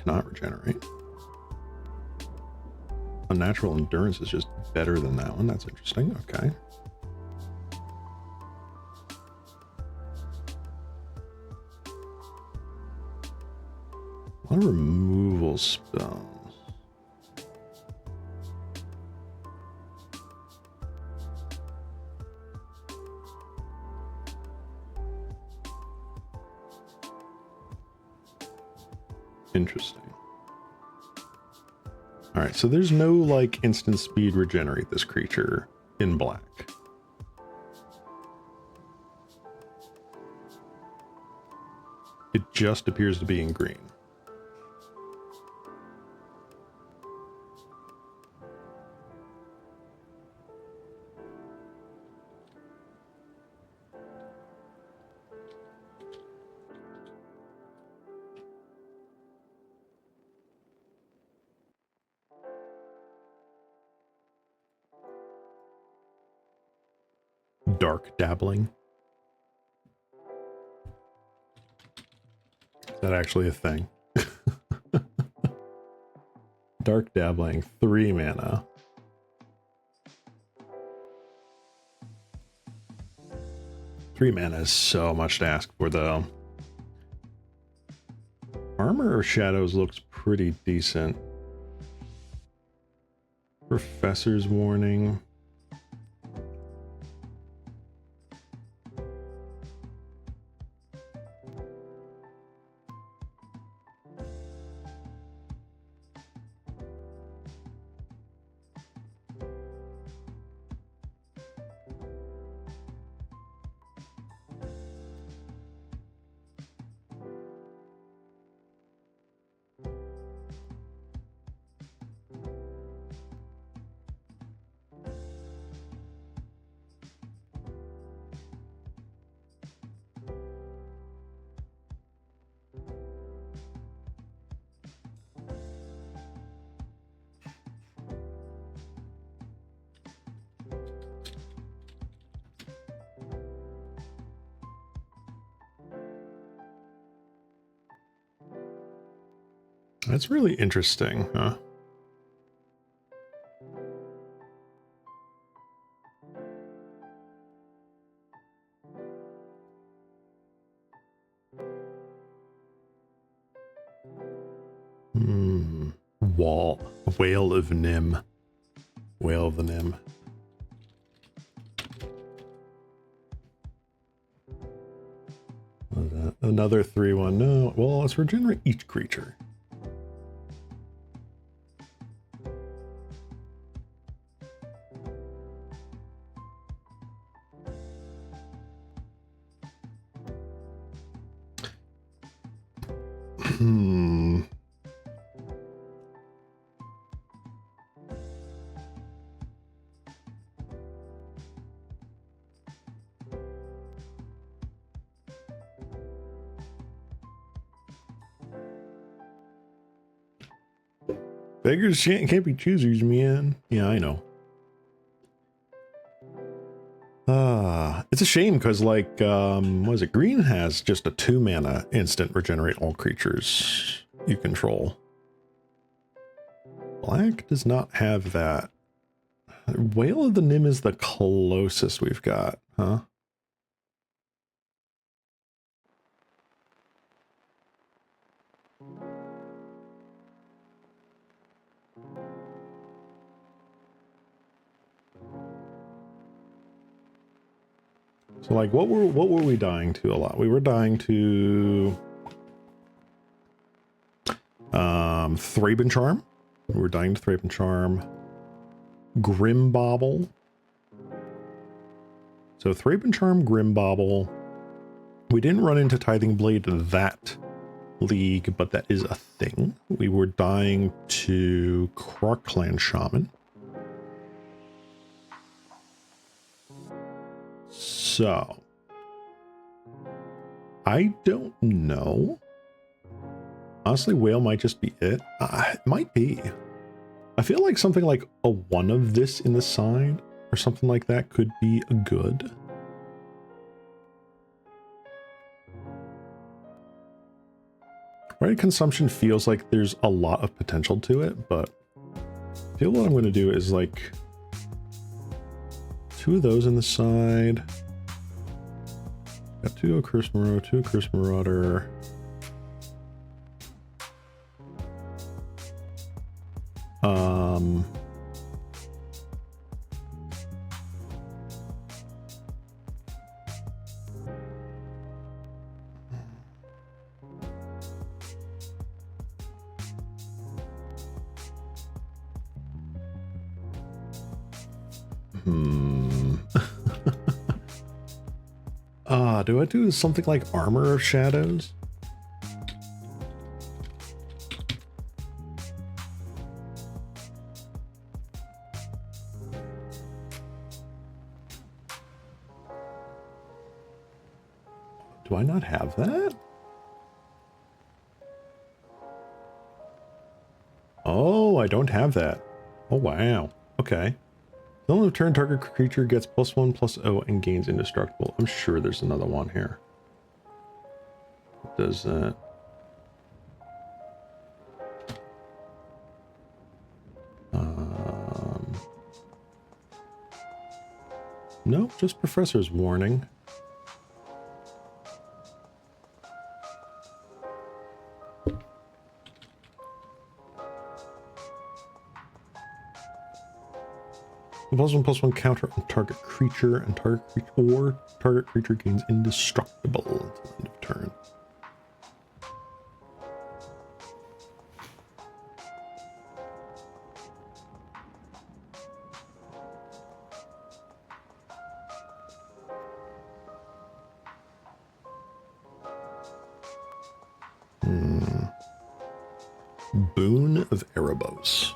Unnatural endurance is just better than that one. That's interesting. Okay. A lot of removal spells. Interesting. All right, so there's no like instant speed regenerate this creature in black. It just appears to be in green. Dark dabbling. Is that actually a thing? Dark dabbling, 3 mana. Three mana is so much to ask for, though. Armor of Shadows looks pretty decent. Professor's Warning. That's really interesting, huh? Whale of Nim. Whale of the Nim. Another 3/1. No, well, let's regenerate each creature. Beggars can't be choosers, man. Yeah, I know. It's a shame because, like, what is it? Green has just a 2 mana instant regenerate all creatures you control. Black does not have that. Whale of the Nim is the closest we've got, huh? So, like, what were we dying to a lot? We were dying to Thraben Charm. We were dying to Thraben Charm. Grimbauble. So Thraben Charm, Grimbauble. We didn't run into Tithing Blade that league, but that is a thing. We were dying to Krark-Clan Shaman. So I don't know. Honestly, Whale might just be it. It might be. I feel like something like a 1 of this in the side or something like that could be good. Right, consumption feels like there's a lot of potential to it, but I feel what I'm going to do is like 2 of those in the side. Got 2 Curse Marauder, 2 Curse Marauder. Do I do something like Armor of Shadows? Do I not have that? Oh, I don't have that. Oh, wow. Okay. The only turn target creature gets +1/+0 and gains indestructible. I'm sure there's another one here. What does that? No, just Professor's Warning. +1/+1 counter on target creature, and target creature gains indestructible until the end of turn. Boon of Erebos.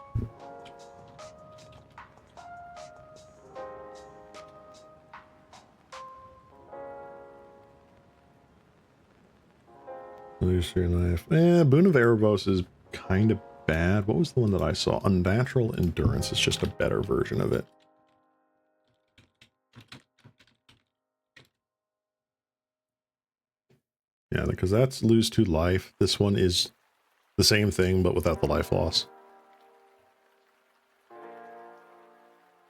Lose your life. Boon of Erebos is kind of bad. What was the one that I saw? Unnatural Endurance is just a better version of it. Yeah, because that's lose 2 life. This one is the same thing, but without the life loss.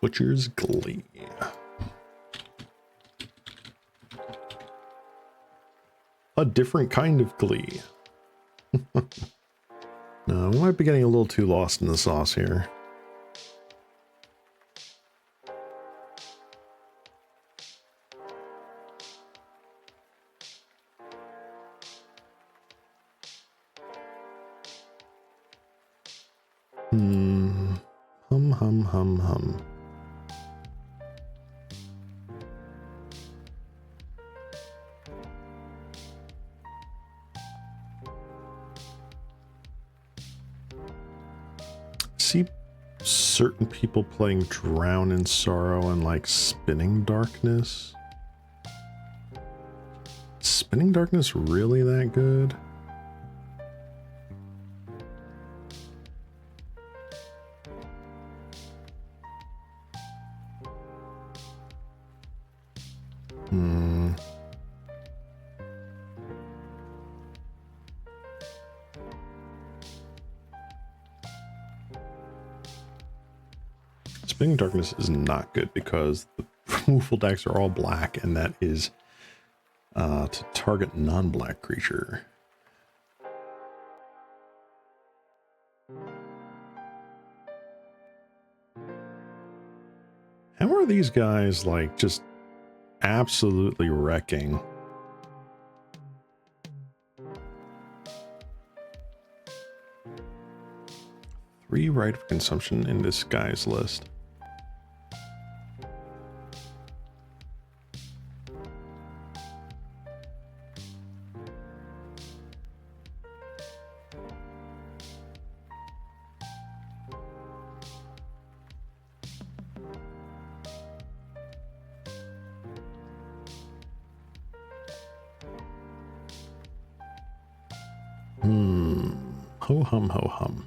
Butcher's Glee. A different kind of glee. No, we might be getting a little too lost in the sauce here. Hum, hum. See certain people playing Drown in Sorrow and like Spinning Darkness. Spinning Darkness really that good? Spinning Darkness is not good because the removal decks are all black, and that is to target non-black creature. How are these guys like just absolutely wrecking? Three right of consumption in this guy's list. Ho hum, ho hum.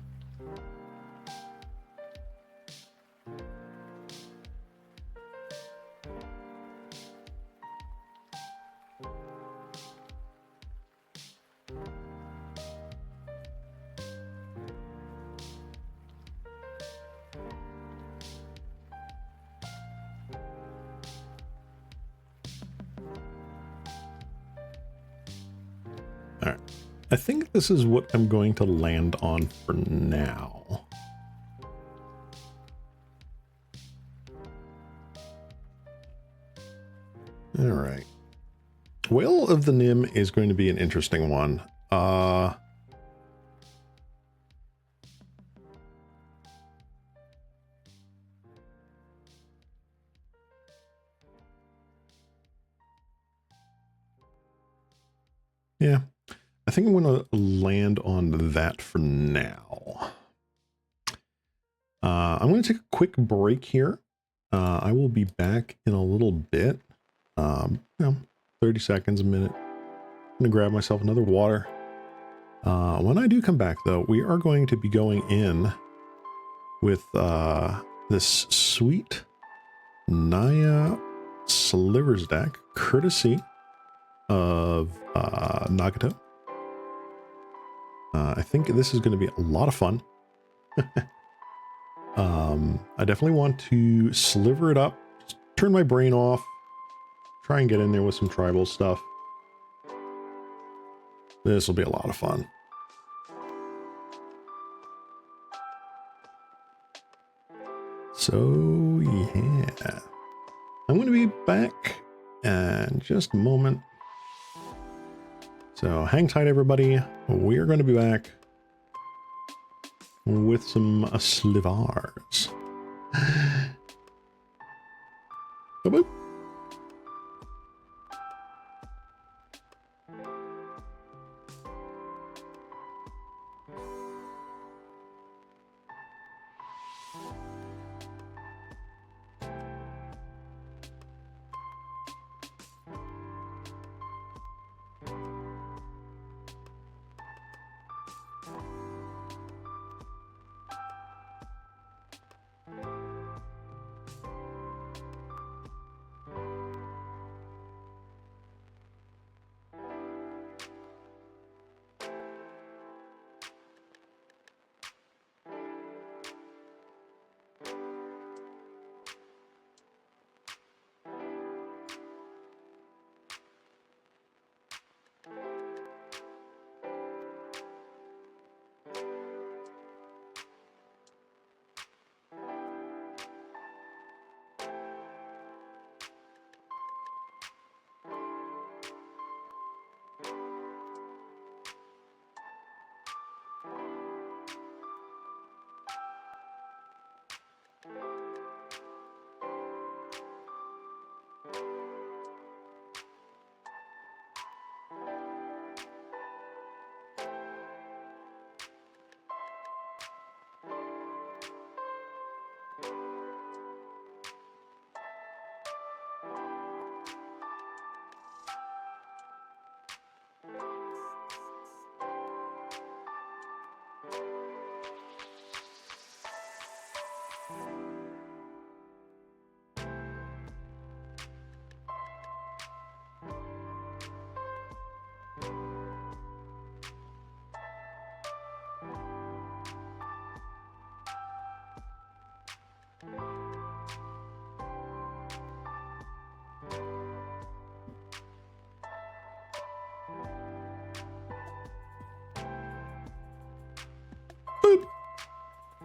All right. I think this is what I'm going to land on for now. All right. Whale of the Nim is going to be an interesting one. Yeah. I think I'm going to land on that for now. I'm going to take a quick break here. I will be back in a little bit. 30 seconds, a minute. I'm going to grab myself another water. When I do come back, though, we are going to be going in with this sweet Naya Slivers deck, courtesy of Nagato. I think this is going to be a lot of fun. I definitely want to sliver it up, turn my brain off, try and get in there with some tribal stuff. This will be a lot of fun. So, yeah. I'm going to be back in just a moment. So hang tight, everybody. We are going to be back with some Slivers. Bye-bye. Boop.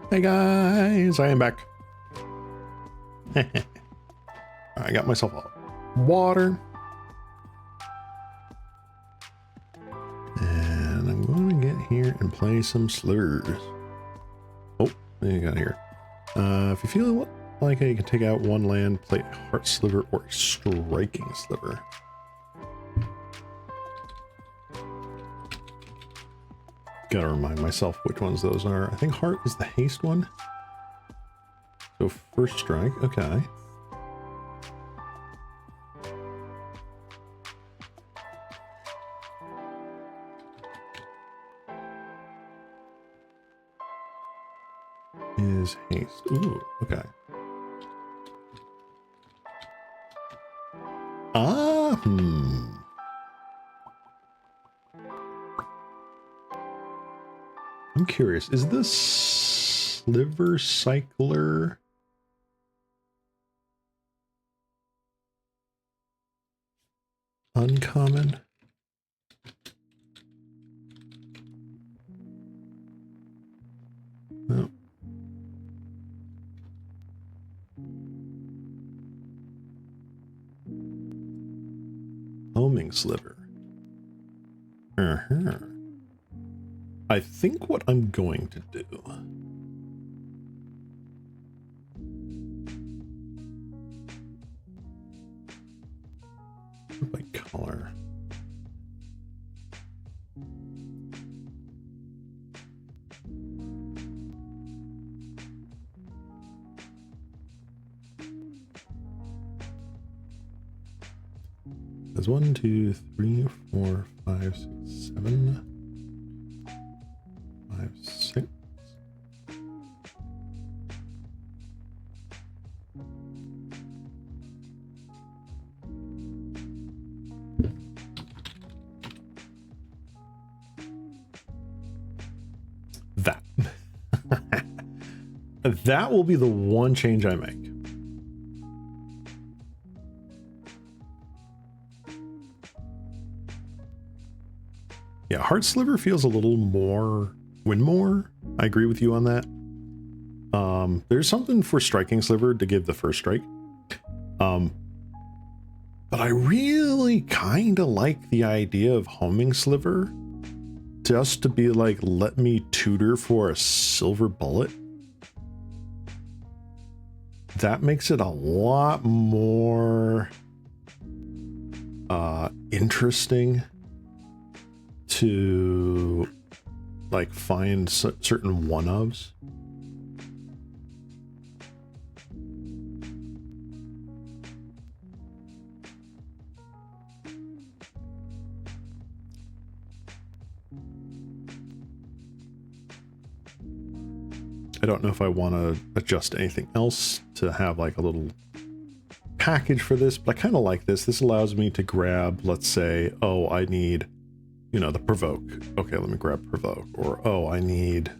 Hey guys, I am back. I got myself a water. And I'm going to get here and play some slivers. Oh, what do you got here? If you feel like you can take out one land, play a heart sliver or a striking sliver. Gotta remind myself which ones those are. I think heart is the haste one. So first strike, okay. Is haste. Ooh, okay. Ah, I'm curious, is this Sliver Cycler uncommon? No. Homing Sliver. I think what I'm going to do by color. There's 1, 2, 3, 4, 5, 6, 7. 5, 6. That. That will be the one change I make. Yeah, Heart Sliver feels a little more win more. I agree with you on that. There's something for striking Sliver to give the first strike. But I really kind of like the idea of homing Sliver just to be like, let me tutor for a silver bullet. That makes it a lot more interesting to like find certain one-ofs. I don't know if I want to adjust anything else to have like a little package for this, but I kind of like this. This allows me to grab, let's say, oh, I need, you know, the provoke. Okay, let me grab provoke. Or, oh, I need,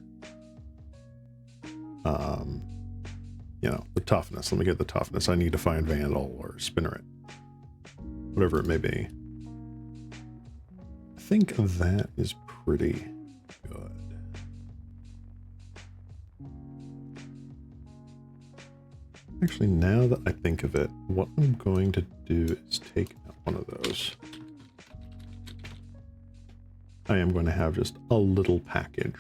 you know, the toughness. Let me get the toughness. I need to find Vandal or Spinneret. Whatever it may be. I think that is pretty good. Actually, now that I think of it, what I'm going to do is take out one of those. I am going to have just a little package.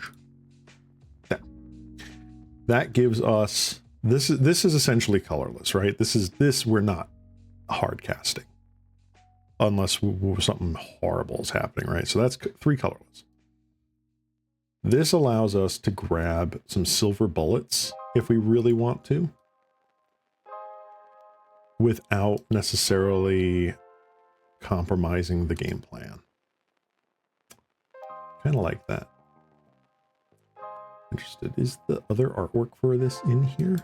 That gives us This is essentially colorless, right? This we're not hard casting unless something horrible is happening, right? So that's 3 colorless. This allows us to grab some silver bullets if we really want to, without necessarily compromising the game plan. Kind of like that. Interested. Is the other artwork for this in here?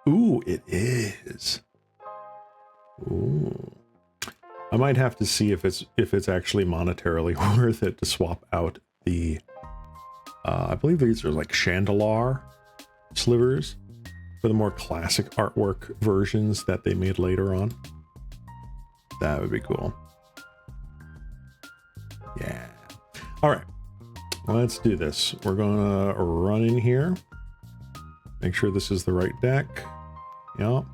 Ooh, it is. Ooh. I might have to see if it's actually monetarily worth it to swap out the I believe these are like Chandelar slivers for the more classic artwork versions that they made later on. That would be cool. Yeah. All right. Let's do this. We're gonna run in here. Make sure this is the right deck. Yep.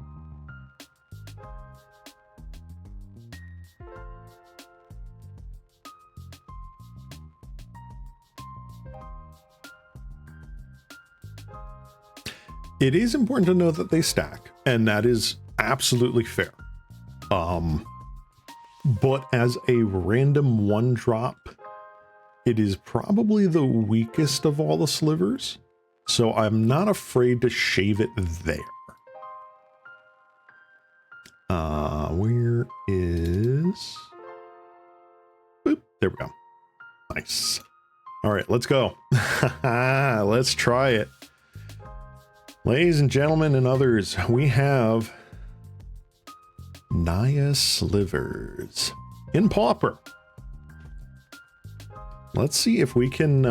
It is important to know that they stack, and that is absolutely fair. But as a random 1-drop, it is probably the weakest of all the slivers, so I'm not afraid to shave it there. Where is... Boop, there we go. Nice. All right, let's go. Let's try it. Ladies and gentlemen and others, we have Naya Slivers in Pauper. Let's see if we can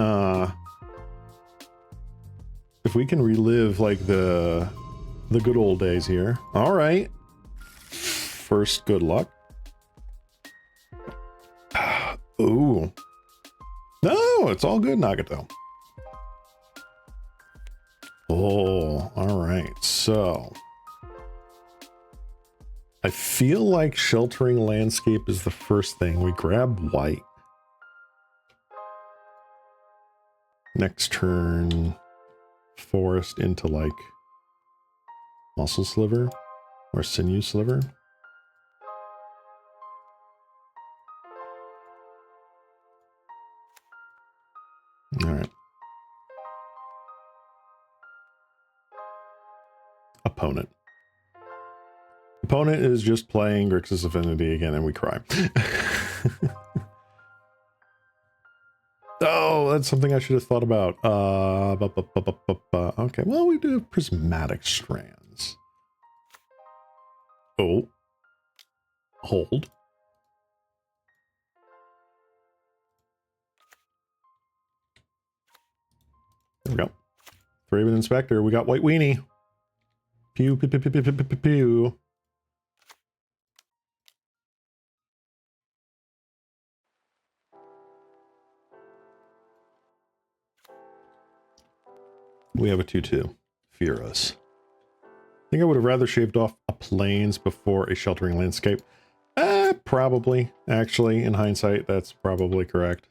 relive like the good old days here. All right. First, good luck. Ooh. No, it's all good, Nagato. Oh, all right. So I feel like Sheltering Landscape is the first thing. We grab white. Next turn, forest into like muscle sliver or sinew sliver. All right. Opponent. Opponent is just playing Grixis Affinity again, and we cry. Oh, that's something I should have thought about. Okay, well, we do have prismatic strands. Oh. Hold. There we go. Raven Inspector, we got White Weenie. Pew, pew, pew, pew, pew, pew, pew, pew. We have a 2/2. Fear us. I think I would have rather shaved off a plains before a Sheltering Landscape. Probably. Actually, in hindsight, that's probably correct.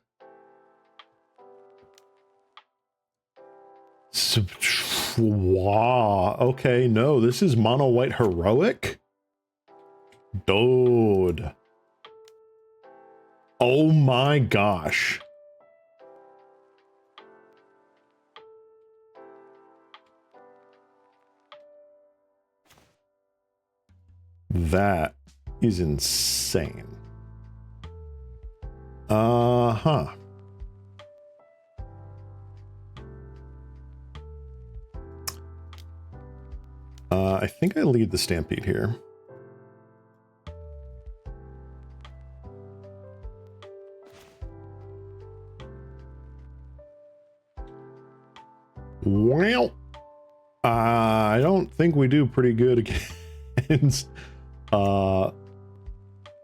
Wow. Okay, no, this is mono white heroic. Dude. Oh my gosh. That is insane. Uh-huh. I think I lead the Stampede here. Well, I don't think we do pretty good against the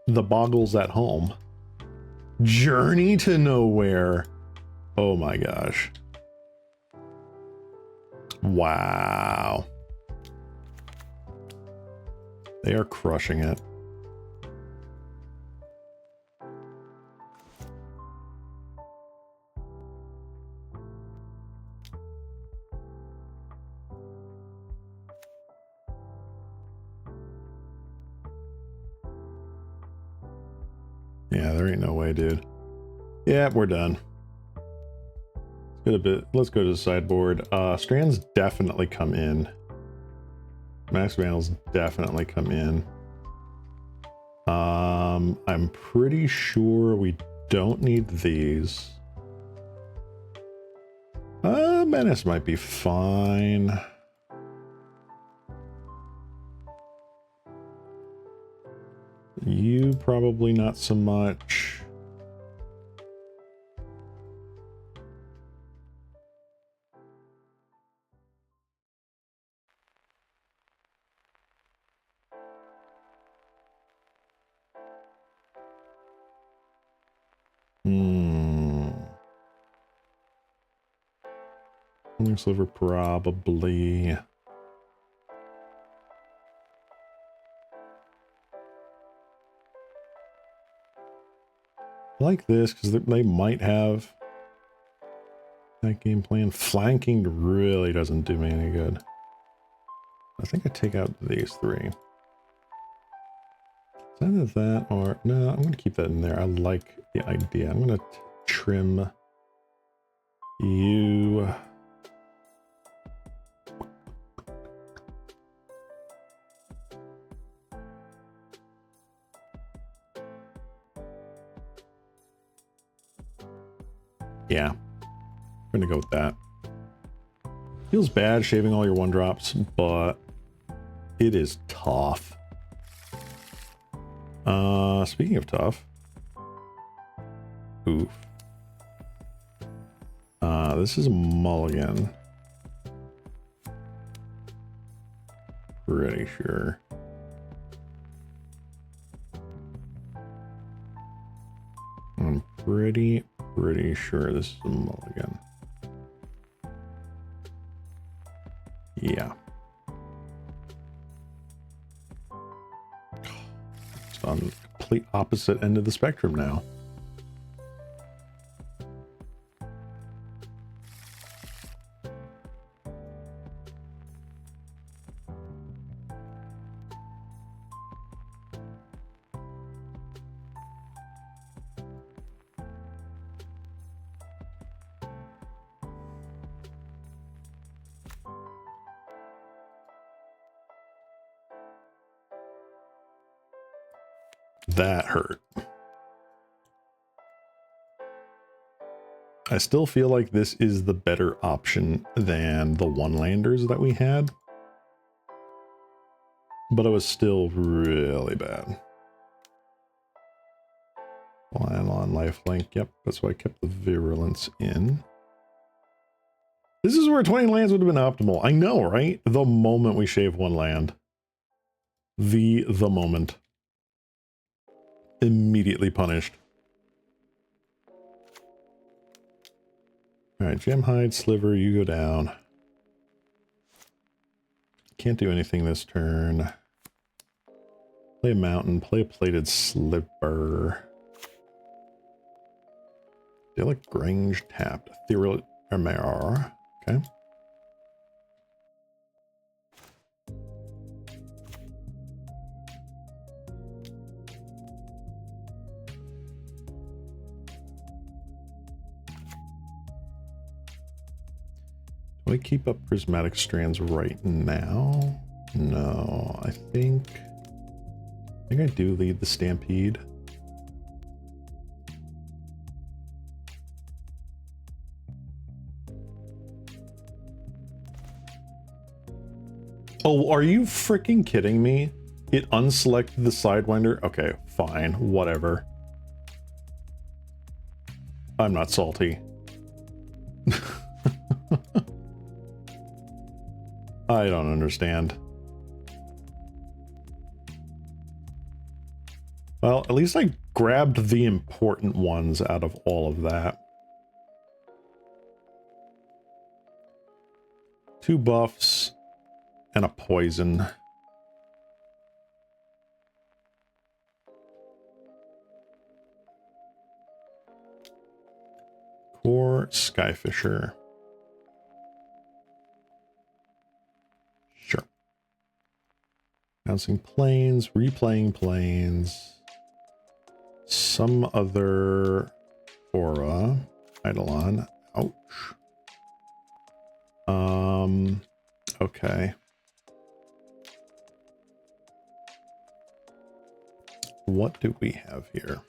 Boggles at home. Journey to Nowhere. Oh my gosh. Wow. They are crushing it. Yeah, there ain't no way, dude. Yeah, we're done. Let's go to the sideboard. Strands definitely come in. Max Vandals definitely come in. I'm pretty sure we don't need these. Menace might be fine. You probably not so much. Sliver probably. I like this because they might have that game plan. Flanking really doesn't do me any good. I think I take out these three. It's either that or... No, I'm going to keep that in there. I like the idea. I'm going to trim you. Yeah, I'm going to go with that. Feels bad shaving all your one drops, but it is tough. Speaking of tough. Oof. This is a mulligan. Pretty sure. I'm pretty sure this is a mulligan. Yeah. It's on the complete opposite end of the spectrum now. That hurt. I still feel like this is the better option than the one-landers that we had. But it was still really bad. Line on lifelink. Yep, that's why I kept the virulence in. This is where 20 lands would have been optimal. I know, right? The moment we shave one land. The moment. Immediately punished. Alright, Gemhide, Sliver, you go down. Can't do anything this turn. Play a mountain, play a plated sliver. Delic Grange tapped. Ethereal Ermar. Okay. Do I keep up Prismatic Strands right now? No, I think I do lead the Stampede. Oh, are you freaking kidding me? It unselected the Sidewinder? Okay, fine, whatever. I'm not salty. I don't understand. Well, at least I grabbed the important ones out of all of that. 2 buffs and a poison. Core Skyfisher. Sure. Announcing planes, replaying planes. some other aura. Eidolon. Ouch. Okay. What do we have here?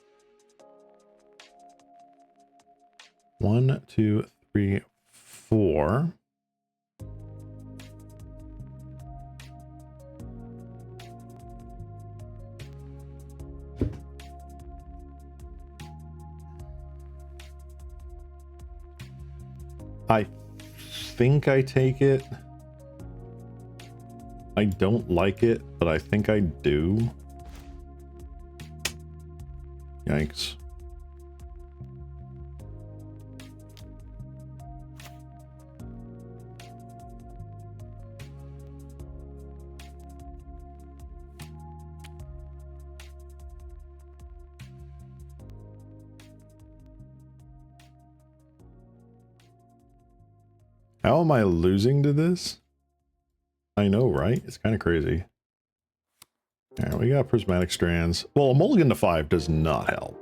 1, 2, 3, 4. I think I take it. I don't like it, but I think I do. Yikes. How am I losing to this? I know, right? It's kind of crazy. All right, we got prismatic strands. Well, a mulligan to 5 does not help.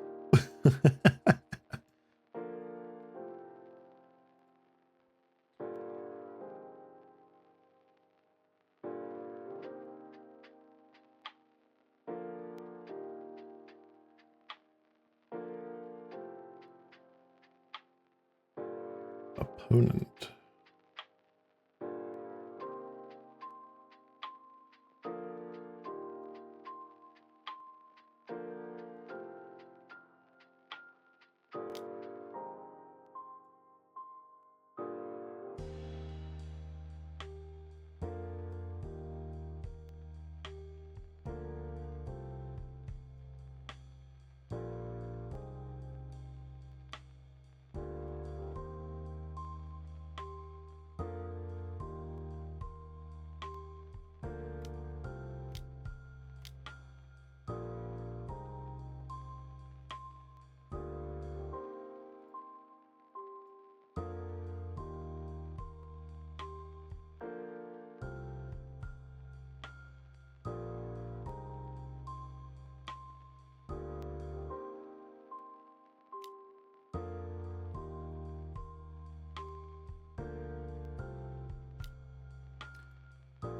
Opponent.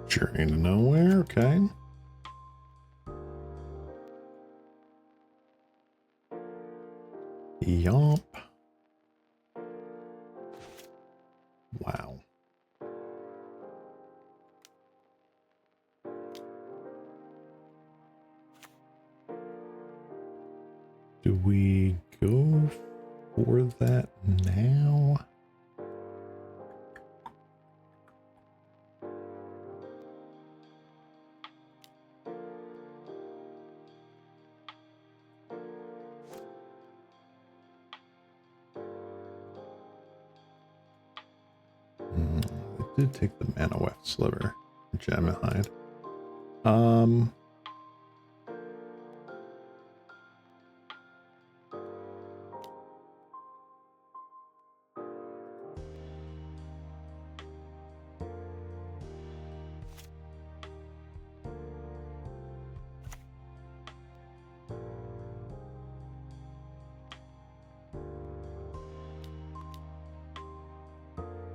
Journey to nowhere, okay. Yomp. Wow. Do we go for that now? I did take the mana weft sliver, gem hide.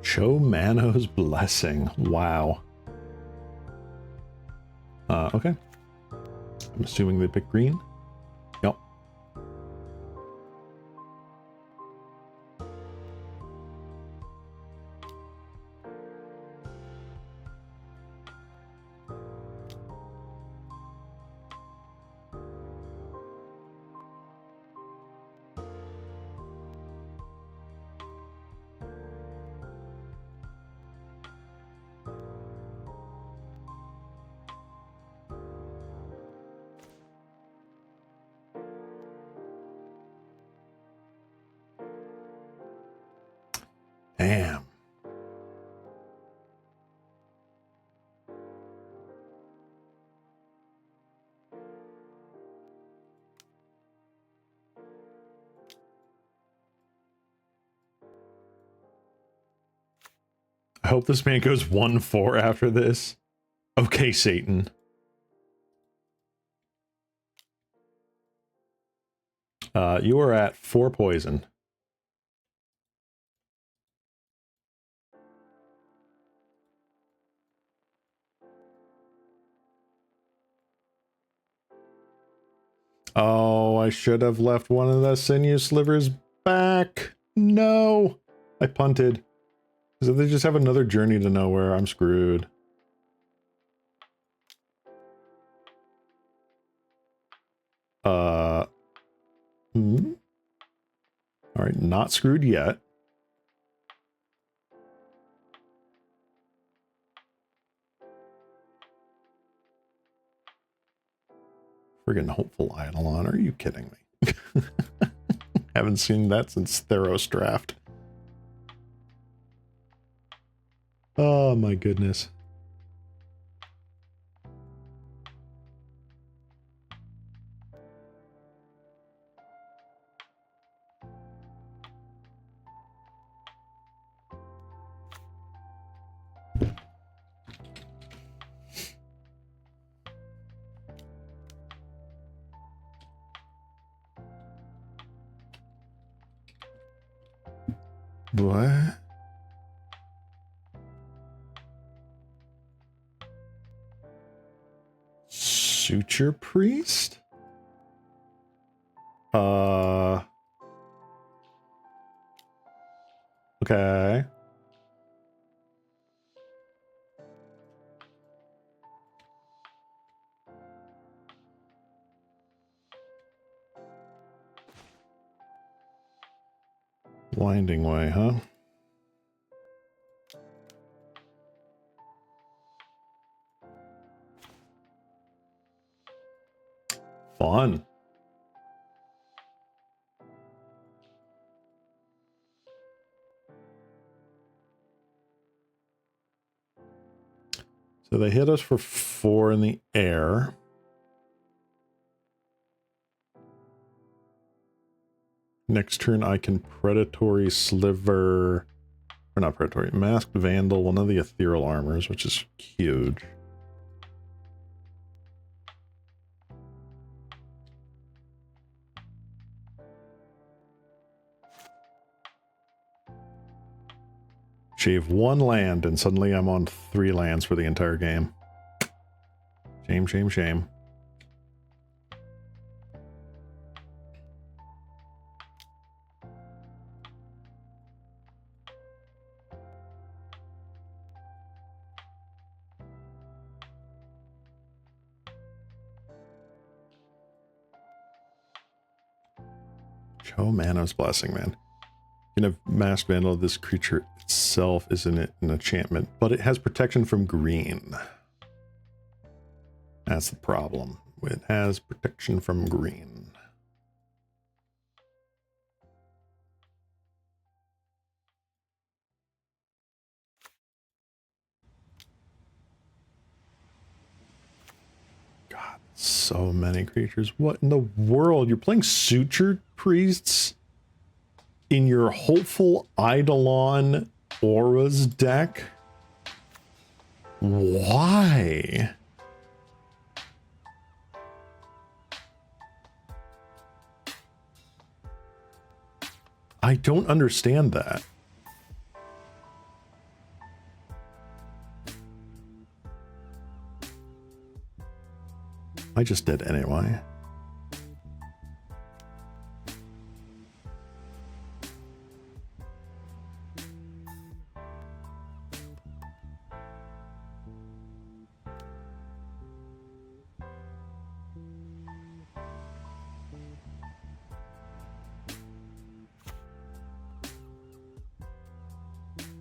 Show Mano's blessing. Wow. Okay. I'm assuming they pick green. Yep. Damn. I hope this man goes 1-4 after this. Okay, Satan. You are at 4 poison. Oh, I should have left one of the sinew slivers back. No, I punted. So they just have another journey to nowhere. I'm screwed. All right, not screwed yet. Friggin' hopeful Eidolon, are you kidding me? Haven't seen that since Theros draft. Oh my goodness. What? Suture Priest? Okay. Winding Way, huh? Fun. So they hit us for 4 in the air. Next turn I can Predatory Sliver, or not Predatory, Masked Vandal, one of the Ethereal Armors, which is huge. Shave 1 land and suddenly I'm on 3 lands for the entire game. Shame, shame, shame. Show Mana's Blessing, man. You can have Masked Vandal. This creature itself isn't an enchantment, but it has protection from green. That's the problem. It has protection from green. God, so many creatures. What in the world? You're playing Suture Priests in your Hopeful Eidolon Auras deck? Why? I don't understand that. I just did anyway.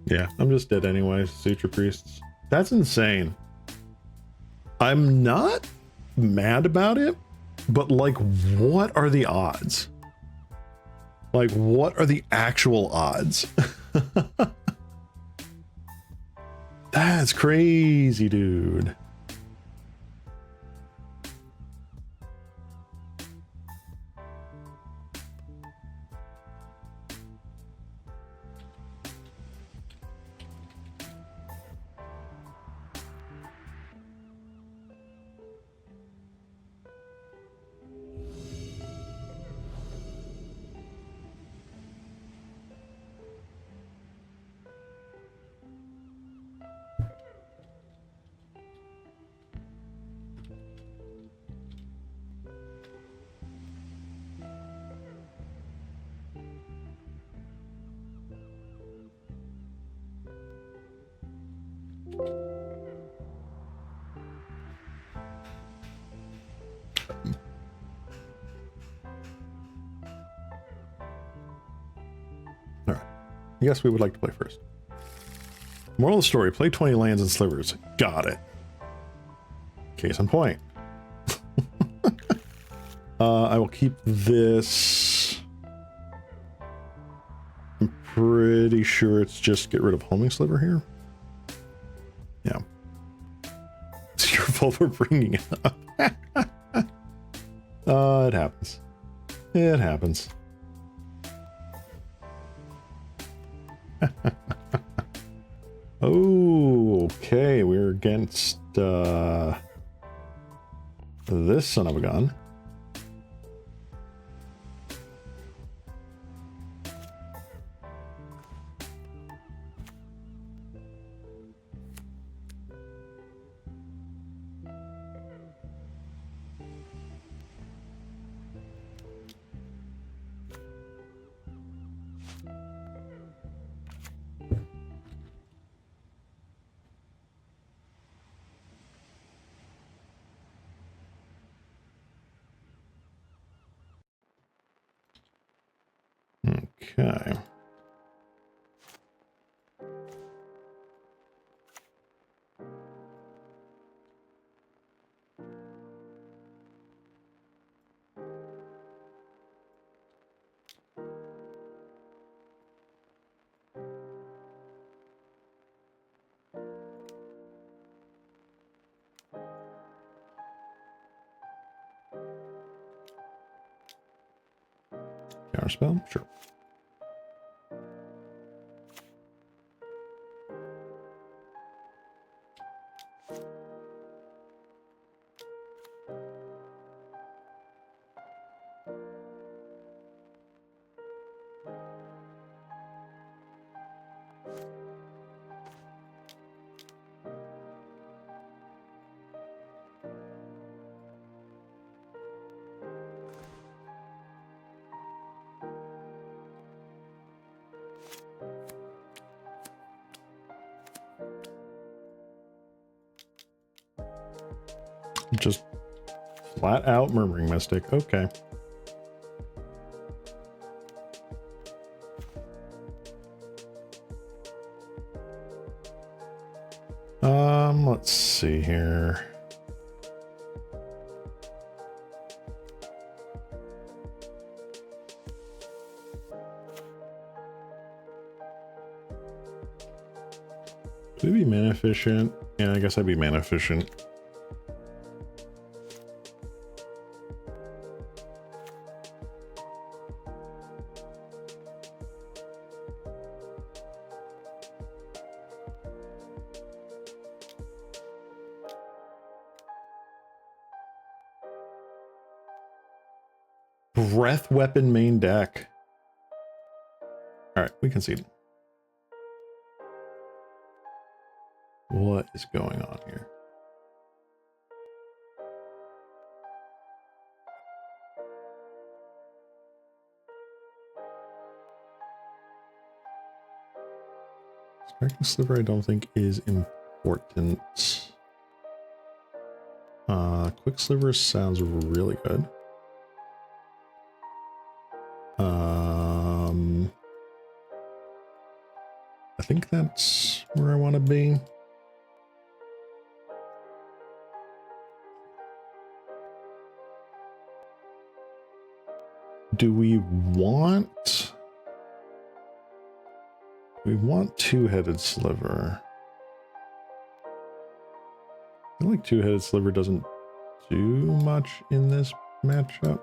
Yeah, I'm just dead anyway. Suture Priests. That's insane. I'm not mad about it, but like, what are the odds? Like, what are the actual odds? That's crazy, dude. Yes, we would like to play first. Moral of the story, play 20 lands and slivers. Got it. Case in point. I will keep this. I'm pretty sure it's just get rid of homing sliver here. Yeah. It's your fault for bringing it up. It happens. It happens. Oh, okay. We're against this son of a gun. Okay. Counterspell? Sure. Just flat out Murmuring Mystic. Okay. Let's see here. Could we be mana efficient? Yeah, I guess I'd be mana efficient. Breath weapon main deck. All right, we concede. What is going on here? Striking Sliver I don't think is important. Quick Sliver sounds really good. I think that's where I want to be. Do we want... We want Two-Headed Sliver. I feel like Two-Headed Sliver doesn't do much in this matchup.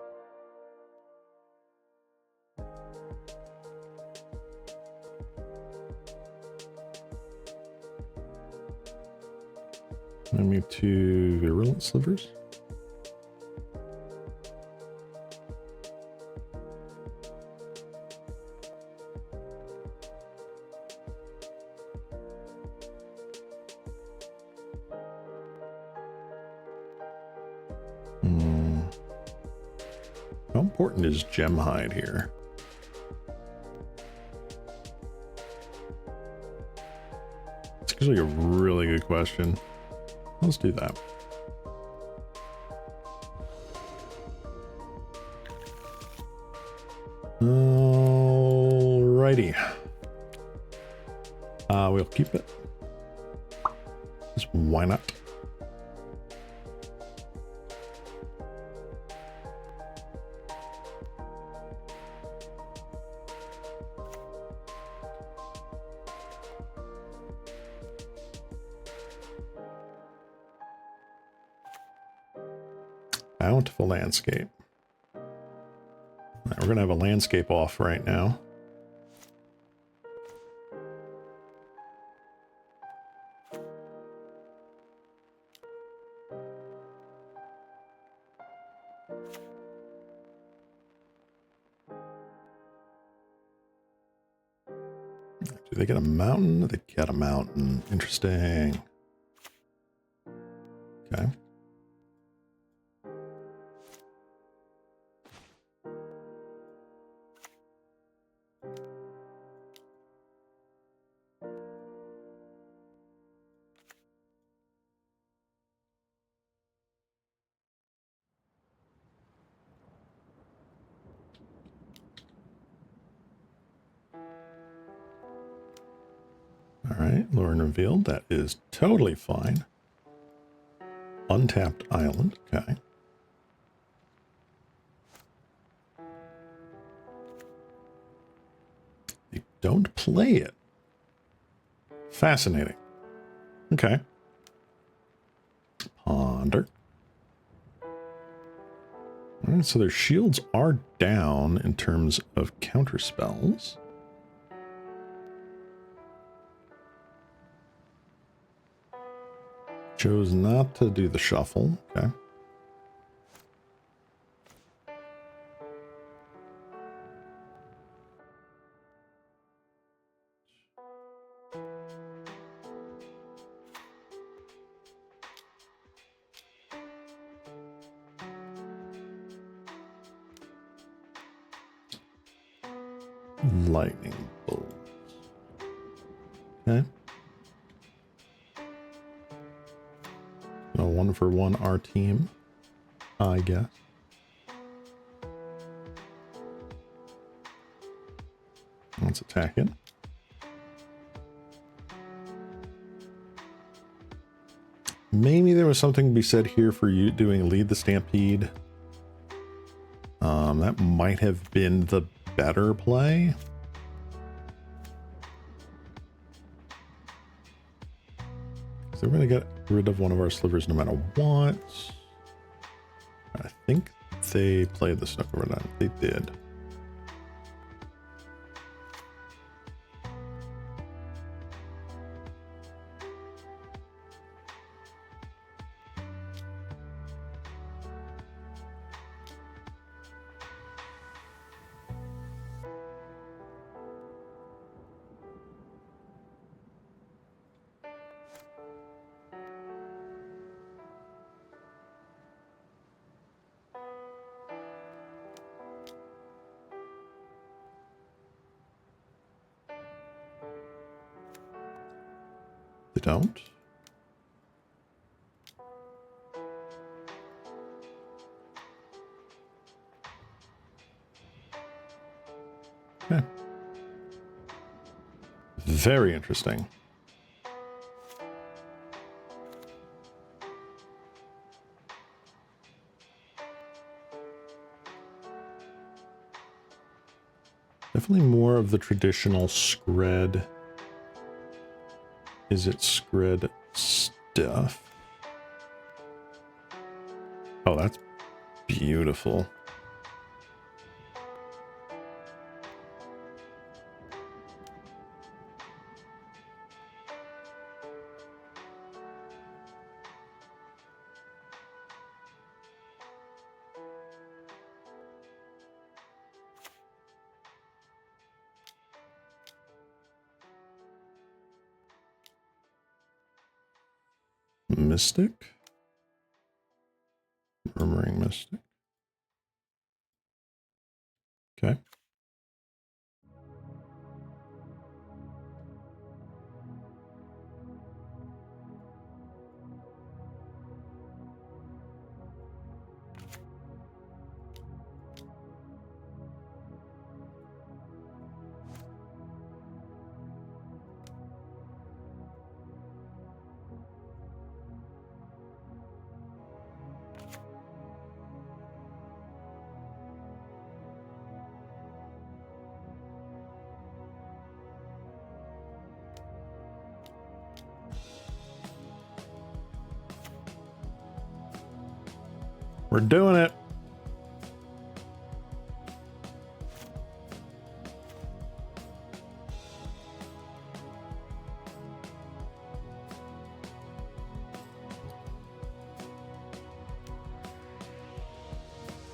Maybe two Virulent Slivers. How important is Gemhide here? It's actually a really good question. Let's do that. Alrighty. We'll keep it. Just why not? Bountiful landscape. Right, we're gonna have a landscape off right now. Do they get a mountain? They get a mountain. Interesting. Okay. All right, Lauren revealed. That is totally fine. Untapped island. Okay. They don't play it. Fascinating. Okay. Ponder. All right, so their shields are down in terms of counter spells. Chose not to do the shuffle. Okay. Lightning bolt. Okay. So 1-for-1 our team, I guess. Let's attack it. Maybe there was something to be said here for you doing lead the stampede. That might have been the better play. So we're going to get rid of one of our slivers no matter what. I think they played the snook over that. They did. They don't. Okay. Very interesting. Definitely more of the traditional Scred. Is it Scred stuff? Oh, that's beautiful. Mystic? Murmuring Mystic. Okay. We're doing it.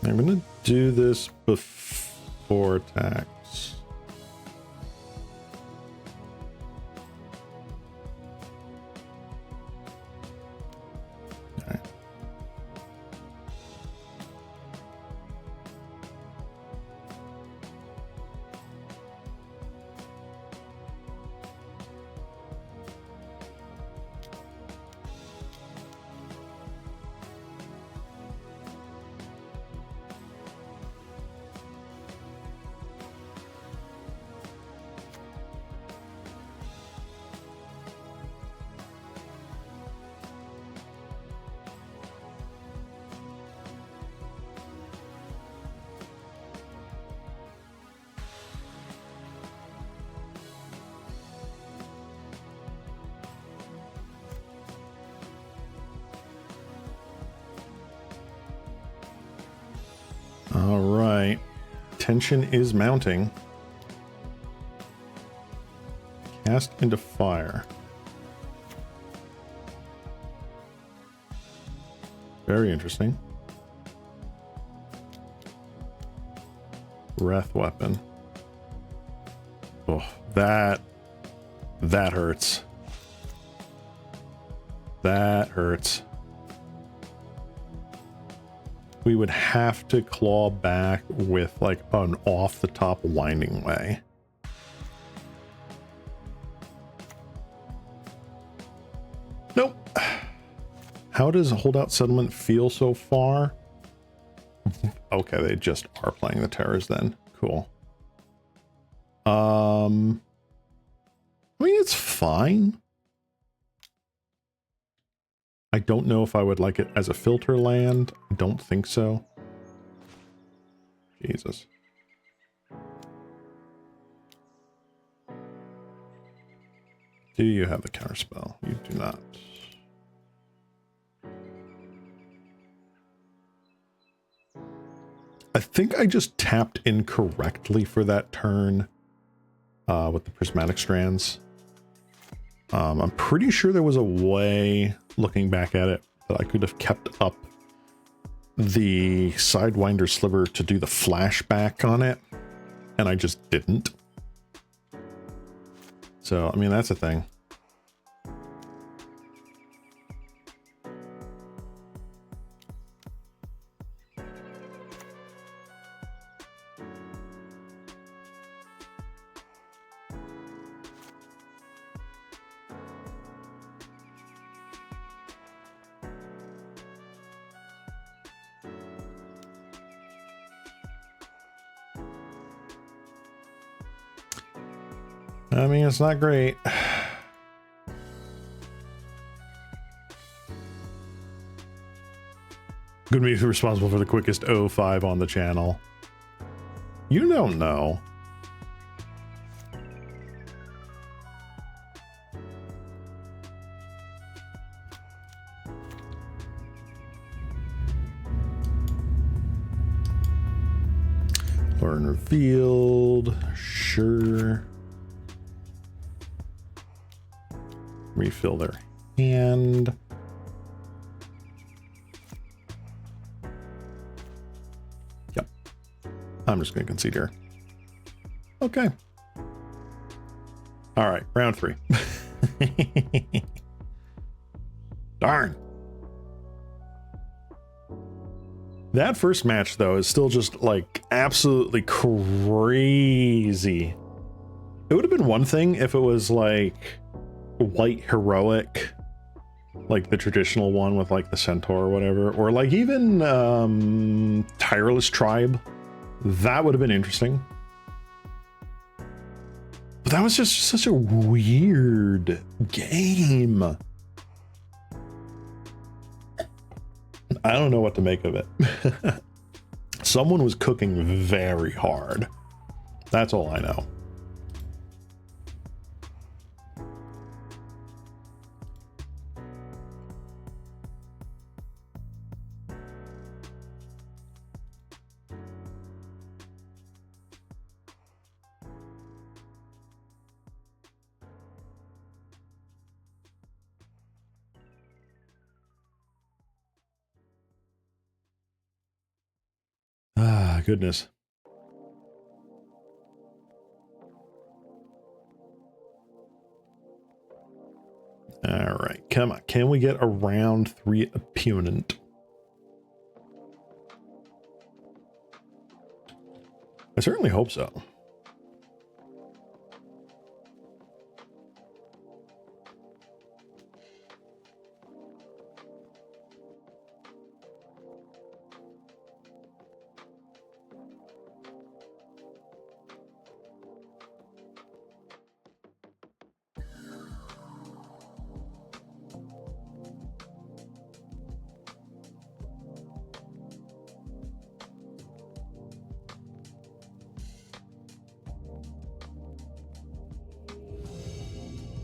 I'm going to do this before tax. Okay. All right. Tension is mounting. Cast into fire. Very interesting. Breath weapon. Oh, that hurts. That hurts. We would have to claw back with like an off the top winding way. Nope. How does holdout settlement feel so far? Okay, they just are playing the terrors then. Cool. I mean, it's fine. I don't know if I would like it as a filter land. I don't think so. Jesus. Do you have the counterspell? You do not. I think I just tapped incorrectly for that turn with the prismatic strands. I'm pretty sure there was a way, looking back at it, that I could have kept up the Sidewinder Sliver to do the flashback on it, and I just didn't. So, I mean, that's a thing. I mean, it's not great. Gonna be responsible for the quickest 05 on the channel. You don't know. Learn revealed. Sure. Refill their hand. Yep. I'm just going to concede here. Okay. All right. Round 3. Darn. That first match, though, is still just like absolutely crazy. It would have been one thing if it was like white heroic, like the traditional one with like the centaur or whatever, or like even tireless tribe. That would have been interesting, but that was just such a weird game. I don't know what to make of it. Someone was cooking very hard. That's all I know. goodness. All right, come on. Can we get a round 3 opponent? I certainly hope so.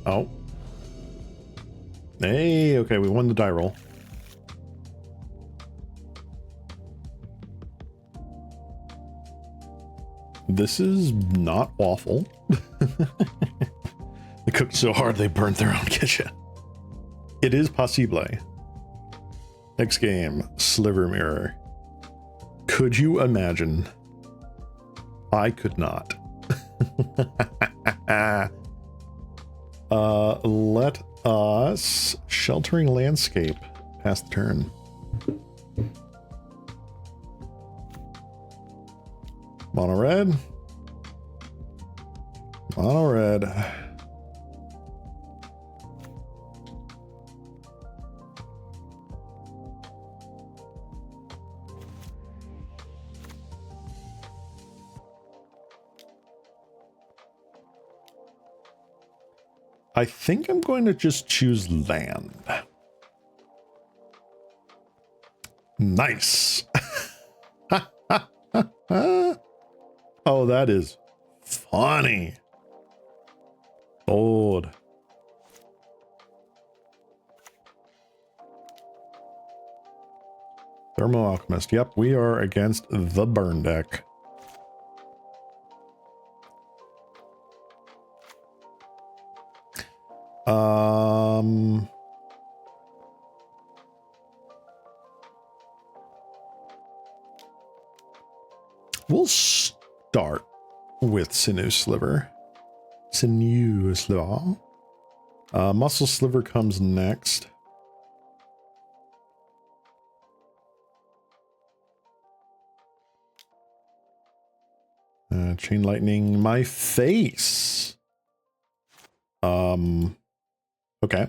Oh. Hey, okay, we won the die roll. This is not awful. They cooked so hard they burnt their own kitchen. It is possible. Next game, Sliver Mirror. Could you imagine? I could not. Let us sheltering landscape pass the turn. Mono red. Mono red. I think I'm going to just choose land. Nice. Oh, that is funny. Old. Thermo Alchemist. Yep, we are against the burn deck. We'll start with Sinew Sliver. Sinew Sliver. Muscle Sliver comes next. Chain Lightning, my face. Okay.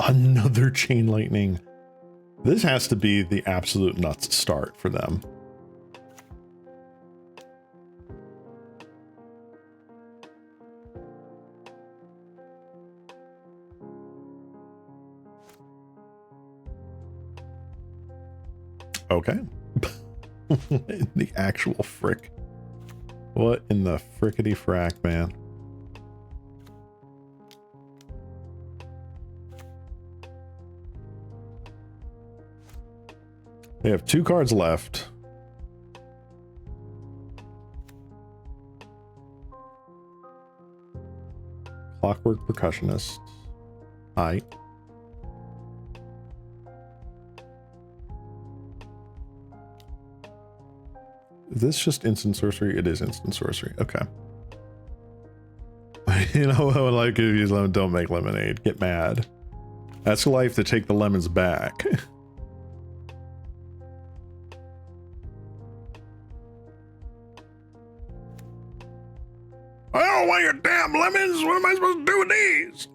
Another Chain Lightning. This has to be the absolute nuts start for them. Okay. The actual frick. What in the frickety frack, man? They have 2 cards left. Clockwork Percussionist. Hi. Is this just instant sorcery? It is instant sorcery. Okay. You know, like if you lemon, don't make lemonade. Get mad. That's life to take the lemons back. I don't want your damn lemons. What am I supposed to do with these?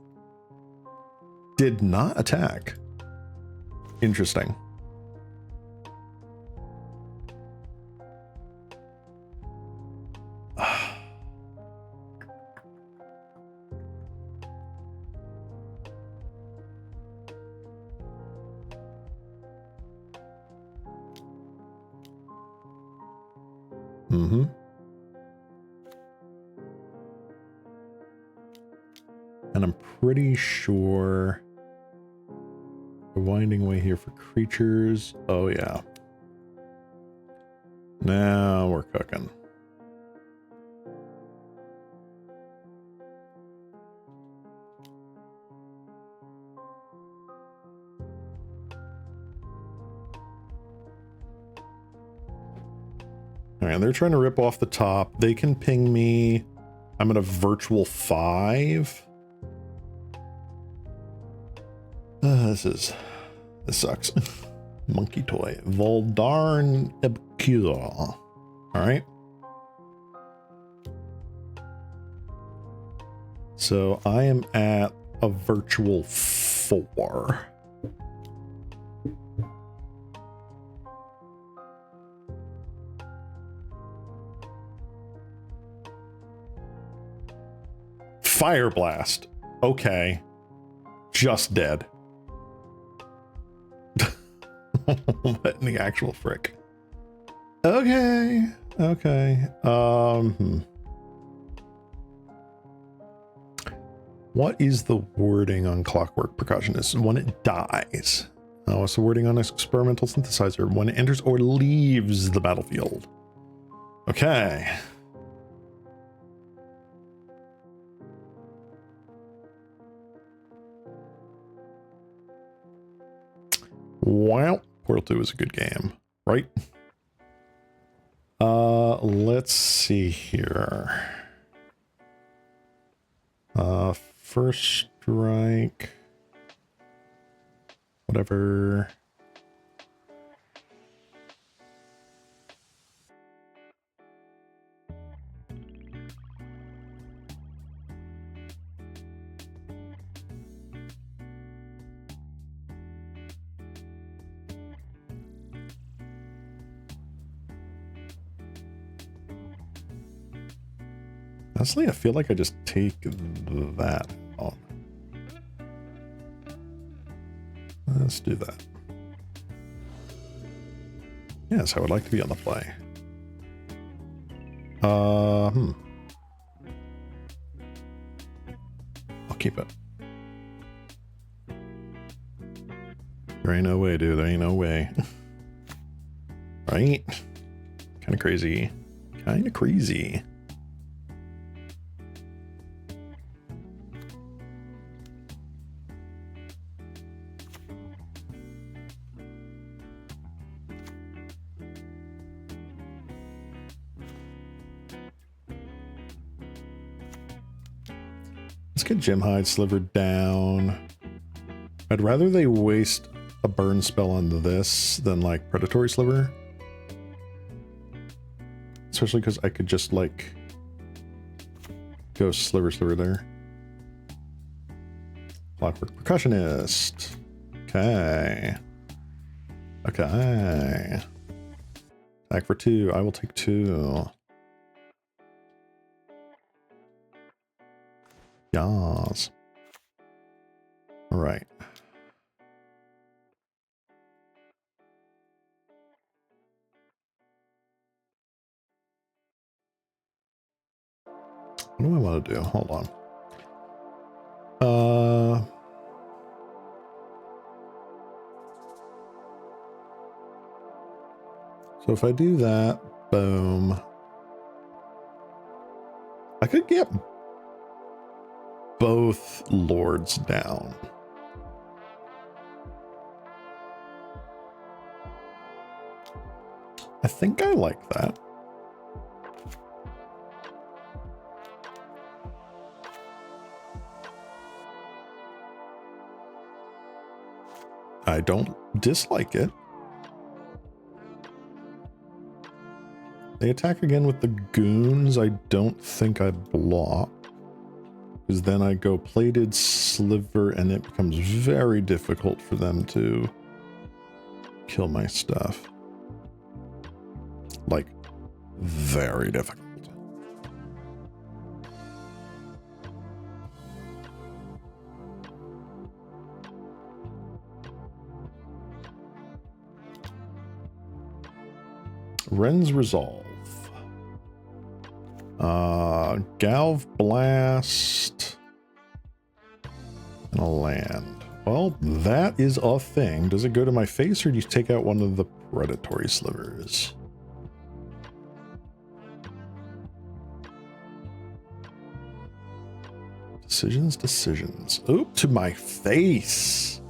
Did not attack. Interesting. Mm-hmm. And I'm pretty sure the winding way here for creatures. Oh yeah. Now we're cooking. All right, they're trying to rip off the top. They can ping me. I'm at a virtual 5. This sucks. Monkey toy. Voldarn Ebcure. All right. So I am at a virtual 4. Fire blast. Okay. Just dead. What in the actual frick? Okay. Okay. What is the wording on Clockwork Percussionist when it dies? Oh, what's the wording on experimental synthesizer when it enters or leaves the battlefield? Okay. Wow. Portal 2 is a good game, right? Let's see here. First strike. Whatever. Honestly, I feel like I just take that on. Let's do that. Yes, I would like to be on the play. I'll keep it. There ain't no way, dude. There ain't no way. Right? Kind of crazy. Kind of crazy. Let's get Gemhide Sliver down. I'd rather they waste a burn spell on this than like Predatory Sliver. Especially because I could just like go Sliver there. Clockwork Percussionist. Okay. Okay. Attack for 2. I will take 2. Yas. All right. What do I want to do? Hold on. So if I do that, boom. I could get both lords down. I think I like that. I don't dislike it. They attack again with the goons. I don't think I block. Because then I go Plated Sliver and it becomes very difficult for them to kill my stuff. Like, very difficult. Ren's Resolve. Galv Blast. And a land. Well, that is a thing. Does it go to my face or do you take out one of the Predatory Slivers? Decisions. Oop, to my face.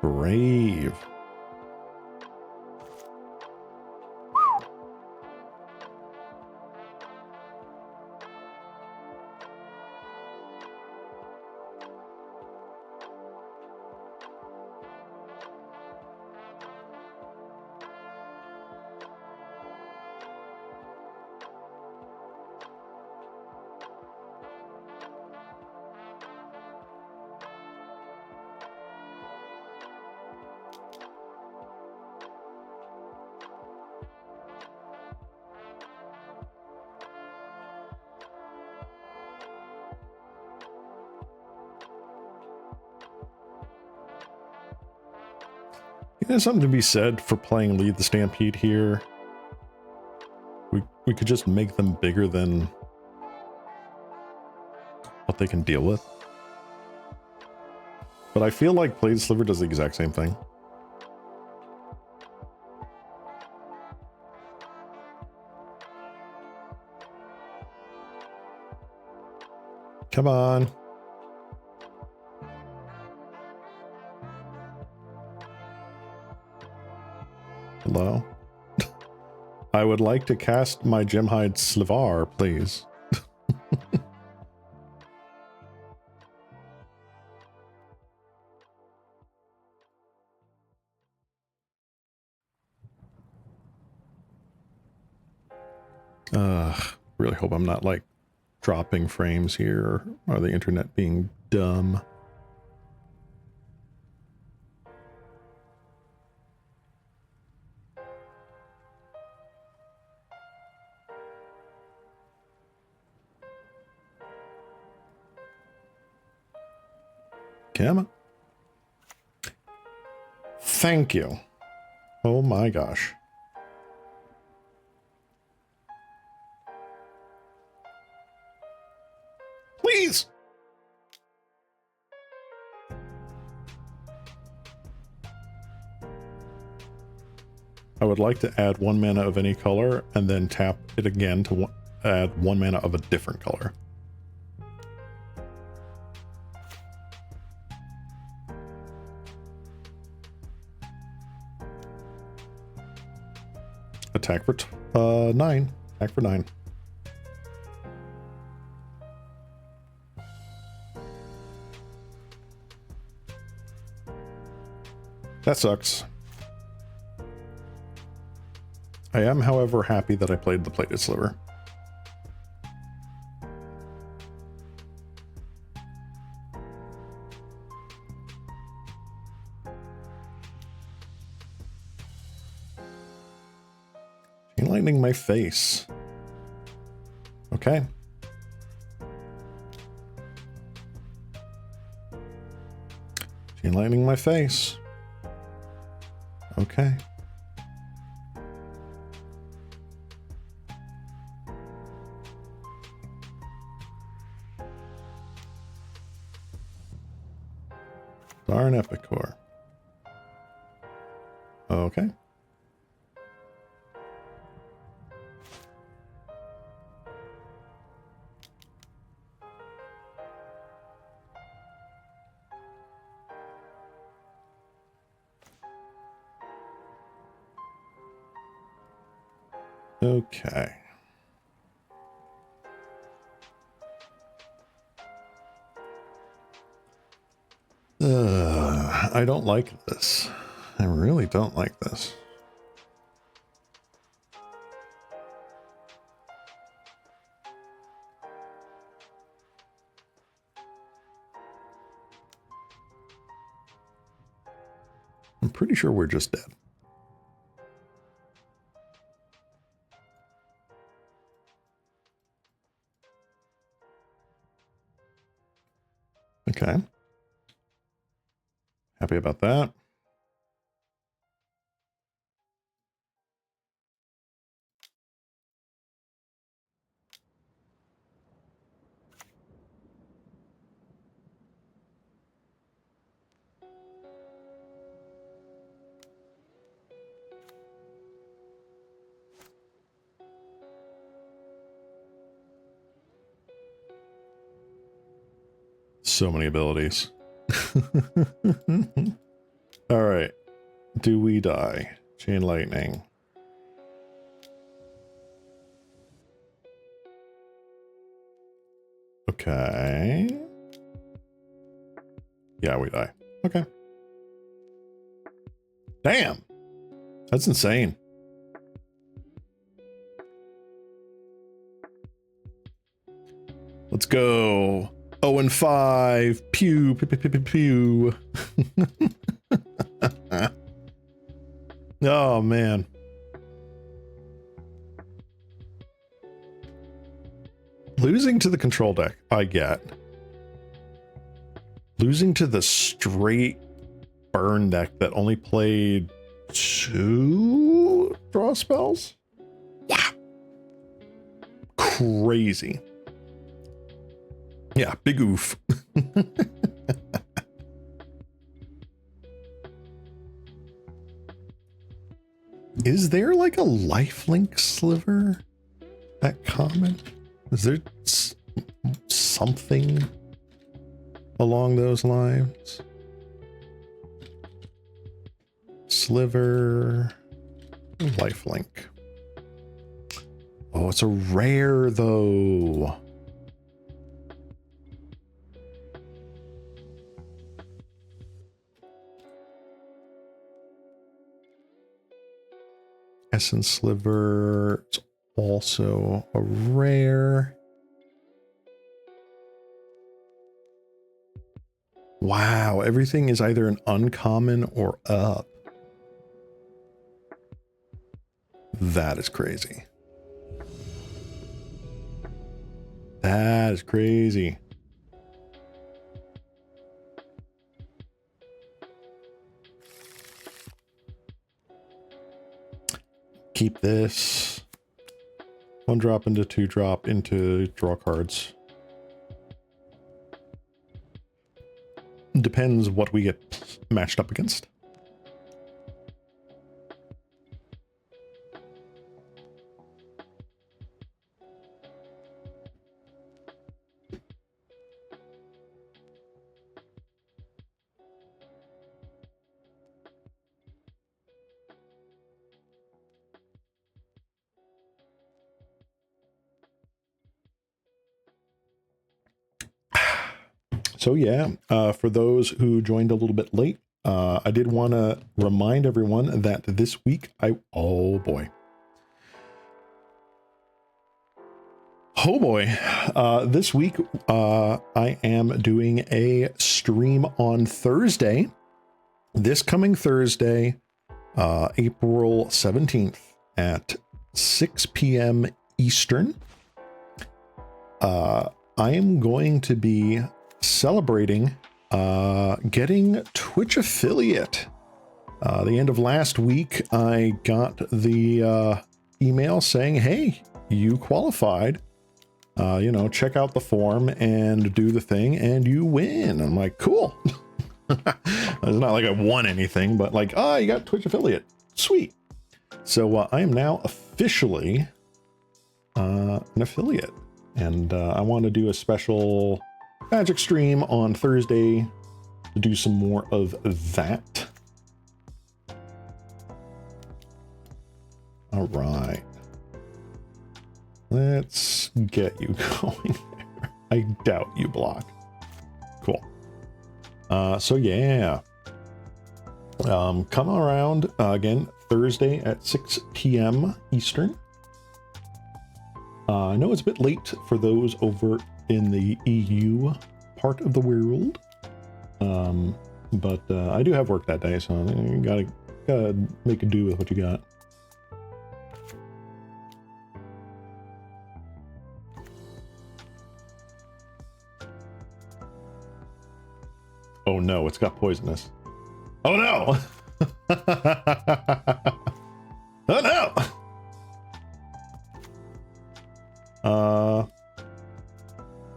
Brave. There's something to be said for playing Lead the Stampede here. We could just make them bigger than what they can deal with. But I feel like Played Sliver does the exact same thing. Come on. Hello? I would like to cast my Gemhide Slivar, please. Really hope I'm not like dropping frames here or the internet being dumb. Come on. Thank you. Oh my gosh. Please. I would like to add 1 mana of any color and then tap it again to add 1 mana of a different color. Attack for 9. Attack for 9. That sucks. I am, however, happy that I played the Plated Sliver. Chain Lightning my face. Okay. Chain Lightning my face. Okay. Darn Epicor. Okay. Okay. I don't like this. I really don't like this. I'm pretty sure we're just dead. Okay. Happy about that. So many abilities. All right. Do we die? Chain Lightning. Okay. Yeah, we die. Okay. Damn. That's insane. Let's go. 0-5. Pew, pew, pew, pew, pew. Oh, man. Losing to the control deck, I get. Losing to the straight burn deck that only played 2 draw spells. Wow. Crazy. Yeah, big oof. Is there like a lifelink sliver that common? Is there something along those lines? Sliver, lifelink. Oh, it's a rare though. Essence Sliver, it's also a rare. Wow, everything is either an uncommon or up. That is crazy. That is crazy. Keep this. 1 drop into 2 drop into draw cards. Depends what we get matched up against. So yeah, for those who joined a little bit late, I did want to remind everyone that this week oh boy, this week I am doing a stream on Thursday, this coming Thursday, April 17th at 6 p.m. Eastern. I am going to be celebrating getting Twitch affiliate. The end of last week, I got the email saying, hey, you qualified. You know, check out the form and do the thing and you win. I'm like, cool. It's not like I won anything, but like, oh, you got Twitch affiliate. Sweet. So I am now officially an affiliate, and I want to do a special Magic stream on Thursday to do some more of that. All right. Let's get you going there. I doubt you block. Cool. So yeah. Come around again Thursday at 6 p.m. Eastern. I know it's a bit late for those over in the EU part of the world, but I do have work that day, so you gotta make a do with what you got. Oh no, it's got poisonous. Oh no! Oh no!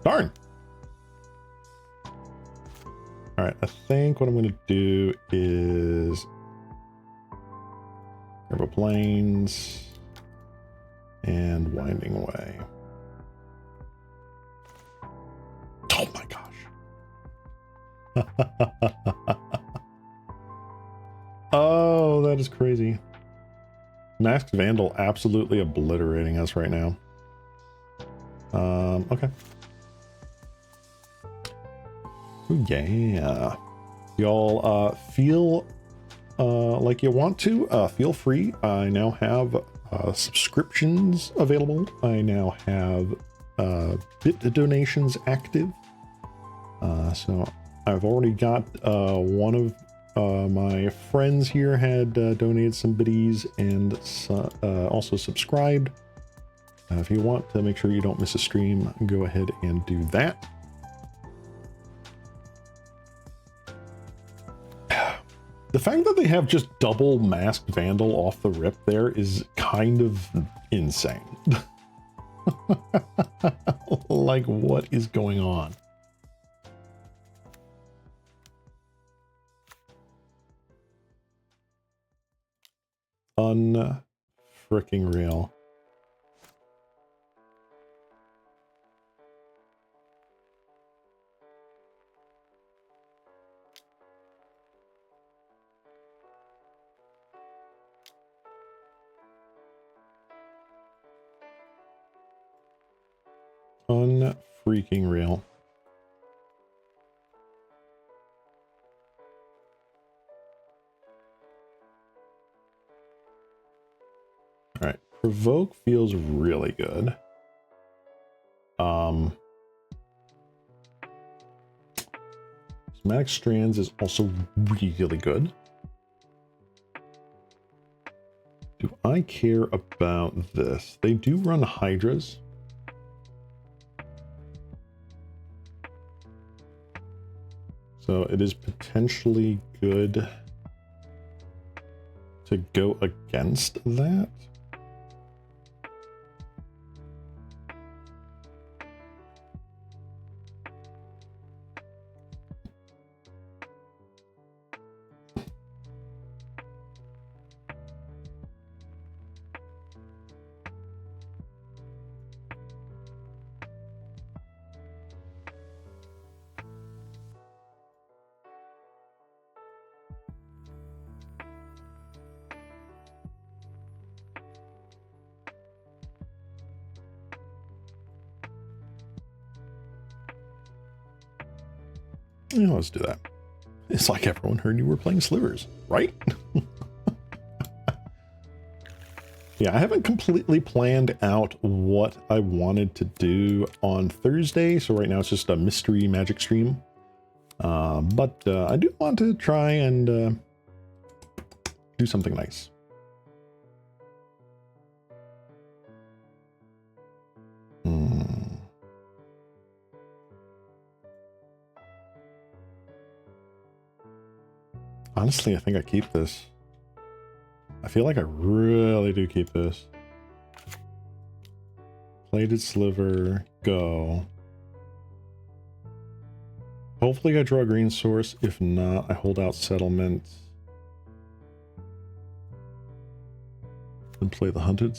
Darn. All right, I think what I'm going to do is Turbo Plains and Winding Way. Oh my gosh. Oh, that is crazy. Masked Vandal absolutely obliterating us right now. Okay. Ooh, yeah. Y'all feel like you want to, feel free. I now have subscriptions available. I now have bit donations active. So I've already got one of my friends here had donated some biddies and also subscribed. If you want to make sure you don't miss a stream, go ahead and do that. fact that they have just double masked Vandal off the rip there is kind of insane. Like, what is going on? Unfricking real. Unfreaking real. All right, provoke feels really good. Somatic Strands is also really good. Do I care about this? They do run Hydras. So it is potentially good to go against that. Yeah, let's do that. It's like everyone heard you were playing Slivers, right? Yeah, I haven't completely planned out what I wanted to do on Thursday, so right now it's just a mystery magic stream. But I do want to try and do something nice. Honestly, I think I keep this. I feel like I really do keep this. Plated Sliver, go. Hopefully I draw a green source. If not, I hold out Settlement. And play the Hunter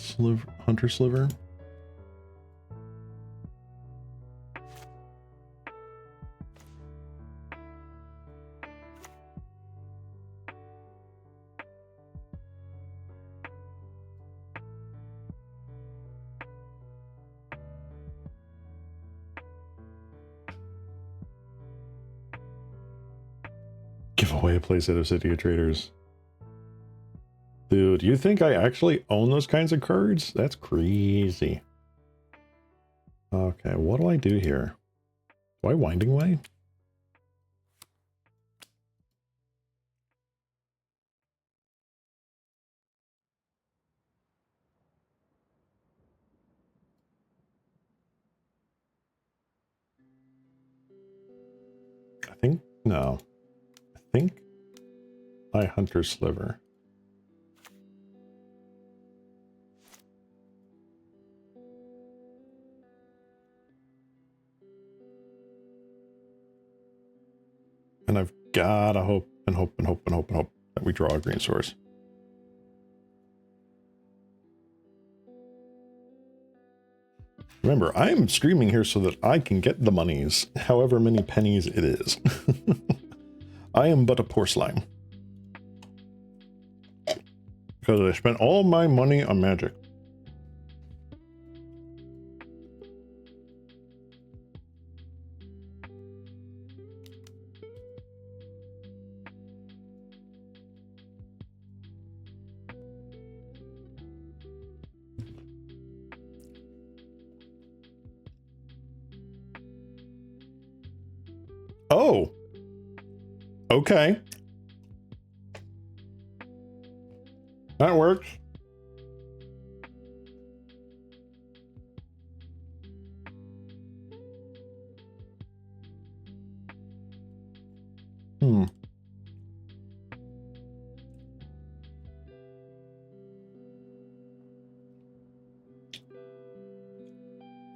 Sliver. Give away a playset of City of Traders. Dude, you think I actually own those kinds of cards? That's crazy. Okay, what do I do here? Do I Winding Way? I think, no. I think I Hunter Sliver. And I've gotta hope and hope and hope and hope and hope that we draw a green source. Remember, I am streaming here so that I can get the monies, however many pennies it is. I am but a poor slime. Because I spent all my money on magic. Oh. Okay. That works.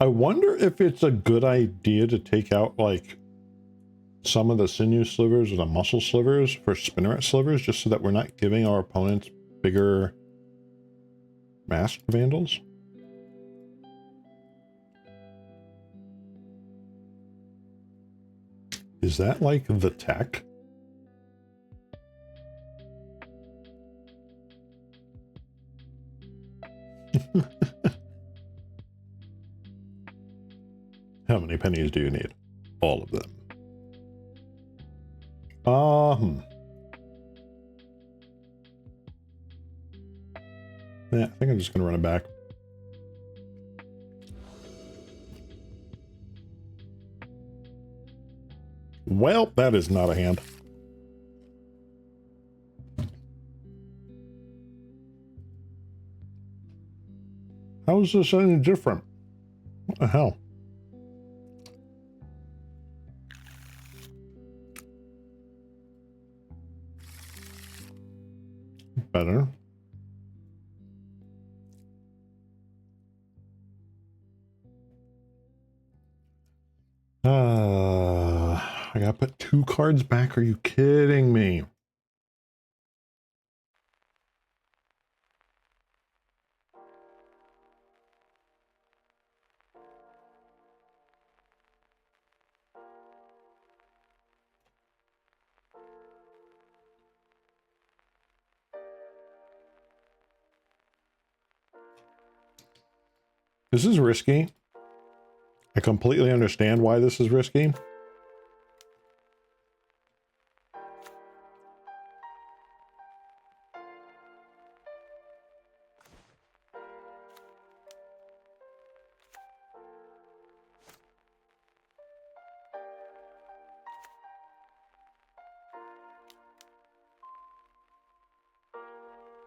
I wonder if it's a good idea to take out, like, some of the sinew slivers or the muscle slivers for spinneret slivers, just so that we're not giving our opponents bigger masked vandals. Is that like the tech? How many pennies do you need? All of them. Yeah, I think I'm just gonna run it back. Well, that is not a hand. How is this any different? What the hell? Better. I gotta put 2 cards back. Are you kidding me? This is risky. I completely understand why this is risky.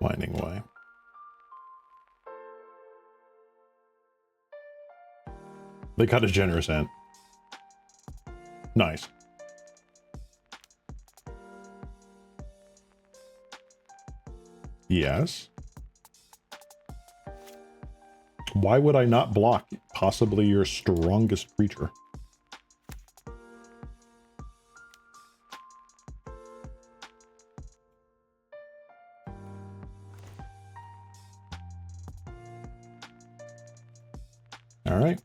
Winding way. They got a generous end. Nice. Yes. Why would I not block possibly your strongest creature? All right.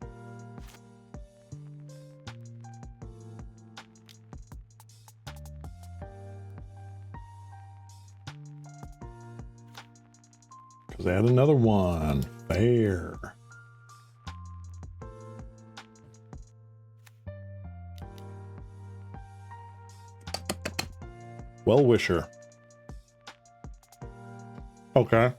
Because I had another one. Fair. Well-wisher. Okay.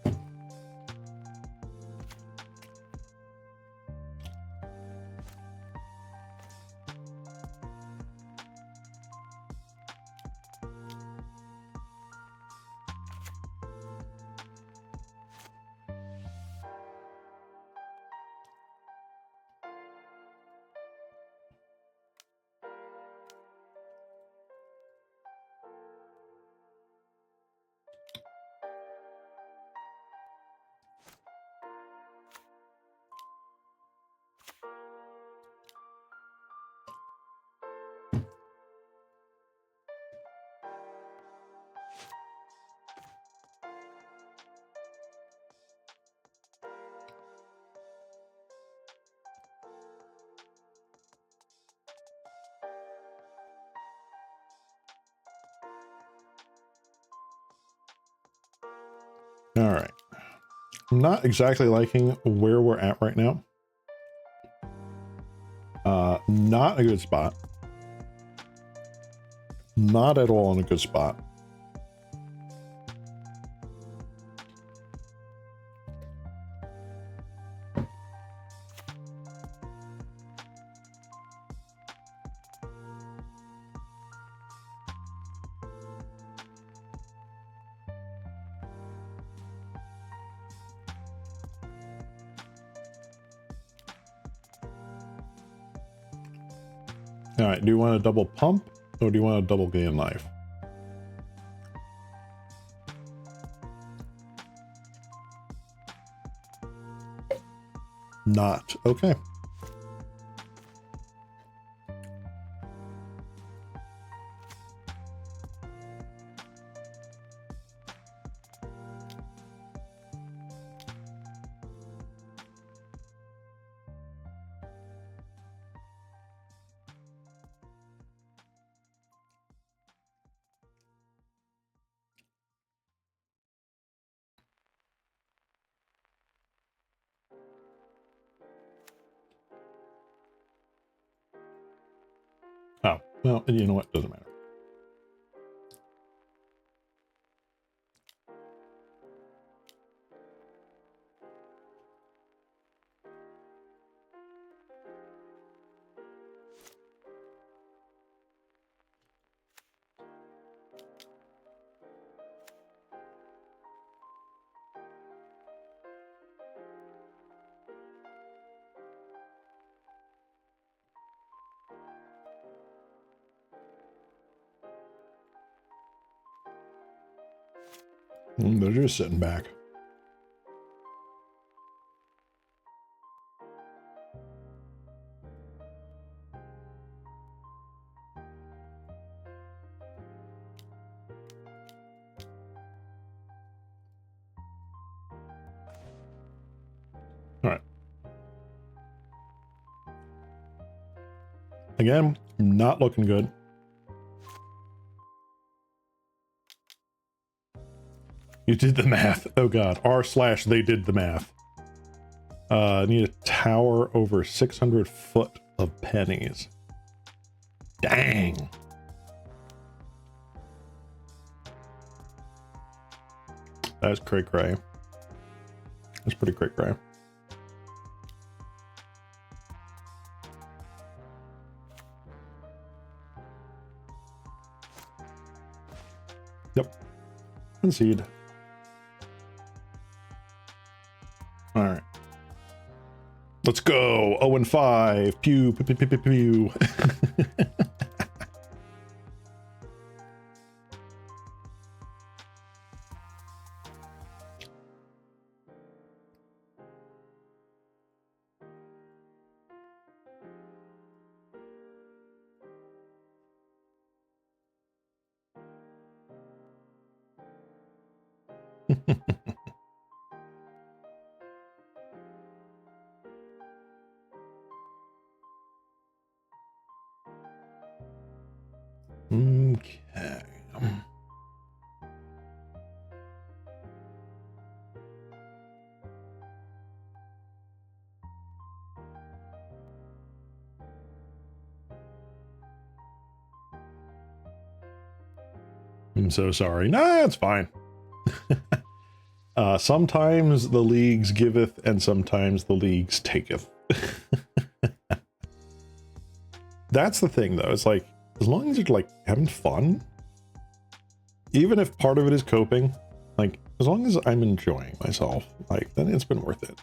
All right. I'm not exactly liking where we're at right now. Not a good spot. Not at all in a good spot. All right, do you want a double pump or do you want a double gain life? Not. Okay. Well, you know what? Doesn't matter. They're just sitting back. All right. Again, not looking good. You did the math. Oh god. R/they did the math. Need a tower over 600 foot of pennies. Dang. That's cray-cray. That's pretty cray-cray. Yep. Concede. All right. Let's go. 0-5. Pew, pew, pew, pew, pew, pew. Okay. I'm so sorry. Nah, it's fine. Sometimes the leagues giveth and sometimes the leagues taketh. That's the thing though. It's like, as long as you're like having fun, even if part of it is coping, like as long as I'm enjoying myself, like then it's been worth it.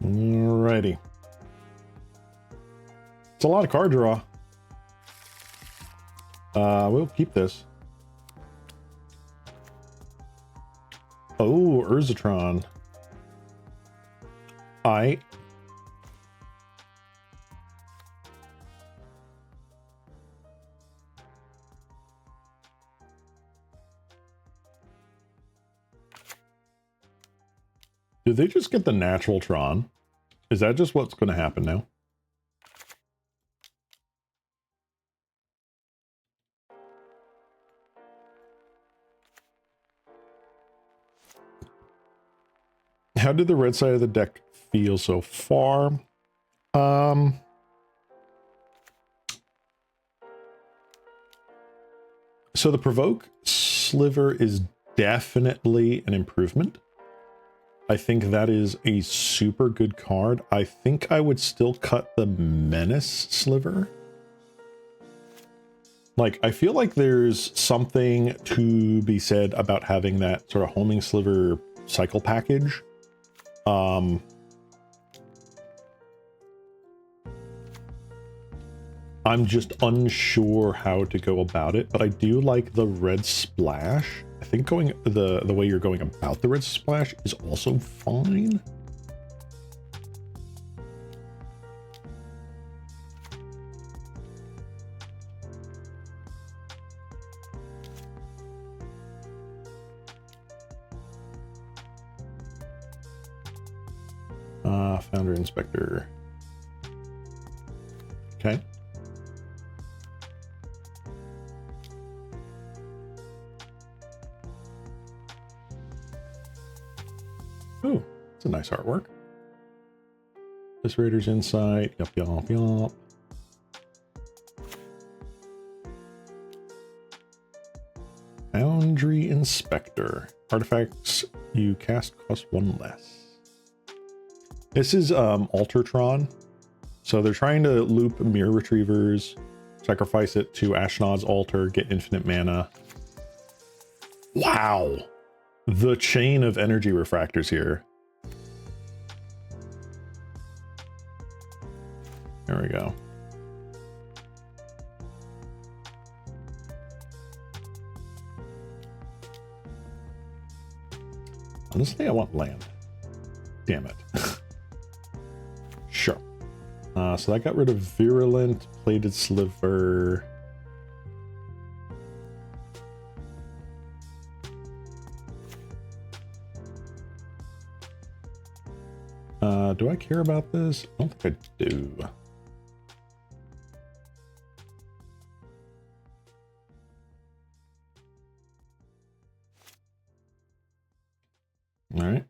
Alrighty. It's a lot of card draw. We'll keep this. Oh, Urzatron. Did they just get the natural Tron? Is that just what's going to happen now? How did the red side of the deck feel so far? So the provoke sliver is definitely an improvement. I think that is a super good card. I think I would still cut the menace sliver. Like, I feel like there's something to be said about having that sort of homing sliver cycle package. I'm just unsure how to go about it, but I do like the red splash. I think going the way you're going about the red splash is also fine. Founder Inspector. Okay. Ooh, it's a nice artwork. This Raider's Insight. Yup, yup, yup. Foundry Inspector. Artifacts you cast cost 1 less. This is Altertron. So they're trying to loop Mirror Retrievers, sacrifice it to Ashnod's altar, get infinite mana. Wow. The chain of energy refractors here. There we go. Honestly, I want land. Damn it. Sure. So that got rid of Virulent, Plated Sliver. Do I care about this? I don't think I do. All right.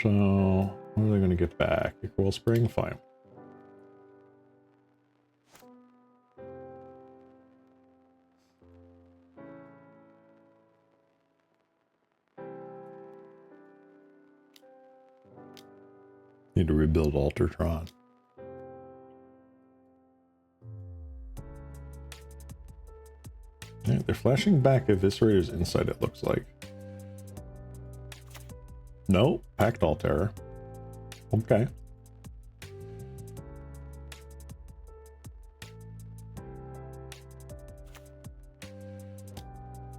So, what are they going to get back? Equal Spring? Fine. Need to rebuild Altertron. Yeah, they're flashing back Eviscerator's Insight, it looks like. No, Pact Altair. Okay.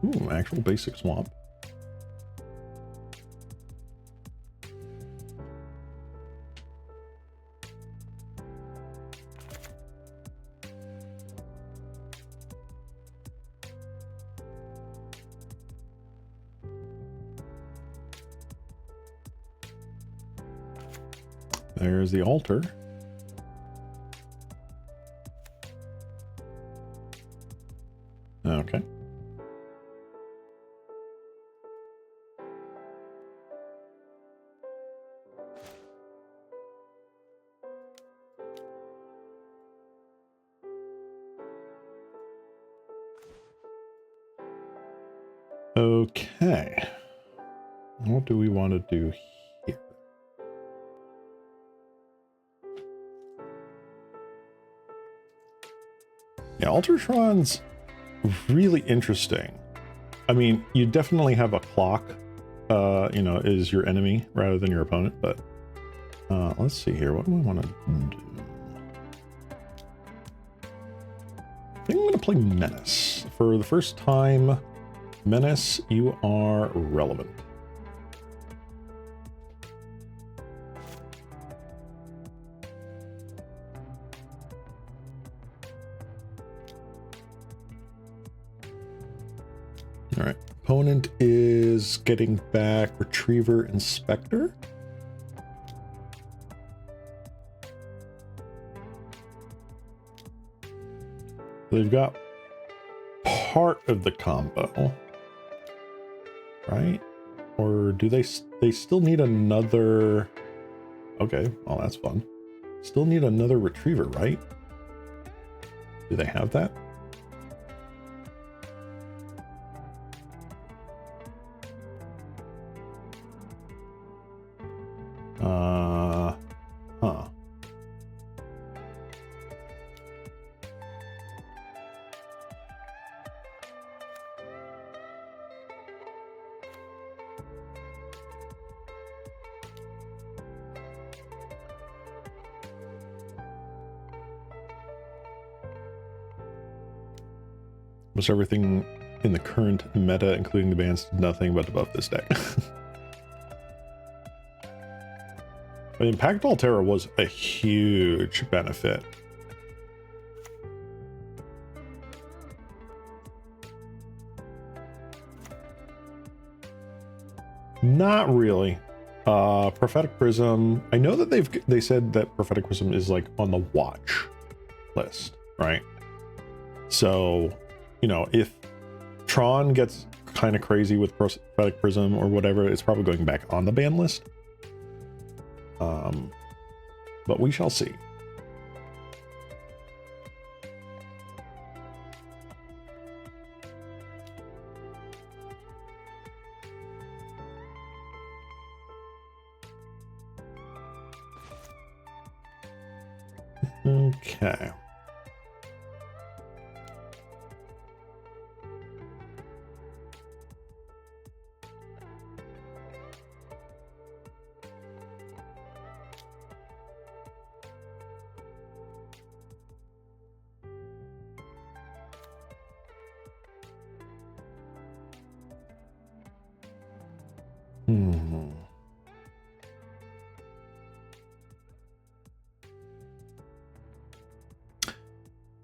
Ooh, actual basic swamp. There's the altar. Okay. Okay. What do we want to do here? Yeah, Altertron's really interesting. I mean, you definitely have a clock, you know, is your enemy rather than your opponent, but let's see here. What do we want to do? I think I'm going to play Menace. For the first time, Menace, you are relevant. All right, opponent is getting back Retriever Inspector. They've got part of the combo, right? Or do they still need another? Okay, well, that's fun. Still need another Retriever, right? Do they have that? Huh. Almost everything in the current meta, including the bans, did nothing but above this deck. I mean, Pact Altera was a huge benefit. Not really. Prophetic Prism. I know that they said that Prophetic Prism is like on the watch list, right? So you know, if Tron gets kind of crazy with Prophetic Prism or whatever, it's probably going back on the ban list. But we shall see. Okay.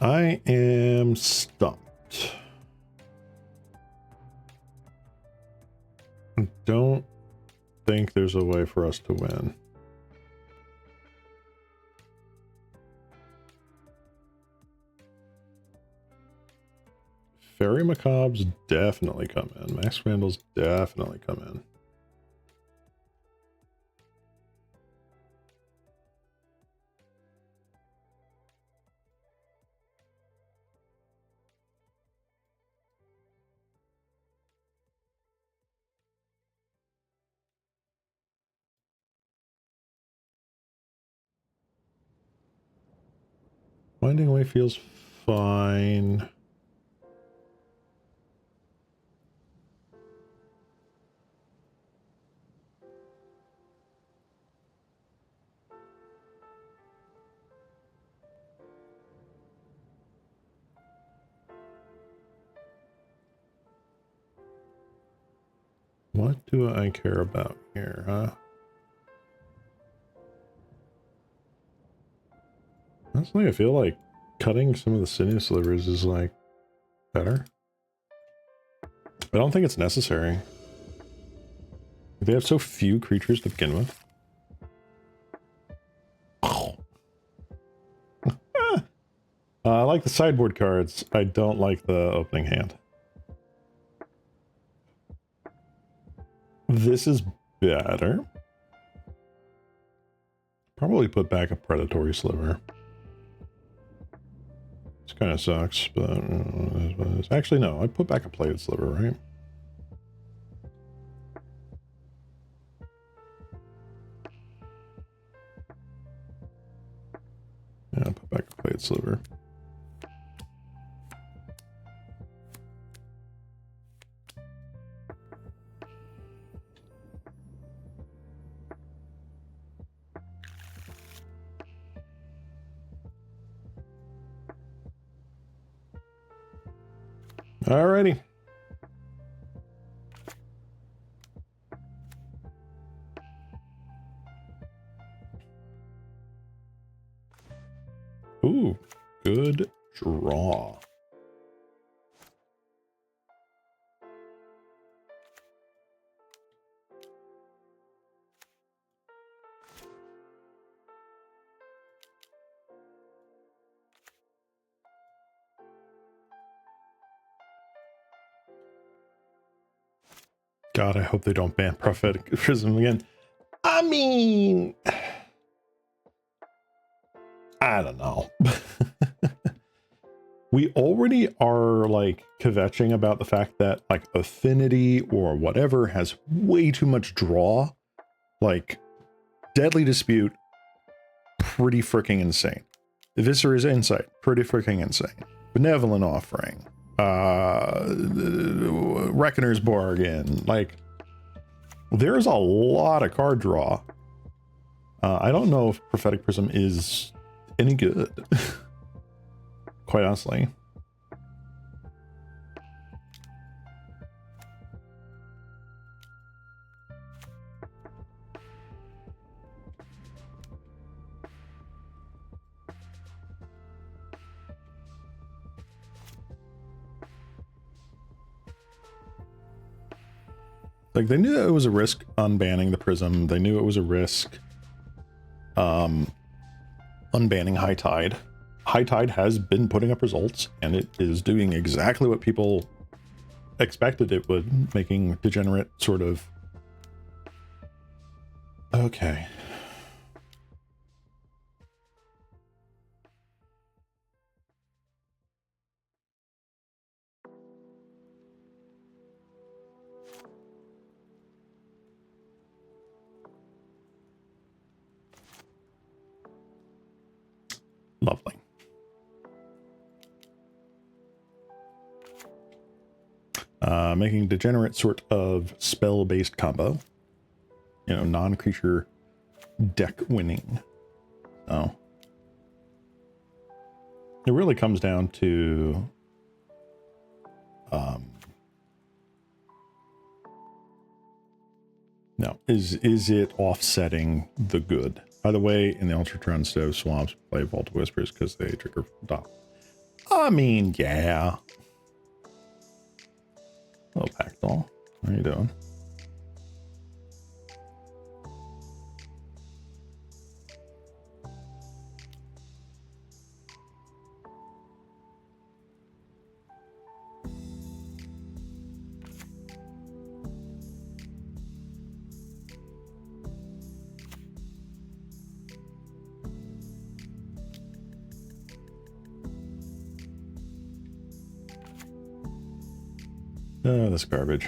I am stumped. I don't think there's a way for us to win. Fairy Macabres definitely come in. Max Vandals definitely come in. Finding a way feels fine. What do I care about here, huh? Honestly, I feel like cutting some of the Sinew Slivers is, like, better. But I don't think it's necessary. They have so few creatures to begin with. I like the sideboard cards. I don't like the opening hand. This is better. Probably put back a Predatory Sliver. This kind of sucks, but actually no, I put back a Plated Sliver, right? Yeah, I put back a Plated Sliver. Alrighty. Ooh, good draw. God, I hope they don't ban Prophetic Prism again. I mean, I don't know. We already are, like, kvetching about the fact that, like, Affinity or whatever has way too much draw. Like, Deadly Dispute, pretty freaking insane. Eviscera's Insight, pretty freaking insane. Benevolent Offering. Reckoner's Bargain. Like, there's a lot of card draw. I don't know if Prophetic Prism is any good. Quite honestly. Like, they knew it was a risk unbanning the Prism. They knew it was a risk unbanning High Tide. High Tide has been putting up results, and it is doing exactly what people expected it would, making degenerate sort of... Okay. Lovely. Making degenerate sort of spell-based combo. You know, non-creature deck winning. So it really comes down to no, is it offsetting the good? By the way, in the Ultratron Stove Swamps, play Vault of Whispers because they trigger dot. I mean, yeah. Hello, Packdoll. How you doing? Oh, that's garbage.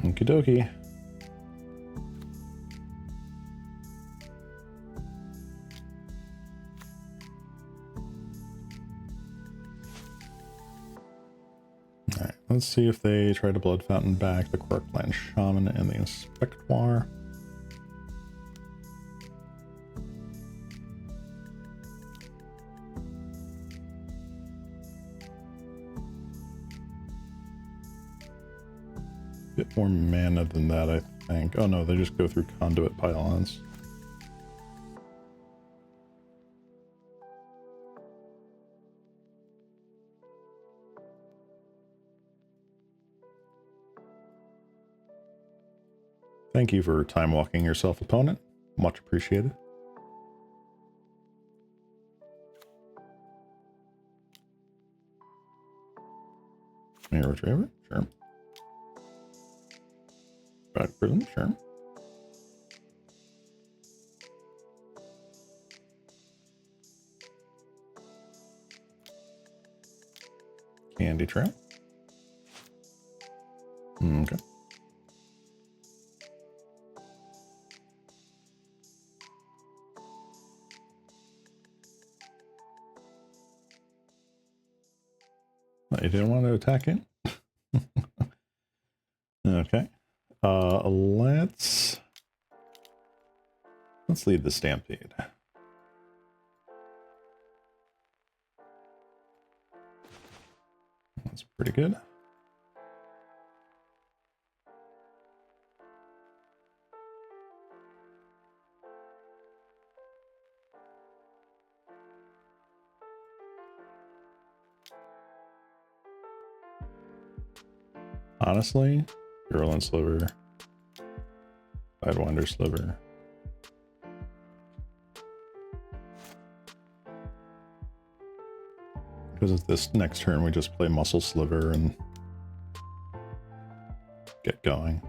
Okie dokie. Alright, let's see if they try to Blood Fountain back the Quarkland Shaman and the Inspectoire. Bit more mana than that, I think. Oh no, they just go through conduit pylons. Thank you for time walking yourself, opponent. Much appreciated. Mirror Retriever, sure. Back Prism, sure. Candy Trap. Okay. You didn't want to attack it? Okay. Let's lead the Stampede. That's pretty good. Honestly, Virulent Sliver, Sidewinder Sliver. Because of this next turn, we just play Muscle Sliver and get going.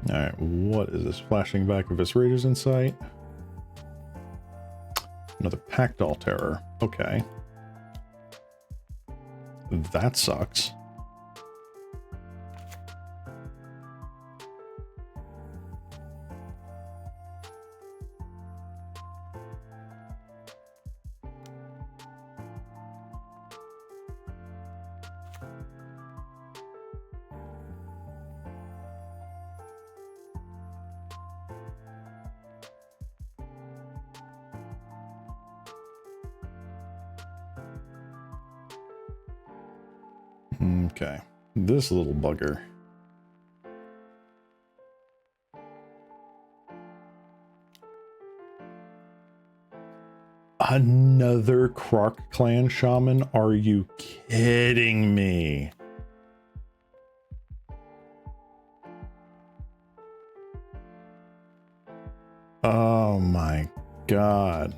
Alright, what is this? Flashing back of Viscerator's Insight. Another Packdoll Terror. Okay. That sucks. Okay, this little bugger. Another Croc Clan Shaman? Are you kidding me? Oh my god.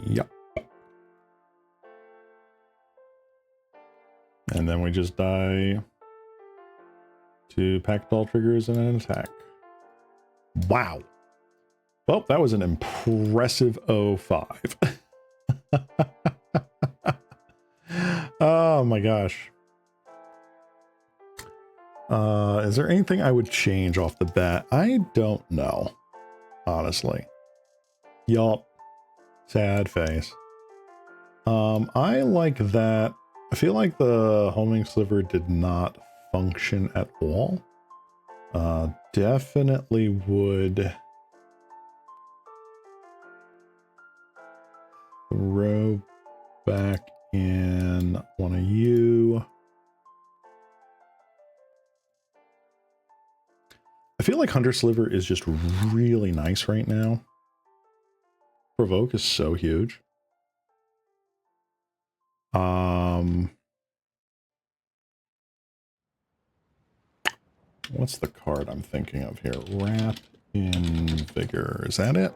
Yep. And then we just die to packed all triggers and an attack. Wow. Well, that was an impressive 05. Oh my gosh. Is there anything I would change off the bat? I don't know, honestly. Yup. Sad face. I like that. I feel like the homing sliver did not function at all. Definitely would throw back in one of you. I feel like Hunter Sliver is just really nice right now. Provoke is so huge. What's the card I'm thinking of here? Wrap in Vigor. Is that it?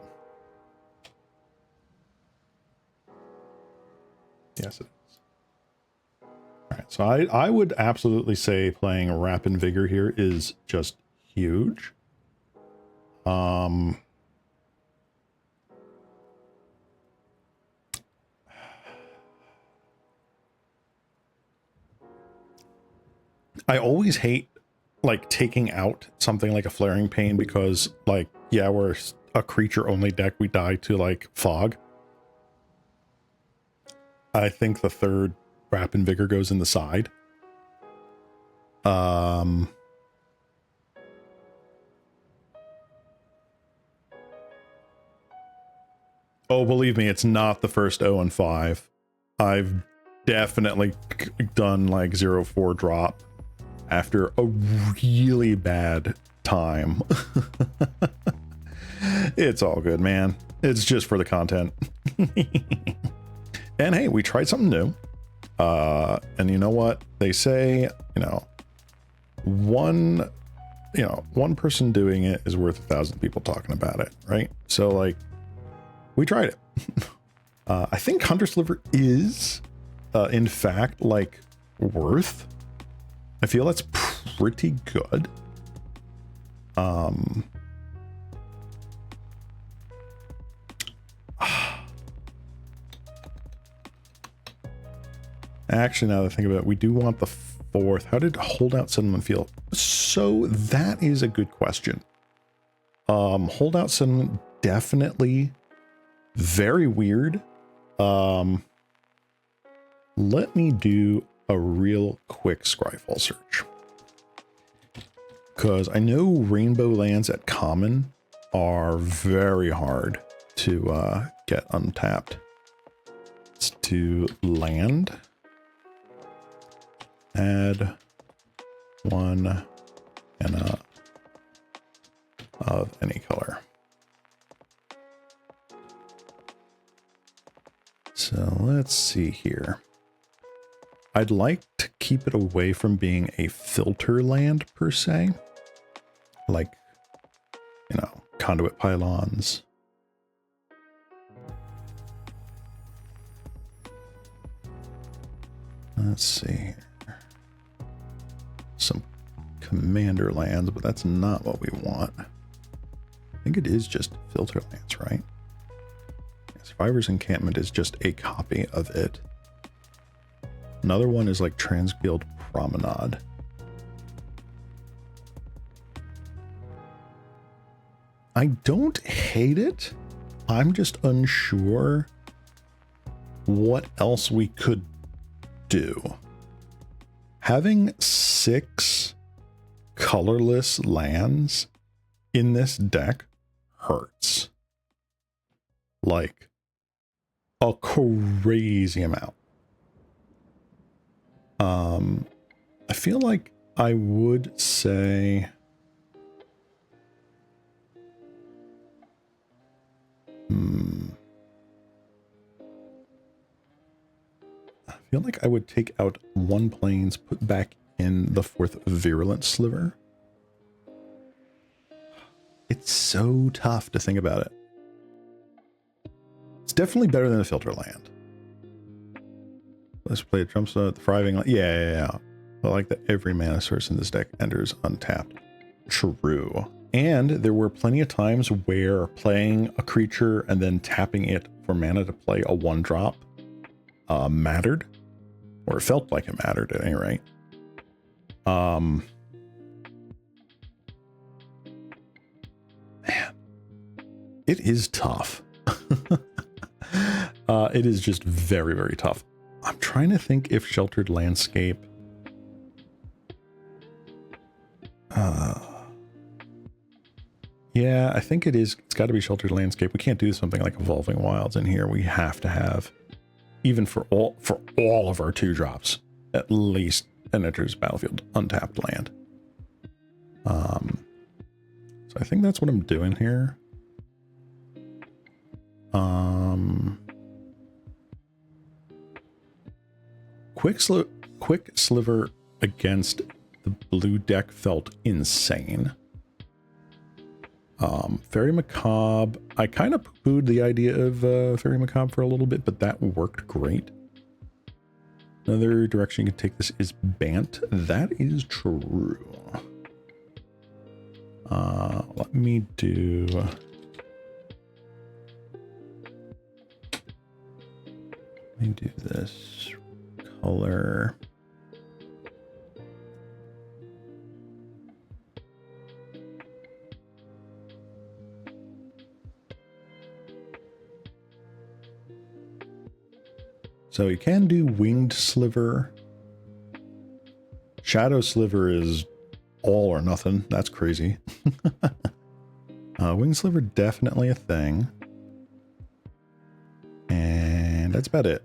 Yes, it is. All right, so I would absolutely say playing Wrap in Vigor here is just huge. I always hate like taking out something like a Flaring Pain because like, yeah, we're a creature only deck. We die to like fog. I think the third Wrap in Vigor goes in the side. Oh, believe me, it's not the first 0 and 5. I've definitely done like 0-4 drop after a really bad time. It's all good, man. It's just for the content. And hey, we tried something new. And you know what? They say, one person doing it is worth 1,000 people talking about it, right? So like, we tried it. I think Hunter Sliver is, in fact, like worth. I feel that's pretty good. Actually, now that I think about it, we do want the 4th. How did Holdout Settlement feel? So that is a good question. Holdout Settlement definitely very weird. Let me do a real quick Scryfall search. Because I know rainbow lands at common are very hard to get untapped. Let's do land. Add one and of any color. So let's see here. I'd like to keep it away from being a filter land per se. Like, conduit pylons. Let's see here. Some commander lands, but that's not what we want. I think it is just filter lands, right? Survivor's Encampment is just a copy of it. Another one is like Transguild Promenade. I don't hate it. I'm just unsure what else we could do. Having 6 colorless lands in this deck hurts. Like a crazy amount. I feel like I would say I feel like I would take out 1 planes, put back in the 4th Virulent Sliver. It's so tough to think about it. It's definitely better than a filter land. Let's play a trump the thriving. Yeah. I like that every mana source in this deck enters untapped. True. And there were plenty of times where playing a creature and then tapping it for mana to play a 1-drop mattered. Or it felt like it mattered at any rate. Man. It is tough. It is just very, very tough. I'm trying to think if Sheltered Landscape... yeah, I think it is. It's got to be Sheltered Landscape. We can't do something like Evolving Wilds in here. We have to have, even for all of our 2-drops, at least an enters battlefield untapped land. So I think that's what I'm doing here. Quick Sliver against the blue deck felt insane. Fairy Macabre, I kind of poo-pooed the idea of Fairy Macabre for a little bit, but that worked great. Another direction you can take this is Bant. That is true. Let me do... Let me do this color. So you can do Winged Sliver. Shadow Sliver is all or nothing. That's crazy. Winged Sliver, definitely a thing. And that's about it.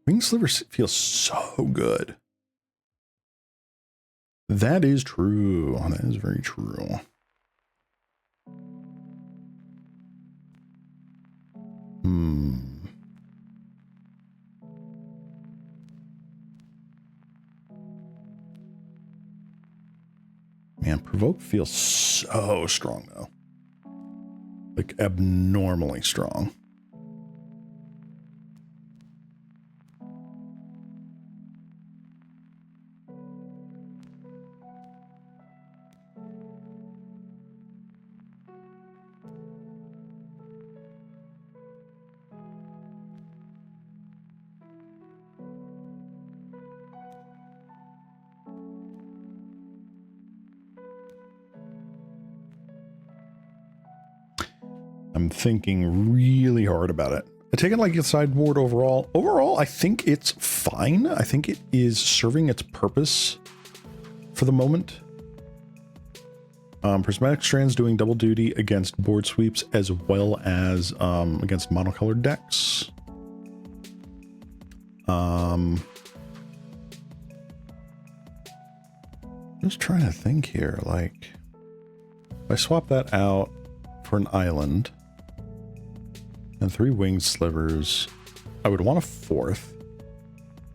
Winged Sliver feels so good. That is true. That is very true. Man, Provoke feels so strong, though. Like, abnormally strong. I'm thinking really hard about it. I take it like a sideboard overall. Overall, I think it's fine. I think it is serving its purpose for the moment. Prismatic Strands doing double duty against board sweeps as well as against monocolored decks. Just trying to think here, like, if I swap that out for an island and 3 Winged Slivers, I would want a 4th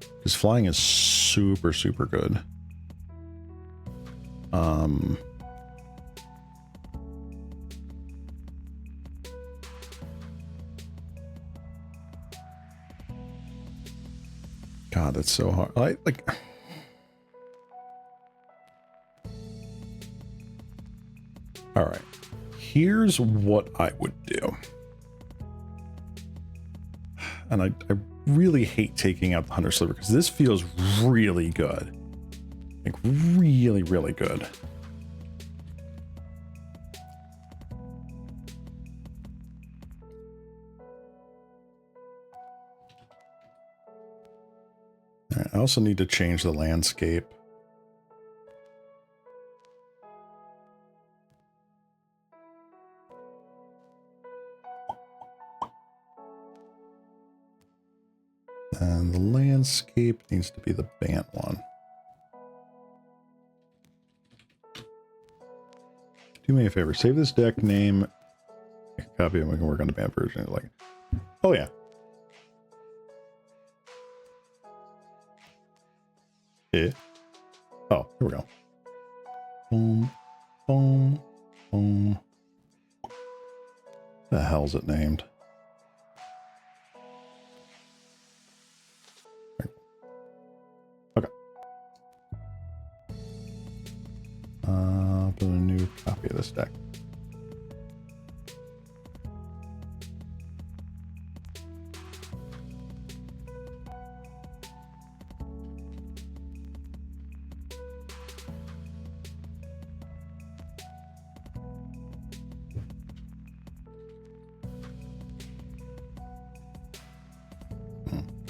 because flying is super, super good. God, that's so hard. Like, all right, here's what I would do. And I really hate taking out the Hunter Sliver because this feels really good. Like really, really good. All right, I also need to change the landscape. And the landscape needs to be the Bant one. Do me a favor, save this deck name, copy, and we can work on the Bant version. Like, oh yeah. Yeah. Oh, here we go. Boom, boom, boom. The hell's it named? Okay. Put a new copy of this deck.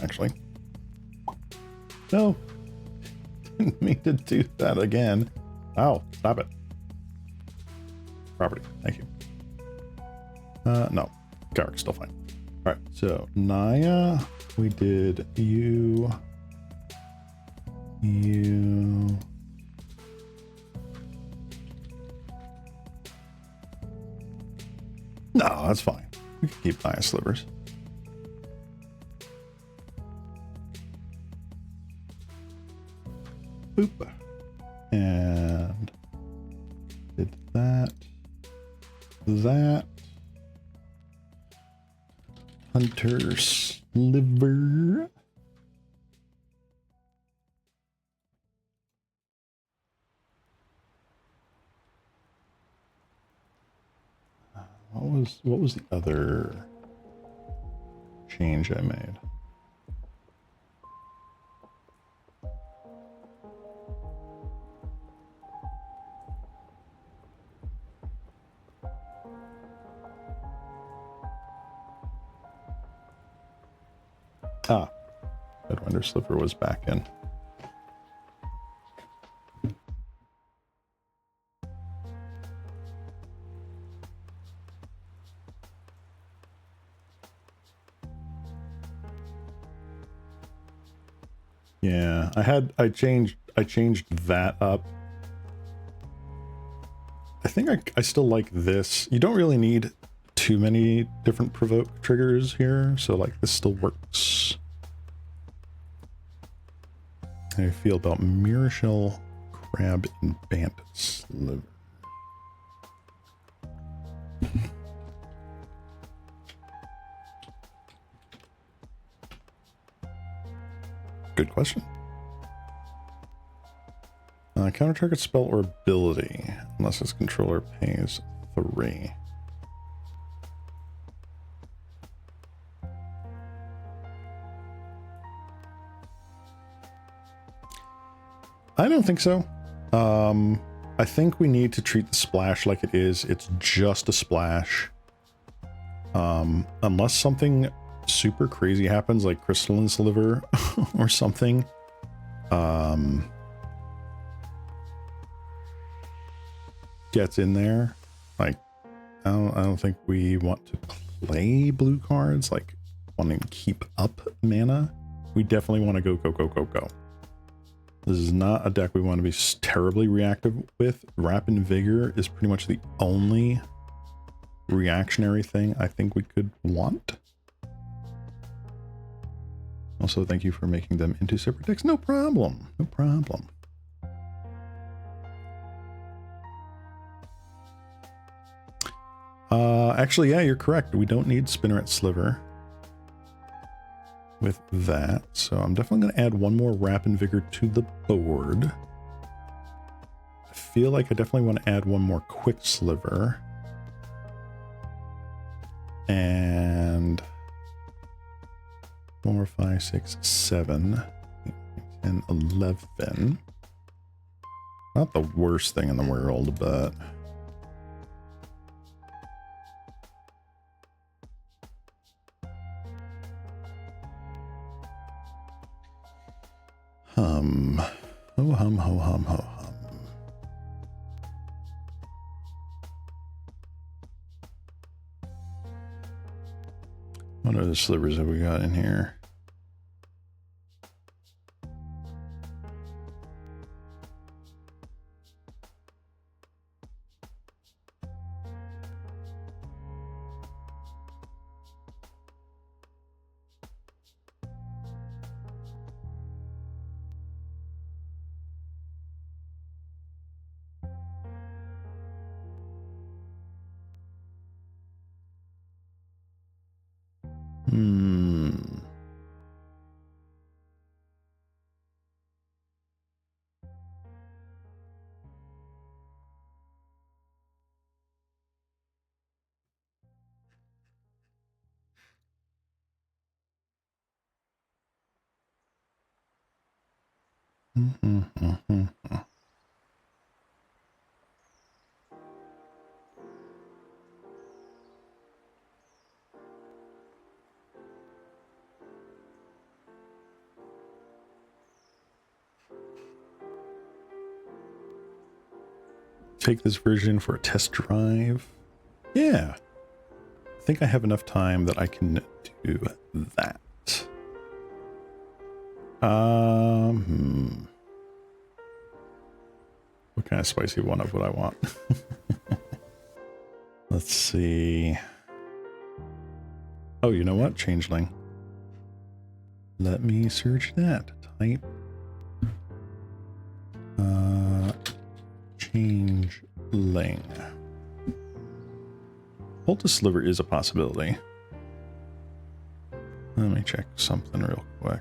Actually, no, didn't mean to do that again. Wow, stop it. Property, thank you. No, Garrick's still fine. All right, so Naya, we did you. No, that's fine. We can keep Naya Slivers. Boop. And did that. Hunter Sliver. What was the other change I made? Ah, Bedwinder Sliver was back in. Yeah, I changed that up. I think I still like this. You don't really need too many different provoke triggers here, so like this still works. How do you feel about Mirror Shell, Crab, and Bant Sliver? Good question. Counter target spell or ability, unless its controller pays 3. I don't think so. I think we need to treat the splash like it is. It's just a splash. Unless something super crazy happens, like Crystalline Sliver or something. Gets in there. Like, I don't think we want to play blue cards, like wanting to keep up mana. We definitely want to go, go, go, go, go. This is not a deck we want to be terribly reactive with. Rapid Vigor is pretty much the only reactionary thing I think we could want. Also, thank you for making them into separate decks. No problem. No problem. Actually, yeah, you're correct. We don't need Spinneret Sliver with that. So I'm definitely going to add one more Rapid Vigor to the board. I feel like I definitely want to add one more Quick Sliver. And 4, 5, 6, 7, 8, 10, 11. Not the worst thing in the world, but ho hum ho hum ho hum. What other slivers have we got in here? Take this version for a test drive. Yeah, I think I have enough time that I can do that. What kind of spicy one of what I want? Let's see. Oh, you know what? Changeling. Let me search that. Type. Changeling. Poultice sliver is a possibility. Let me check something real quick.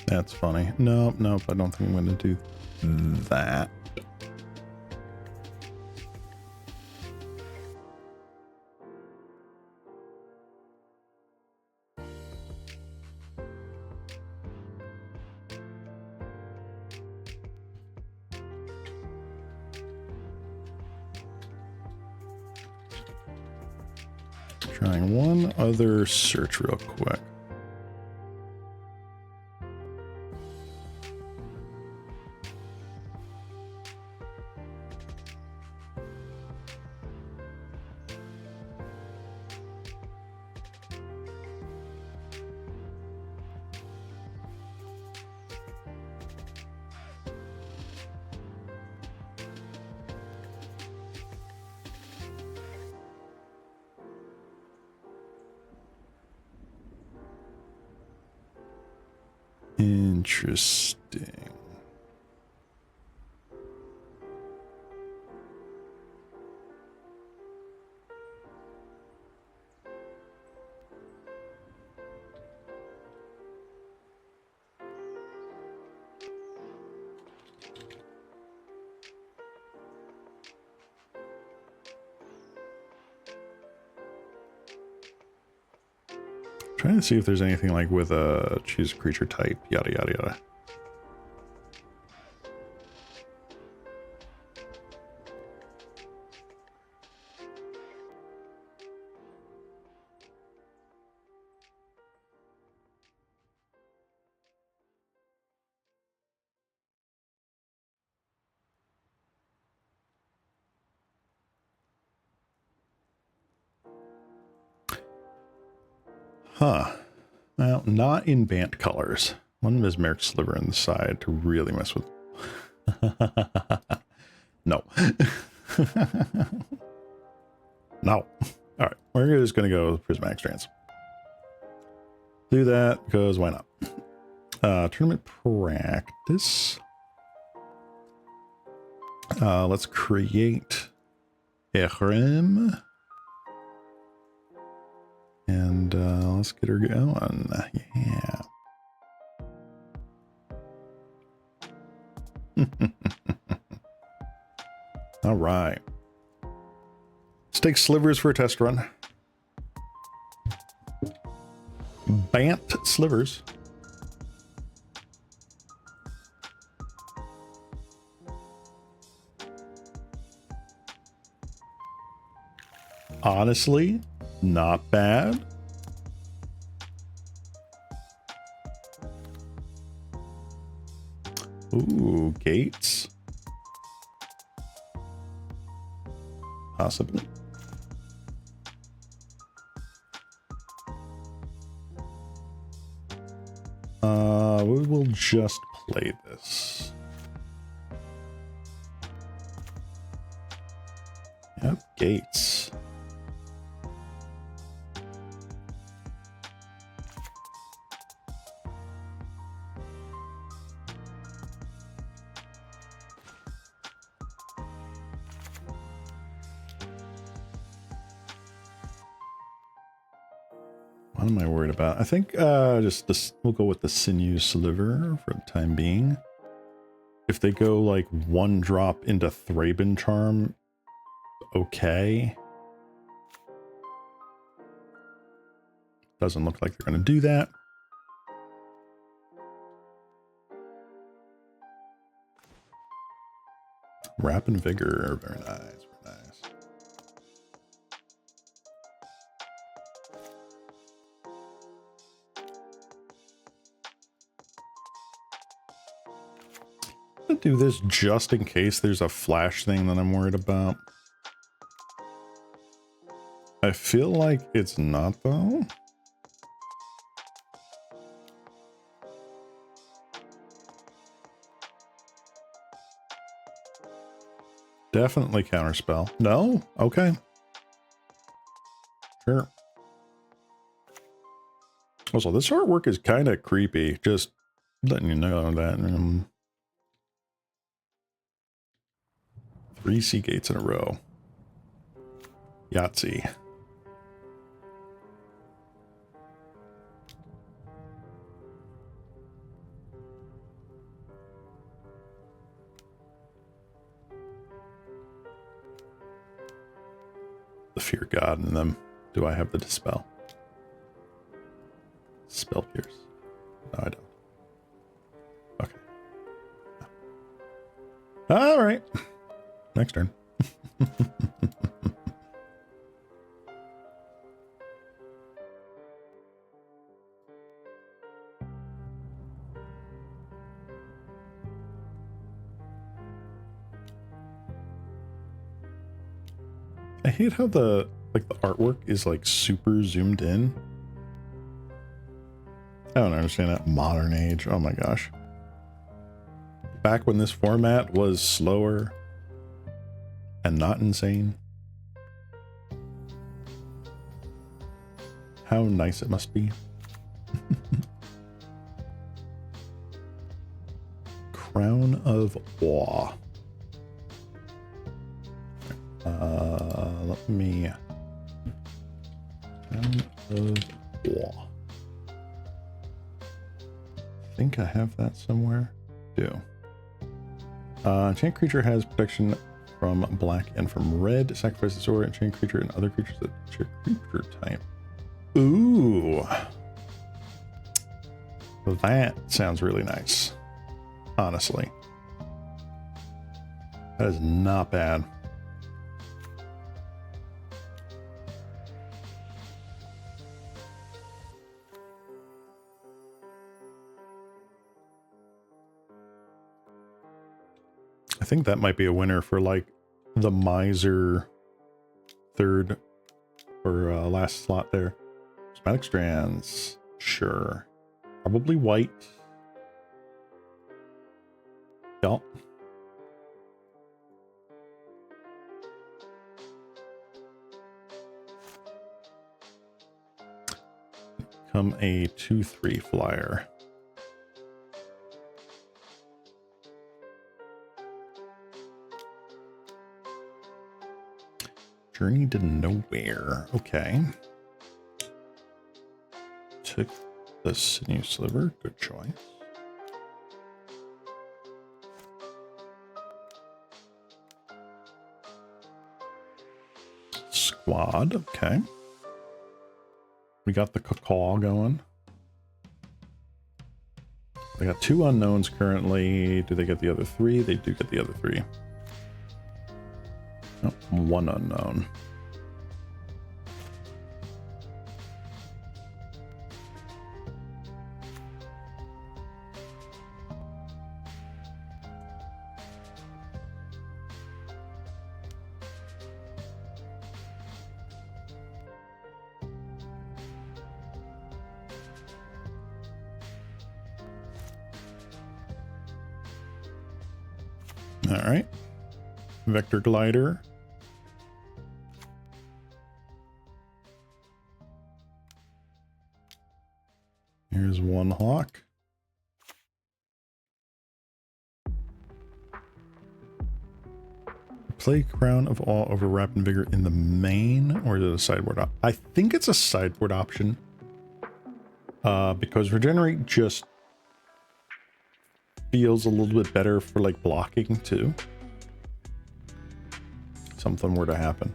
That's funny. Nope, nope, I don't think I'm going to do that. Trying one other search real quick. Interesting. Trying to see if there's anything like with a choose creature type, yada yada yada. Huh. Well, not in Bant colors. One mesmeric sliver on the side to really mess with. No. No. All right. We're just going to go with prismatic strands. Do that because why not? Tournament practice. Let's create a room. And let's get her going. Yeah. All right. Let's take Slivers for a test run. Bant Slivers. Honestly, not bad. Ooh, gates. Possibly. We will just play this. Yep, gates. What am I worried about? I think just this. We'll go with the Sinew Sliver for the time being. If they go like one drop into Thraben Charm, okay. Doesn't look like they're going to do that. Wrap and Vigor, very nice, very nice. I'm gonna do this just in case there's a flash thing that I'm worried about. I feel like it's not though. Definitely counterspell. No? Okay. Sure. Also, this artwork is kind of creepy. Just letting you know that. 3 sea gates in a row. Yahtzee. The fear god in them. Do I have the dispel? Spell pierce. No, I don't. Okay. All right. Next turn. I hate how the artwork is like super zoomed in. I don't understand that. Modern age. Oh my gosh. Back when this format was slower and not insane. How nice it must be. Crown of Awe. Let me... Crown of Awe. I think I have that somewhere. Do. Enchant creature has protection from black and from red. Sacrifice the sword, enchant creature, and other creatures that share creature type. Ooh. That sounds really nice. Honestly. That is not bad. I think that might be a winner for like the Miser third or last slot there. Prismatic Strands. Sure. Probably white. Yup. Become a 2/3 flyer. Journey to Nowhere. Okay. Took the Sinew Sliver. Good choice. Squad. Okay. We got the Cacaw going. They got 2 unknowns currently. Do they get the other 3? They do get the other 3. Oh, 1 unknown. All right. Vector Glider. Here's 1 Hawk. Play Crown of Awe over Rapid Vigor in the main, or is it a sideboard option? I think it's a sideboard option. Because Regenerate just feels a little bit better for like blocking too. Something were to happen.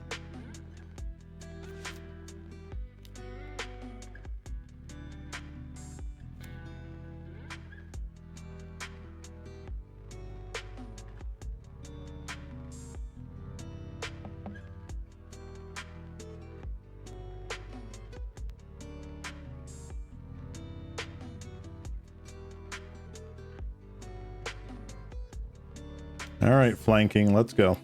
All right, flanking, let's go.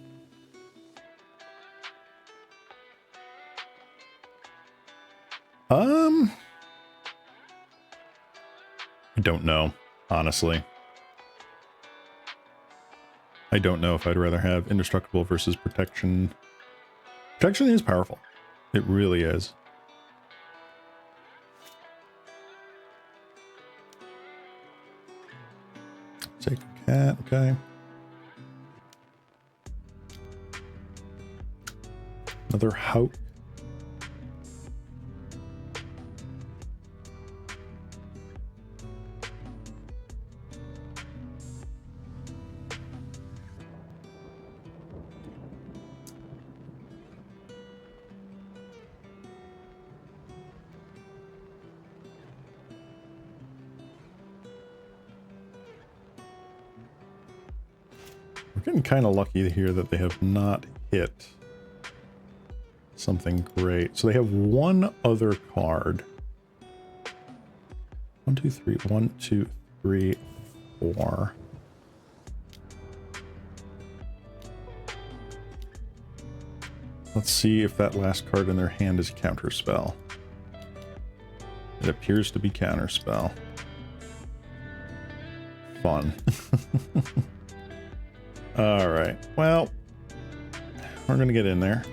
I don't know, honestly. I don't know if I'd rather have Indestructible versus Protection. Protection is powerful. It really is. Take a cat, okay. Another Hout. We're getting kind of lucky here that they have not hit something great. So they have 1 other card. 1, 2, 3. 1, 2, 3, 4. Let's see if that last card in their hand is Counterspell. It appears to be Counterspell. Fun. All right. Well, we're going to get in there.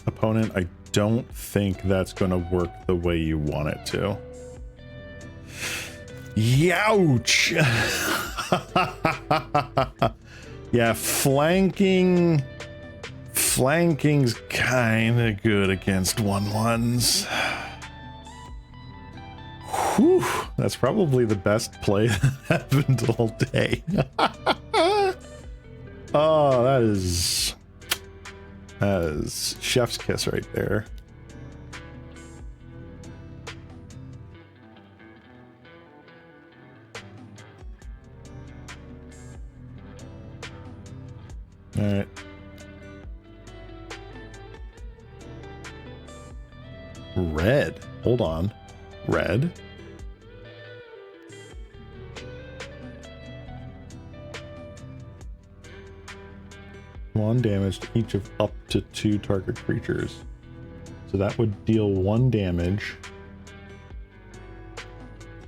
Opponent, I don't think that's going to work the way you want it to. Youch! Yeah, flanking's kind of good against 1/1s. Whew, that's probably the best play that happened all day. Oh, that is chef's kiss right there. All right. Red. Hold on. Red. One damage to each of up to 2 target creatures. So that would deal 1 damage.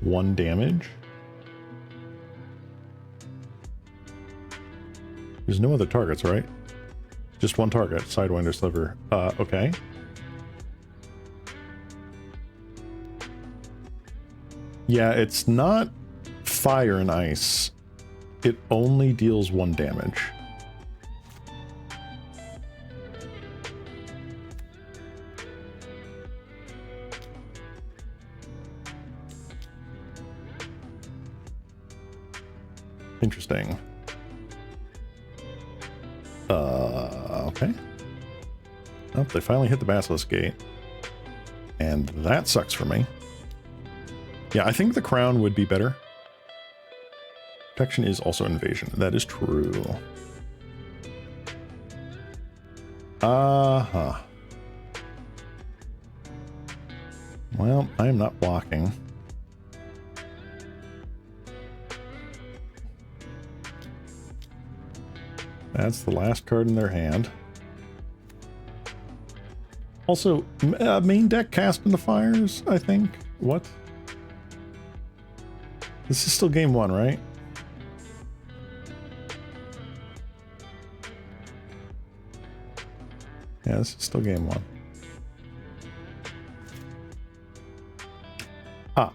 1 damage. There's no other targets, right? Just 1 target. Sidewinder Sliver. Okay. Yeah, it's not fire and ice, it only deals 1 damage. Interesting. Okay. Oh, they finally hit the Basilisk Gate. And that sucks for me. Yeah, I think the crown would be better. Protection is also invasion. That is true. Uh-huh. Well, I am not blocking. That's the last card in their hand. Also, main deck Cast in the Fires, I think. What? This is still game 1, right? Yeah, this is still game 1. Ah.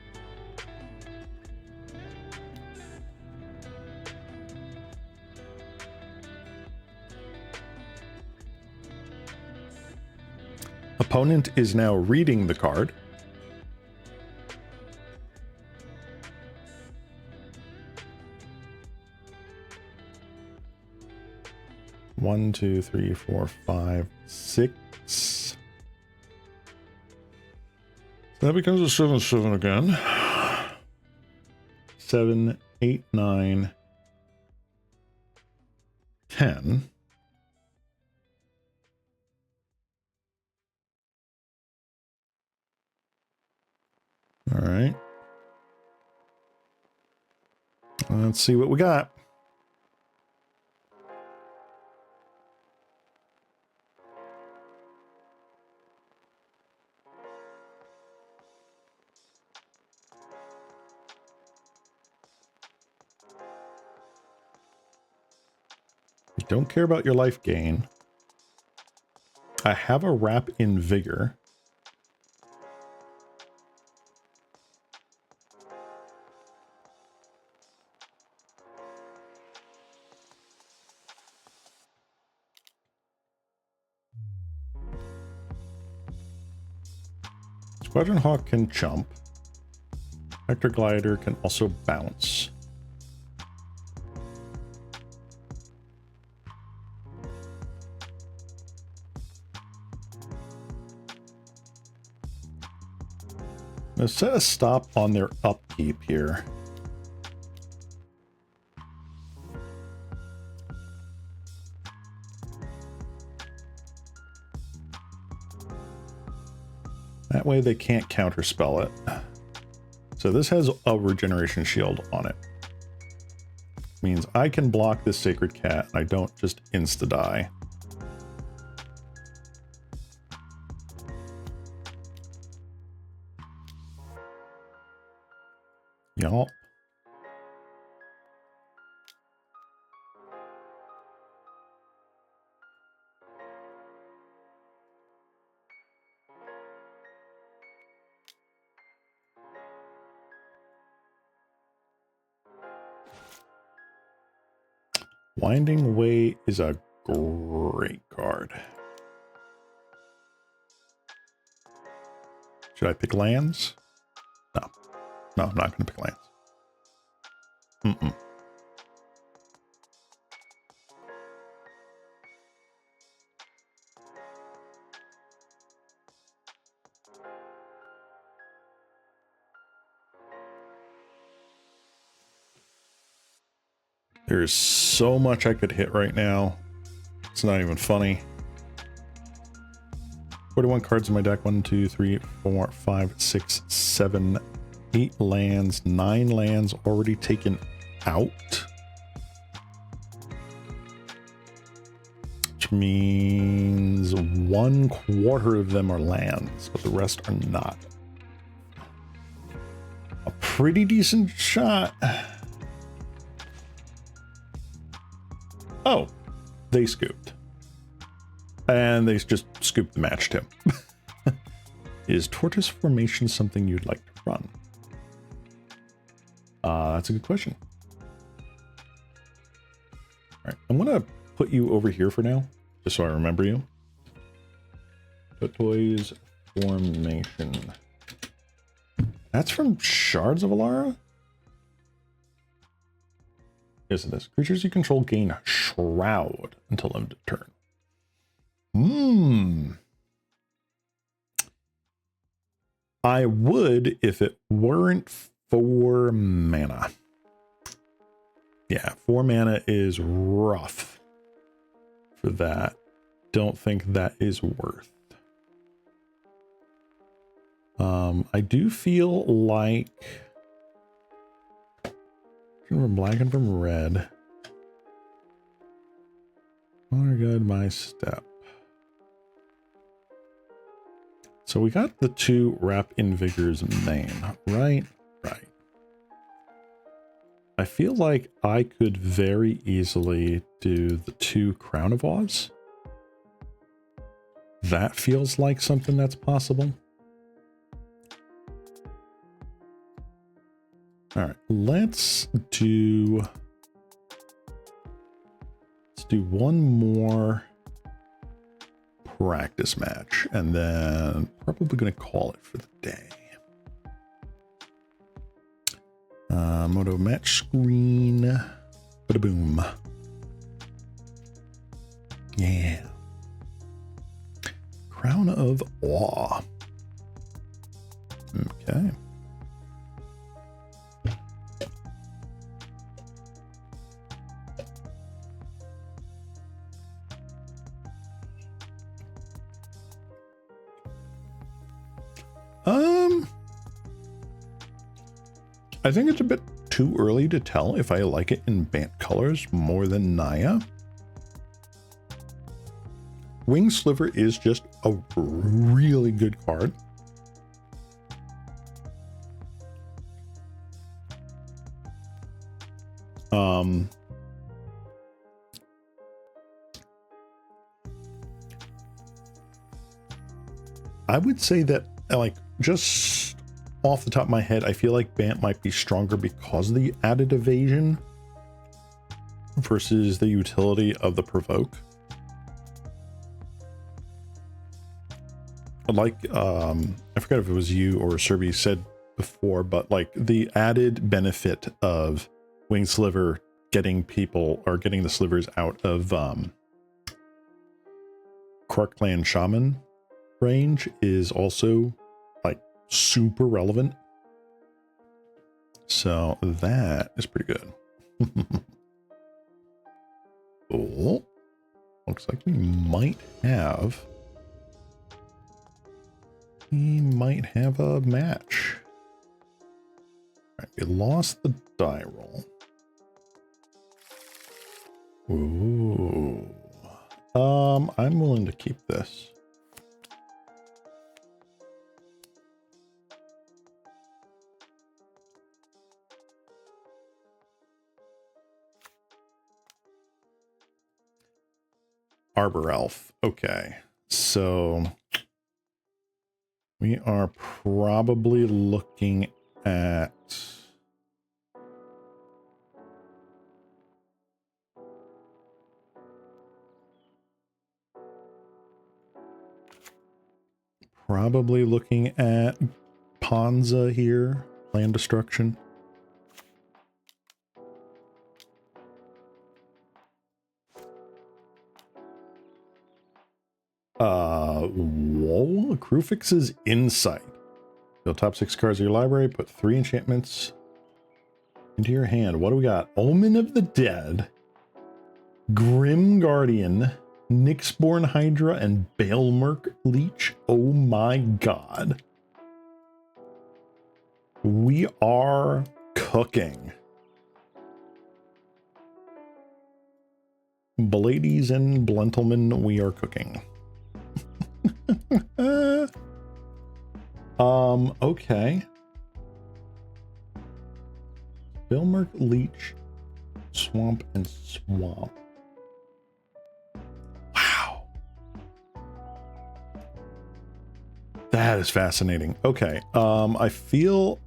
Opponent is now reading the card. One, two, three, four, five, six. So that becomes a 7/7 again. 7, 8, 9, 10. All right. Let's see what we got. I don't care about your life gain. I have a wrap in vigor. Squadron Hawk can jump. Vector Glider can also bounce. Let's set a stop on their upkeep here. That way they can't counterspell it. So this has a regeneration shield on it. Means I can block this Sacred Cat and I don't just insta-die. Yup. Winding Way is a great card. Should I pick lands? No. No, I'm not going to pick lands. Mm-mm. There's so much I could hit right now. It's not even funny. 41 cards in my deck. 1, 2, 3, 4, 5, 6, 7, 8 lands. 9 lands already taken out. Which means 1/4 of them are lands, but the rest are not. A pretty decent shot. Oh, they scooped. And they just scooped the match too. Is Tortoise Formation something you'd like to run? That's a good question. All right, I'm gonna put you over here for now, just so I remember you. Toys formation. That's from Shards of Alara? Yes, it is. Creatures you control gain Shroud until end of turn. I would if it weren't 4 mana. Yeah, 4 mana is rough for that. Don't think that is worth. I do feel like from black and from red. Oh, good, my step. So we got the 2 Wrap Invigor's main, right? Right. I feel like I could very easily do the 2 Crown of Oz. That feels like something that's possible. All right, let's do one more practice match, and then probably going to call it for the day. Moto match screen. Bada boom. Yeah. Crown of Awe. Okay. I think it's a bit too early to tell if I like it in Bant colors more than Naya. Wing Sliver is just a really good card. I would say that, like, just off the top of my head, I feel like Bant might be stronger because of the added evasion versus the utility of the Provoke. Like, I forgot if it was you or Serby said before, but like the added benefit of Wing Sliver getting people, or getting the slivers out of Krark-Clan Shaman range is also like super relevant. So that is pretty good. Oh, looks like we might have a match. All right, we lost the die roll. Ooh. I'm willing to keep this. Arbor Elf. Okay, so we are probably looking at Ponza here, land destruction. Whoa, Krufix's Insight. Go top 6 cards of your library, put 3 enchantments into your hand. What do we got? Omen of the Dead, Grim Guardian, Nyxborn Hydra, and Baelmerk Leech. Oh my god. We are cooking. Bladies and Blentelman, we are cooking. Okay. Baelmerk Leech, Swamp, and Swamp. Wow. That is fascinating. Okay. I feel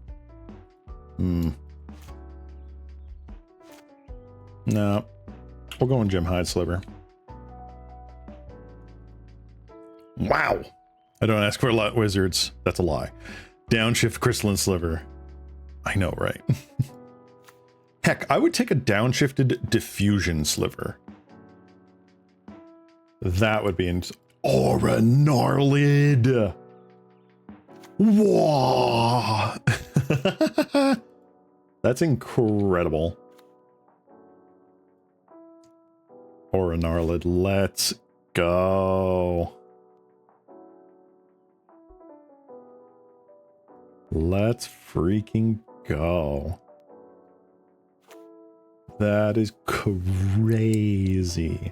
No. We're going Gem Hide Sliver. Wow. I don't ask for a lot, wizards. That's a lie. Downshift Crystalline Sliver. I know, right? Heck, I would take a downshifted Diffusion Sliver. That would be Aura Gnarlid. Whoa. That's incredible. Aura Gnarlid, let's go. Let's freaking go. That is crazy.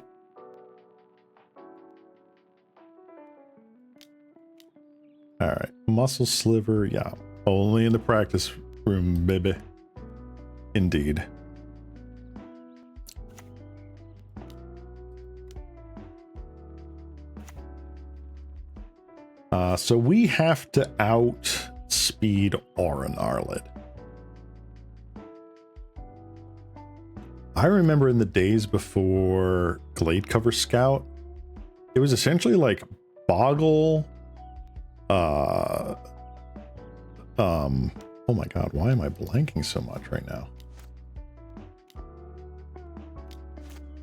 All right, Muscle Sliver, yeah, only in the practice room, baby. Indeed. So we have to outspeed Aura Gnarlid. I remember in the days before Glade Cover Scout, it was essentially like Boggle. Oh my god, why am I blanking so much right now?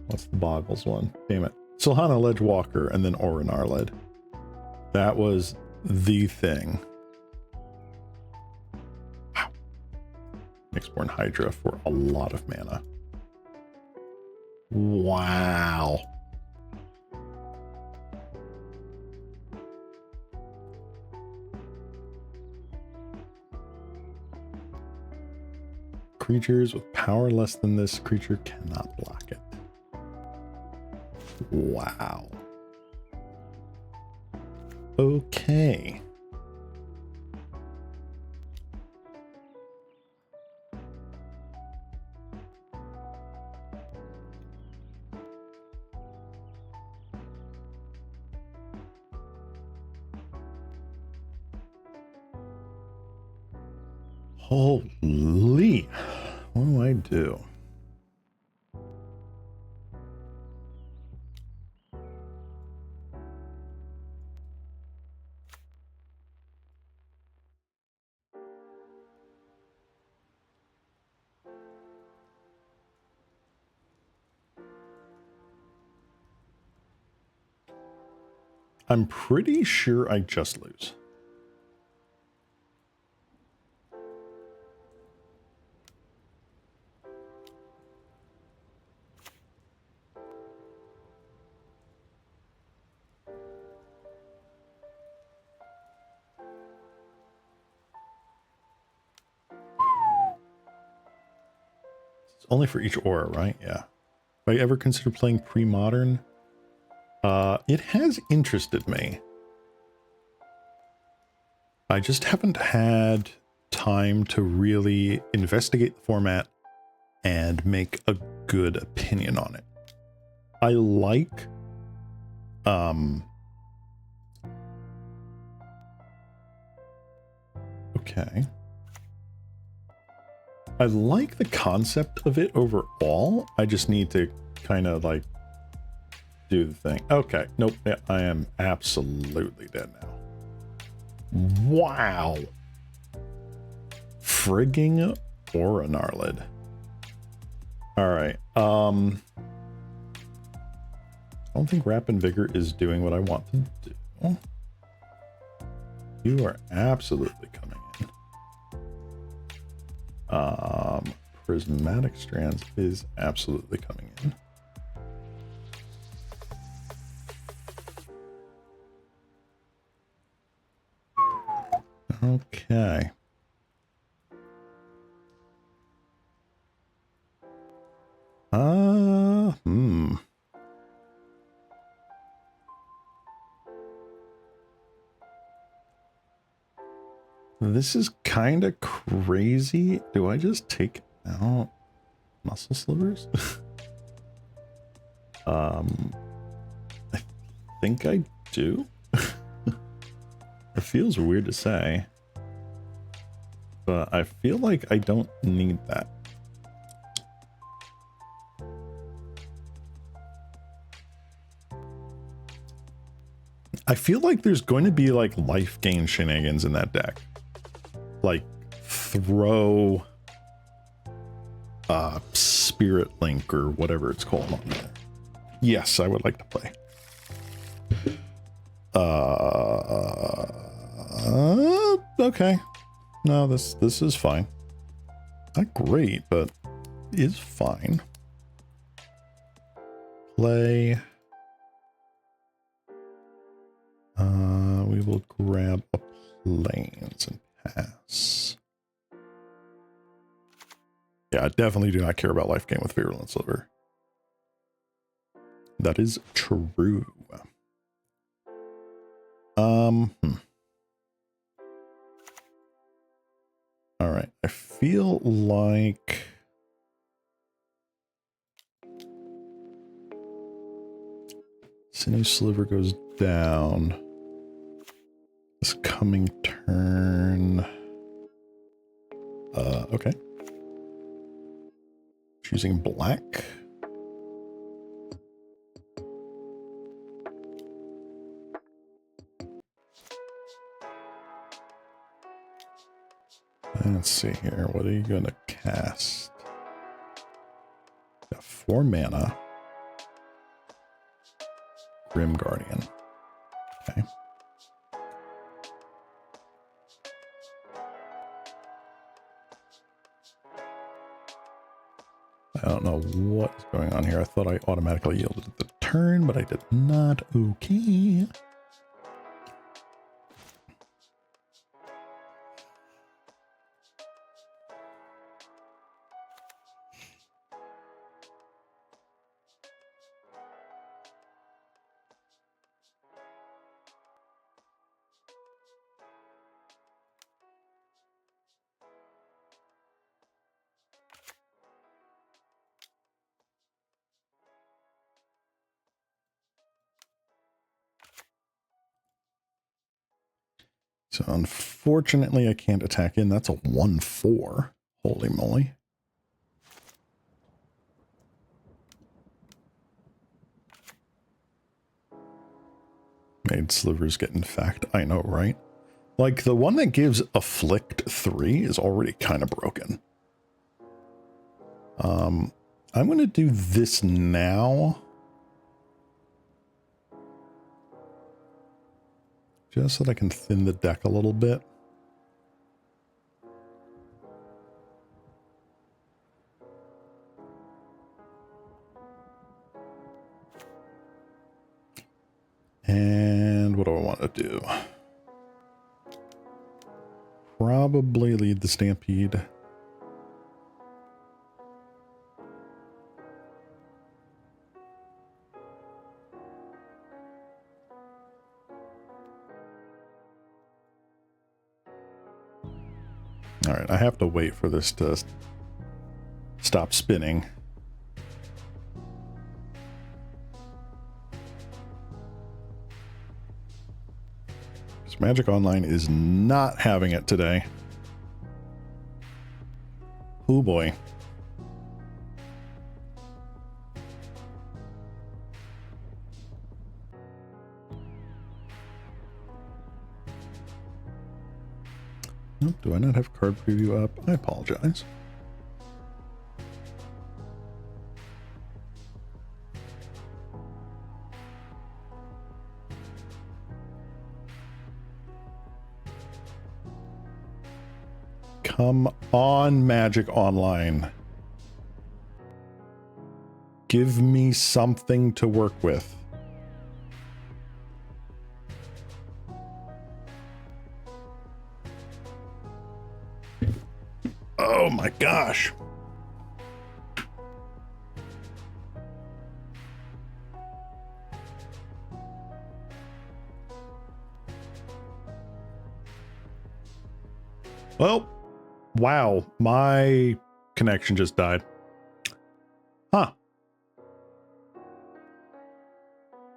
What's the Boggles one? Damn it. Silhana Ledgewalker and then Aura Gnarlid. That was the thing. Wow. Mixborn Hydra for a lot of mana. Wow. Creatures with power less than this creature cannot block it. Wow. Okay. Holy, what do I do? I'm pretty sure I just lose. It's only for each aura, right? Yeah. Have I ever considered playing pre-modern? It has interested me. I just haven't had time to really investigate the format and make a good opinion on it. I like, okay. I like the concept of it overall. I just need to kind of like do the thing. Okay. Nope. Yeah, I am absolutely dead now. Wow. Frigging Aura Gnarlid. All right. I don't think Rapid Vigor is doing what I want to do. You are absolutely coming in. Prismatic Strands is absolutely coming in. Okay. This is kind of crazy. Do I just take out Muscle Slivers? I think I do. It feels weird to say, but I feel like I don't need that. I feel like there's going to be like life gain shenanigans in that deck. Like throw Spirit Link or whatever it's called on there. Yes, I would like to play. Okay. No, this is fine. Not great, but is fine. Play. We will grab a plains and pass. Yeah, I definitely do not care about life gain with Virulent Sliver. That is true. All right, I feel like Sinew Sliver goes down this coming turn. Okay. Choosing black. Let's see here. What are you going to cast? Got 4 mana. Grim Guardian. Okay. I don't know what is going on here. I thought I automatically yielded the turn, but I did not. Okay. So unfortunately, I can't attack in. That's a 1/4. Holy moly. Made Slivers get infect. I know, right? Like, the one that gives Afflict 3 is already kind of broken. I'm going to do this now. Just so that I can thin the deck a little bit. And what do I want to do? Probably lead the Stampede. All right, I have to wait for this to stop spinning. Because Magic Online is not having it today. Oh boy. Nope, do I not have card preview up? I apologize. Come on, Magic Online. Give me something to work with. Oh my gosh. Well, wow, my connection just died. Huh.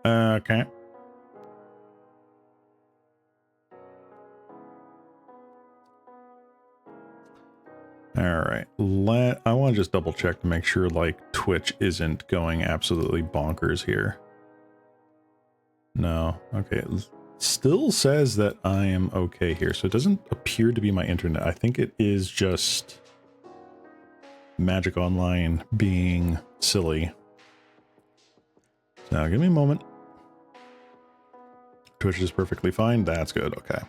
Okay. All right. I want to just double check to make sure like Twitch isn't going absolutely bonkers here. No. Okay. still says that I am okay here, so it doesn't appear to be my internet. I think it is just Magic Online being silly. Now, give me a moment. Twitch is perfectly fine. That's good. Okay.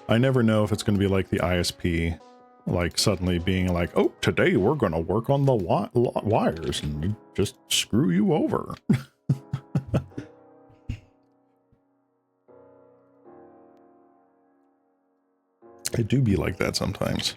I never know if it's going to be like the ISP, like suddenly being like, oh, today we're going to work on the wires and just screw you over. I do be like that sometimes.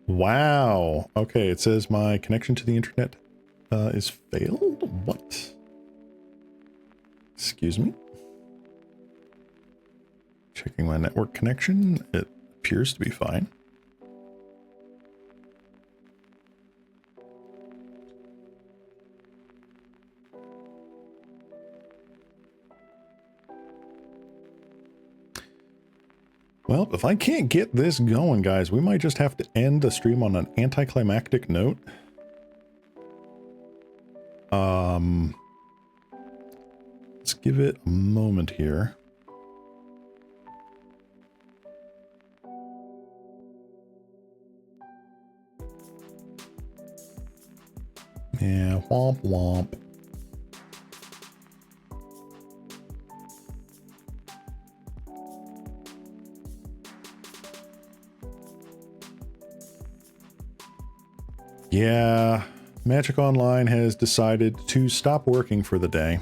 Wow. Okay, it says my connection to the internet is failed? What? Excuse me? Checking my network connection. It appears to be fine. Well, if I can't get this going, guys, we might just have to end the stream on an anticlimactic note. Let's give it a moment here. Yeah, womp womp. Yeah, Magic Online has decided to stop working for the day.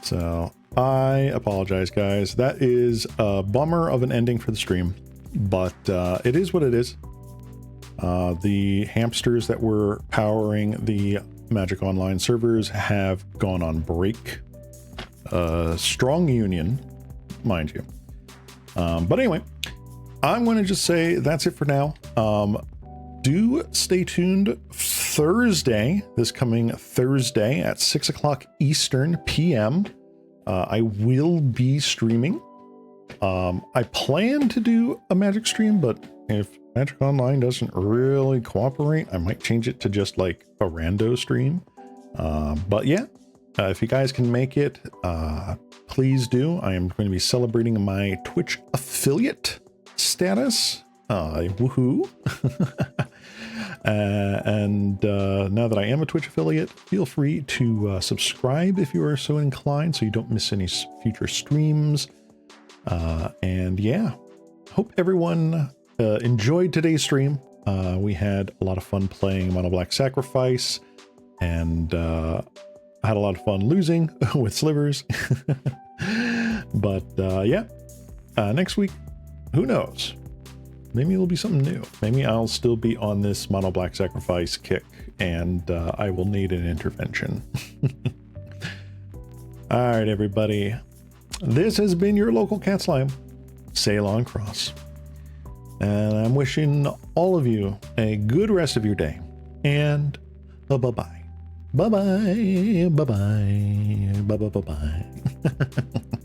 So I apologize, guys. That is a bummer of an ending for the stream, but it is what it is. The hamsters that were powering the Magic Online servers have gone on break. Strong union, mind you. But anyway, I'm going to just say that's it for now. Do stay tuned Thursday, this coming Thursday at 6 o'clock Eastern PM. I will be streaming. I plan to do a Magic stream, but if Magic Online doesn't really cooperate, I might change it to just like a rando stream. But yeah, if you guys can make it, please do. I am going to be celebrating my Twitch affiliate status. Woohoo. And now that I am a Twitch affiliate, feel free to subscribe if you are so inclined so you don't miss any future streams. And yeah, hope everyone enjoyed today's stream. We had a lot of fun playing Mono Black Sacrifice, and I had a lot of fun losing with Slivers. But yeah, next week, who knows? Maybe it'll be something new. Maybe I'll still be on this Mono Black Sacrifice kick, and I will need an intervention. All right, everybody. This has been your local cat slime, Ceylon Cross. And I'm wishing all of you a good rest of your day. And bye-bye. Bye-bye. Bye-bye. Bye-bye. Bye-bye.